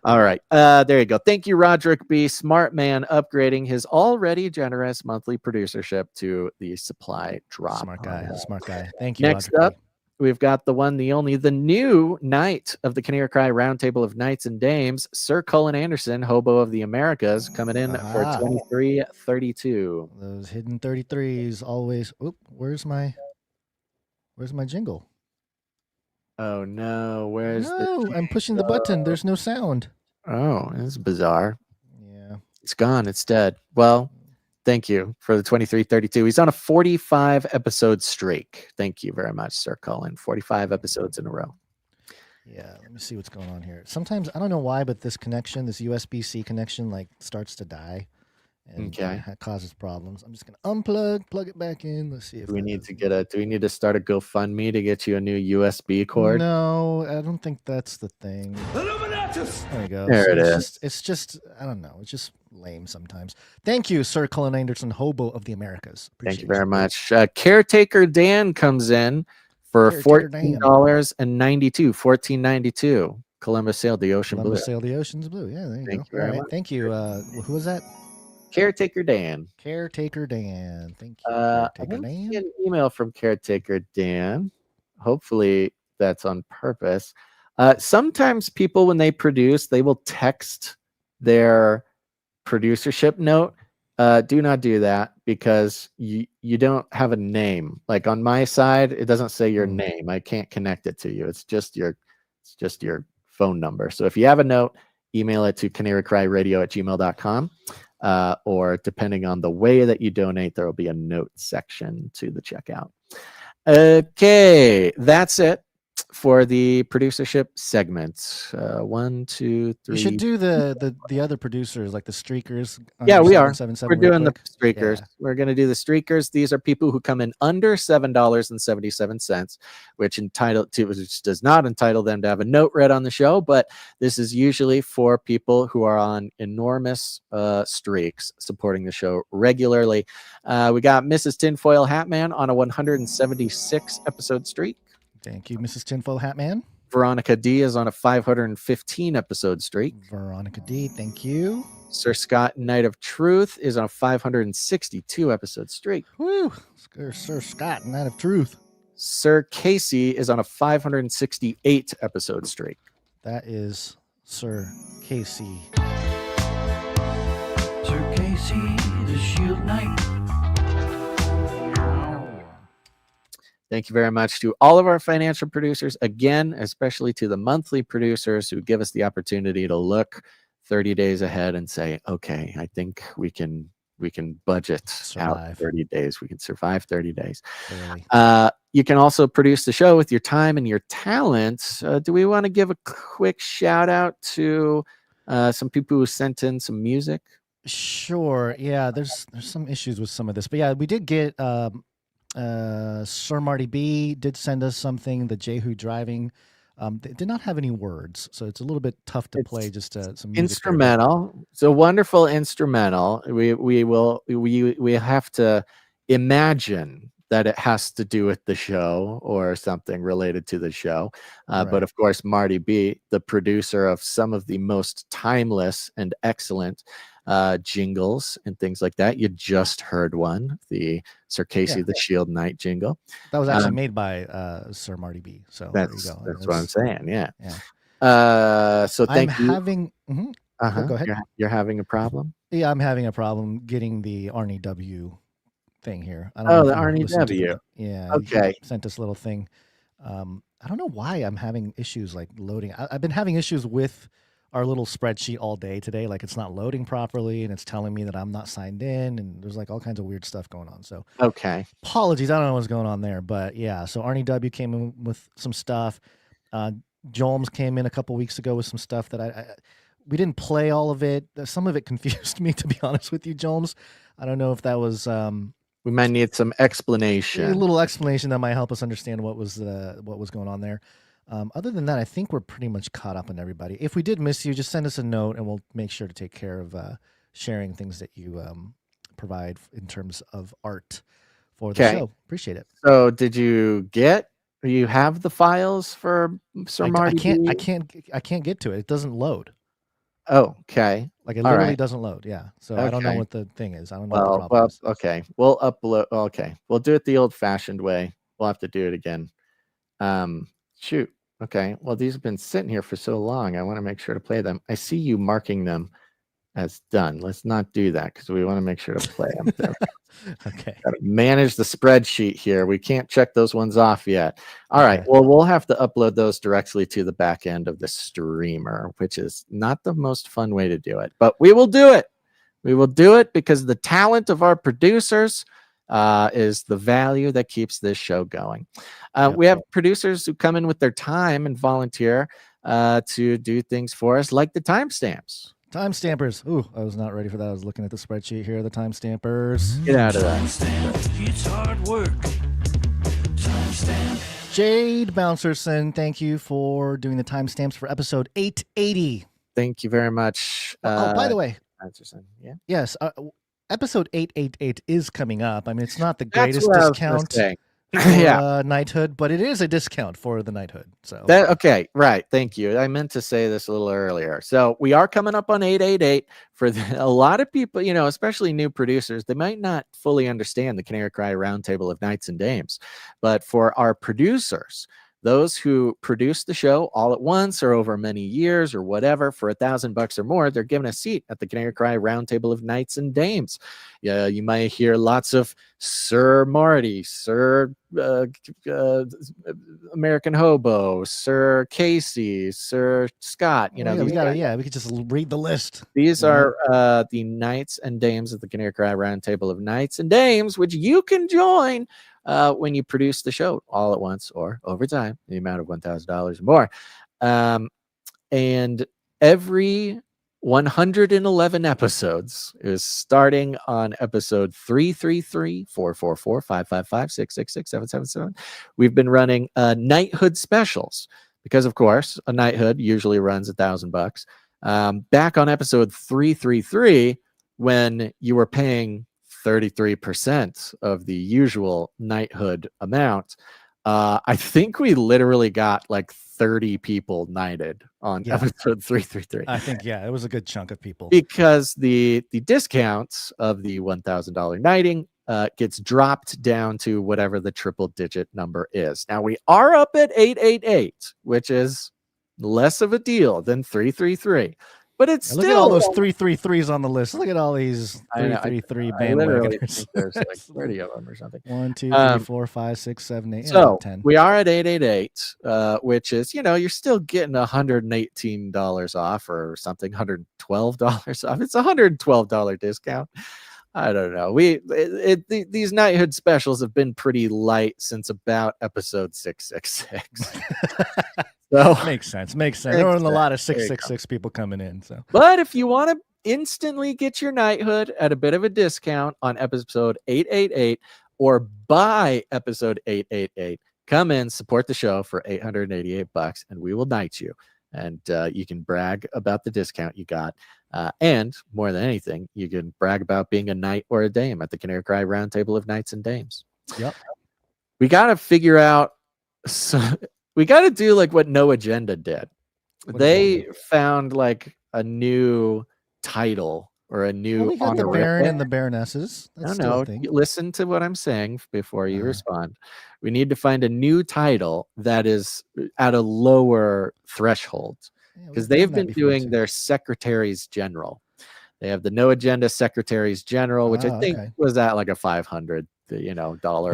All right. There you go. Thank you, Roderick B. Smart man upgrading his already generous monthly producership to the supply drop. Smart guy. Thank you. Next Roderick up, we've got the one, the only, the new knight of the Canary Cry Roundtable of Knights and Dames, Sir Cullen Anderson, Hobo of the Americas, coming in for 2332. Those hidden 33s always. Oop, where's my jingle? Oh no, I'm pushing the button. There's no sound. Oh, that's bizarre. Yeah. It's gone. It's dead. Well, thank you for the 2332. He's on a 45 episode streak. Thank you very much, Sir Cullen. 45 episodes in a row. Yeah, let me see what's going on here. Sometimes, I don't know why, but this USB-C connection, starts to die. And that causes problems. I'm just going to unplug, plug it back in. Let's see if do we need to start a GoFundMe to get you a new USB cord? No, I don't think that's the thing. There you go. There it is. It's just, I don't know. It's just lame sometimes. Thank you, Sir Cullen Anderson, Hobo of the Americas. Thank you very much. Caretaker Dan comes in for $14.92. $14.92. Columbus sailed the ocean blue. Sailed the ocean's blue. Yeah, there you go. All right. Thank you. Who was that? Caretaker Dan. Caretaker Dan. Thank you. I didn't see an email from Caretaker Dan. Hopefully that's on purpose. Sometimes people, when they produce, they will text their producership note. Do not do that because you don't have a name. Like on my side, it doesn't say your name. I can't connect it to you. It's just your phone number. So if you have a note, email it to canarycryradio@gmail.com. Or depending on the way that you donate, there will be a note section to the checkout. Okay, that's it for the producership segment. 1, 2, 3. You should do the other producers, like the streakers. Yeah, we are. We're doing the streakers. Yeah. We're going to do the streakers. These are people who come in under $7.77, which does not entitle them to have a note read on the show, but this is usually for people who are on enormous streaks supporting the show regularly. We got Mrs. Tinfoil Hatman on a 176 episode streak. Thank you, Mrs. Tinfoil Hatman. Veronica D is on a 515 episode streak. Veronica D, thank you. Sir Scott, Knight of Truth, is on a 562 episode streak. Woo! Sir Scott, Knight of Truth. Sir Casey is on a 568 episode streak. That is Sir Casey. Sir Casey. see the shield knight. Thank you very much to all of our financial producers. Again, especially to the monthly producers who give us the opportunity to look 30 days ahead and say, okay, I think we can budget out 30 days. We can survive 30 days. You can also produce the show with your time and your talents. Do we want to give a quick shout out to some people who sent in some music? Sure. Yeah, there's some issues with some of this, but yeah, we did get Sir Marty B did send us something. The Yahoo driving. They did not have any words, so it's a little bit tough to play. Just some music instrumental. It's a wonderful instrumental. We have to imagine that it has to do with the show or something related to the show. But of course, Marty B, the producer of some of the most timeless and excellent jingles and things like that. You just heard one, the Sir Casey the Shield Knight jingle. That was actually made by Sir Marty B. So that's, there you go. That's what I'm saying. Yeah. So I'm thank you. Go ahead. You're having a problem? Yeah, I'm having a problem getting the Arnie W thing here. I don't Oh, know the Arnie W. Yeah. Okay. He sent this little thing. I don't know why I'm having issues like loading. I've been having issues with our little spreadsheet all day today. Like it's not loading properly and it's telling me that I'm not signed in and there's like all kinds of weird stuff going on. So okay. Apologies. I don't know what's going on there, but yeah. So Arnie W came in with some stuff. Jolmes came in a couple weeks ago with some stuff that we didn't play all of it. Some of it confused me, to be honest with you, Jolmes. I don't know if that was, we might need some explanation. A little explanation that might help us understand what was going on there. Other than that, I think we're pretty much caught up on everybody. If we did miss you, just send us a note and we'll make sure to take care of sharing things that you provide in terms of art for the show. Appreciate it. So did you have the files for Sir Marty? I can't get to it. It doesn't load. Oh, okay. Like it literally doesn't load. Yeah. So I don't know what the thing is. I don't know what the problem is. Okay. We'll upload. Okay. We'll do it the old fashioned way. We'll have to do it again. Shoot. Okay. Well, these have been sitting here for so long. I want to make sure to play them. I see you marking them as done. Let's not do that because we want to make sure to play them. Okay. Gotta manage the spreadsheet here. We can't check those ones off yet. All right. Well, we'll have to upload those directly to the back end of the streamer, which is not the most fun way to do it, but we will do it. We will do it because the talent of our producers is the value that keeps this show going. We have producers who come in with their time and volunteer to do things for us, like the timestamps. Timestampers. Ooh, I was not ready for that. I was looking at the spreadsheet here. The timestampers. Get out of that. It's hard work. Timestamp. Jade Bouncerson, thank you for doing the timestamps for episode 880. Thank you very much. By the way, Bouncerson. Yeah. Yes. Episode 888 is coming up. I mean, it's not the greatest discount for knighthood, but it is a discount for the knighthood. So okay, right. Thank you. I meant to say this a little earlier. So we are coming up on 888 for a lot of people, especially new producers. They might not fully understand the Canary Cry Roundtable of Knights and Dames, but for our producers, those who produce the show all at once or over many years or whatever, for $1,000 or more, they're given a seat at the Canary Cry Roundtable of Knights and Dames. Yeah, you might hear lots of Sir Marty, Sir American Hobo, Sir Casey, Sir Scott. We could just read the list. These are the Knights and Dames of the Canary Cry Roundtable of Knights and Dames, which you can join when you produce the show all at once or over time, the amount of $1,000 or more. And every 111 episodes is starting on episode 333, 444, 555, 666, 777. We've been running knighthood specials because, of course, a knighthood usually runs $1,000. Back on episode 333, when you were paying 33% of the usual knighthood amount, I think we literally got like 30 people knighted on episode 333. I think, it was a good chunk of people. Because the discounts of the $1,000 knighting gets dropped down to whatever the triple digit number is. Now we are up at 888, which is less of a deal than 333. but it's Look still at all those 333s on the list. Look at all these 333 I literally bandwagoners. think there's like 30 of them or something. 1, 2, 3, 4, 5, 6, 7, 8, So 10. we are at 888, which is, you're still getting $118 off or something, $112 off. It's a $112 discount. I don't know. These knighthood specials have been pretty light since about episode 666. So Makes sense. There were a lot of 666 people coming in. So, but if you want to instantly get your knighthood at a bit of a discount on episode 888 or buy episode 888, come in, support the show for $888, and we will knight you. And you can brag about the discount you got. And more than anything, you can brag about being a knight or a dame at the Canary Cry Roundtable of Knights and Dames. Yep. We got to figure out. We got to do like what No Agenda did. They found like a new title or a new. Well, we got the Baron and the Baronesses. That's No, listen to what I'm saying before you respond. We need to find a new title that is at a lower threshold, because they've been doing their secretaries general. They have the No Agenda secretaries general, which I think was at like a $500, dollar.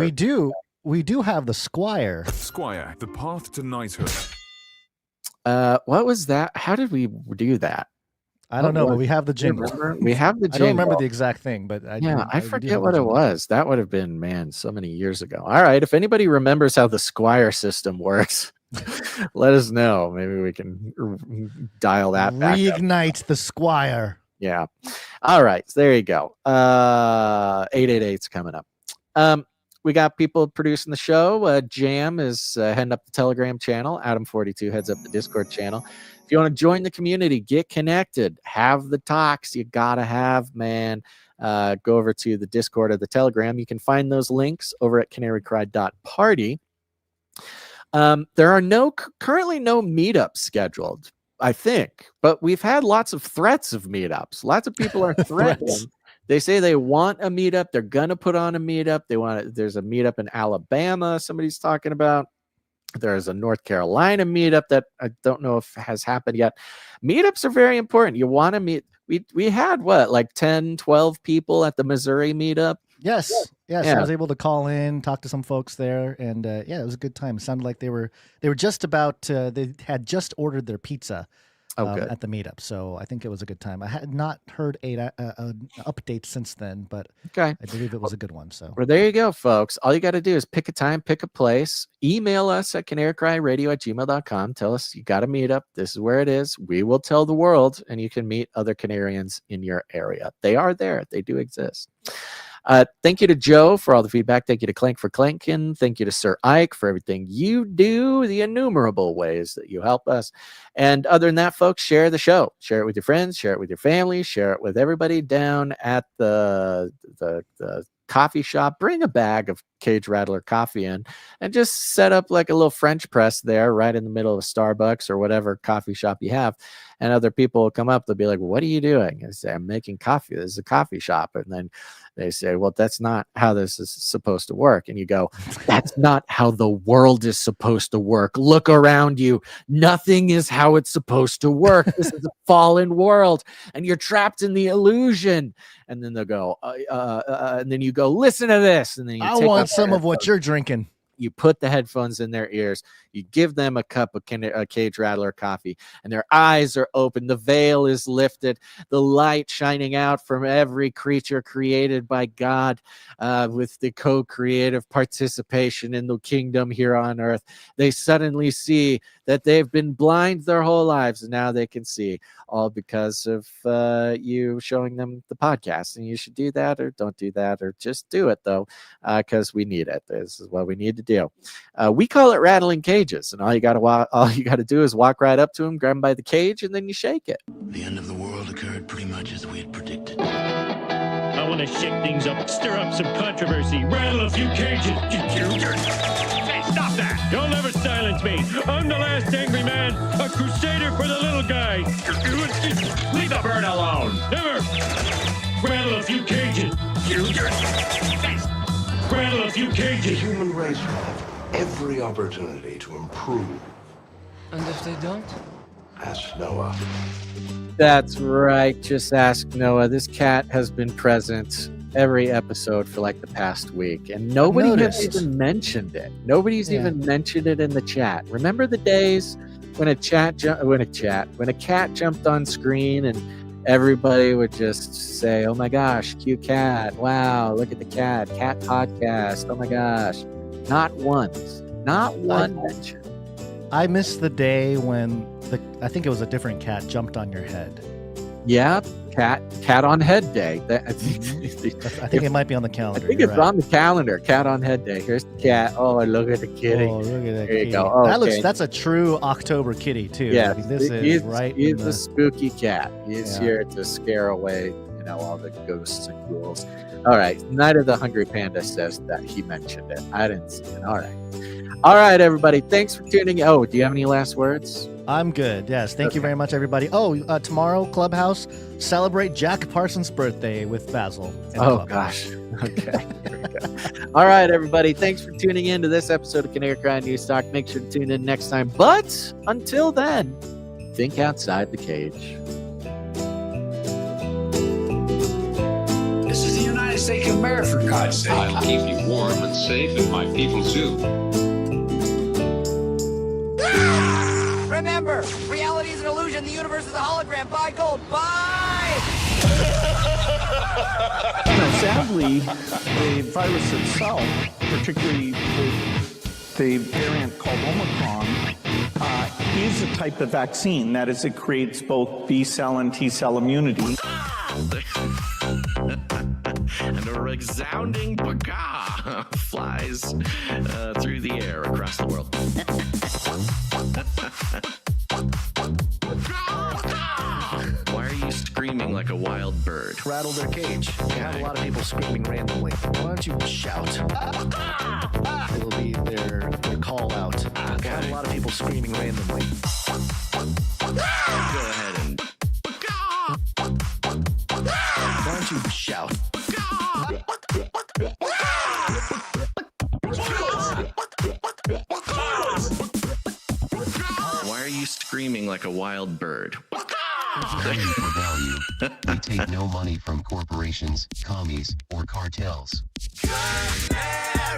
We do have the Squire. Squire, the path to knighthood. What was that? How did we do that? I don't know, but we have the jingle. We have the jingle. I don't remember the exact thing, but I forget what it was. That would have been, so many years ago. All right, if anybody remembers how the Squire system works, let us know. Maybe we can dial that back. Reignite the Squire. Yeah. All right, so there you go. 888's coming up. We got people producing the show. Jam is heading up the Telegram channel. Adam42 heads up the Discord channel. If you want to join the community, get connected, have the talks you gotta have, man. Go over to the Discord or the Telegram. You can find those links over at canarycry.party. There are currently no meetups scheduled, I think, but we've had lots of threats of meetups. Lots of people are threatening. They say they want a meetup. They're gonna put on a meetup. There's a meetup in Alabama somebody's talking about. There's a North Carolina meetup that I don't know if has happened yet. Meetups are very important. You want to meet. We had like 10, 12 people at the Missouri meetup. Yes. Yeah. I was able to call in, talk to some folks there, and it was a good time. It sounded like they were just about they had just ordered their pizza at the meetup, so I think it was a good time. I had not heard an update since then, but I believe it was a good one. So well, there you go, folks. All you got to do is pick a time, pick a place, email us at canarycryradio@gmail.com. Tell us you got a meetup. This is where it is. We will tell the world, and you can meet other Canarians in your area. They are there. They do exist. Thank you to Joe for all the feedback. Thank you to Clank for clanking. Thank you to Sir Ike for everything you do, the innumerable ways that you help us. And other than that, folks, share the show. Share it with your friends. Share it with your family. Share it with everybody down at the coffee shop. Bring a bag of Cage Rattler coffee in and just set up like a little French press there right in the middle of a Starbucks or whatever coffee shop you have. And other people will come up. They'll be like, what are you doing? I say, I'm making coffee. This is a coffee shop. And then they say, well, that's not how this is supposed to work. And you go, that's not how the world is supposed to work. Look around you. Nothing is how it's supposed to work. This is a fallen world and you're trapped in the illusion. And then they'll go, and then you go, listen to this. And then you I want some of what you're drinking. You put the headphones in their ears. You give them a cup of Cage Rattler coffee, and their eyes are open. The veil is lifted. The light shining out from every creature created by God, with the co-creative participation in the kingdom here on earth. They suddenly see that they've been blind their whole lives, and now they can see, all because of you showing them the podcast. And you should do that, or don't do that, or just do it though, because we need it. This is what we need to do. We call it rattling cages, and all you got to do is walk right up to them, grab them by the cage, and then you shake it. The end of the world occurred pretty much as we had predicted. I want to shake things up, stir up some controversy, rattle a few cages. Hey, stop that! You'll never silence me. I'm the last angry man, a crusader for the little guy. Leave the bird alone. Never. Rattle a few cages. Rattle a few cages. The human race will have every opportunity to improve. And if they don't? Ask Noah. That's right. Just ask Noah. This cat has been present every episode for like the past week, and nobody has even mentioned it. Nobody's even mentioned it in the chat. Remember the days when a cat jumped on screen and everybody would just say, "Oh my gosh, cute cat! Wow, look at the cat podcast! Oh my gosh!" Not once, not one mention. I miss the day when I think it was a different cat jumped on your head. Yeah, cat on head day. I think it might be on the calendar. I think it's on the calendar. Cat on head day. Here's the cat. Oh, look at the kitty. Oh, look at that. There kitty. you go. Okay. That's a true October kitty too. Yeah, I mean, this is he's, right. He's a spooky cat. He's here to scare away, all the ghosts and ghouls. All right. Night of the Hungry Panda says that he mentioned it. I didn't see it. All right, everybody. Thanks for tuning in. Oh, do you have any last words? I'm good. Yes. Thank you very much, everybody. Oh, tomorrow, Clubhouse, celebrate Jack Parsons' birthday with Basil. Oh, gosh. Okay. Here we go. All right, everybody. Thanks for tuning in to this episode of Canary Cry News Talk. Make sure to tune in next time. But until then, think outside the cage. This is the United States of America, for God's sake. I'll keep you warm and safe in my people too. Remember, reality is an illusion. The universe is a hologram. Buy gold. Buy! Sadly, the virus itself, particularly the variant called Omicron, is a type of vaccine. That is, it creates both B-cell and T-cell immunity. And a resounding baka flies through the air across the world. Why are you screaming like a wild bird? Rattle their cage. You have a lot of people screaming randomly. Why don't you shout? It'll be their call out. You have a lot of people screaming randomly. Go ahead and... Why don't you shout? Why are you screaming like a wild bird? Value for value. We take no money from corporations, commies, or cartels. Good man!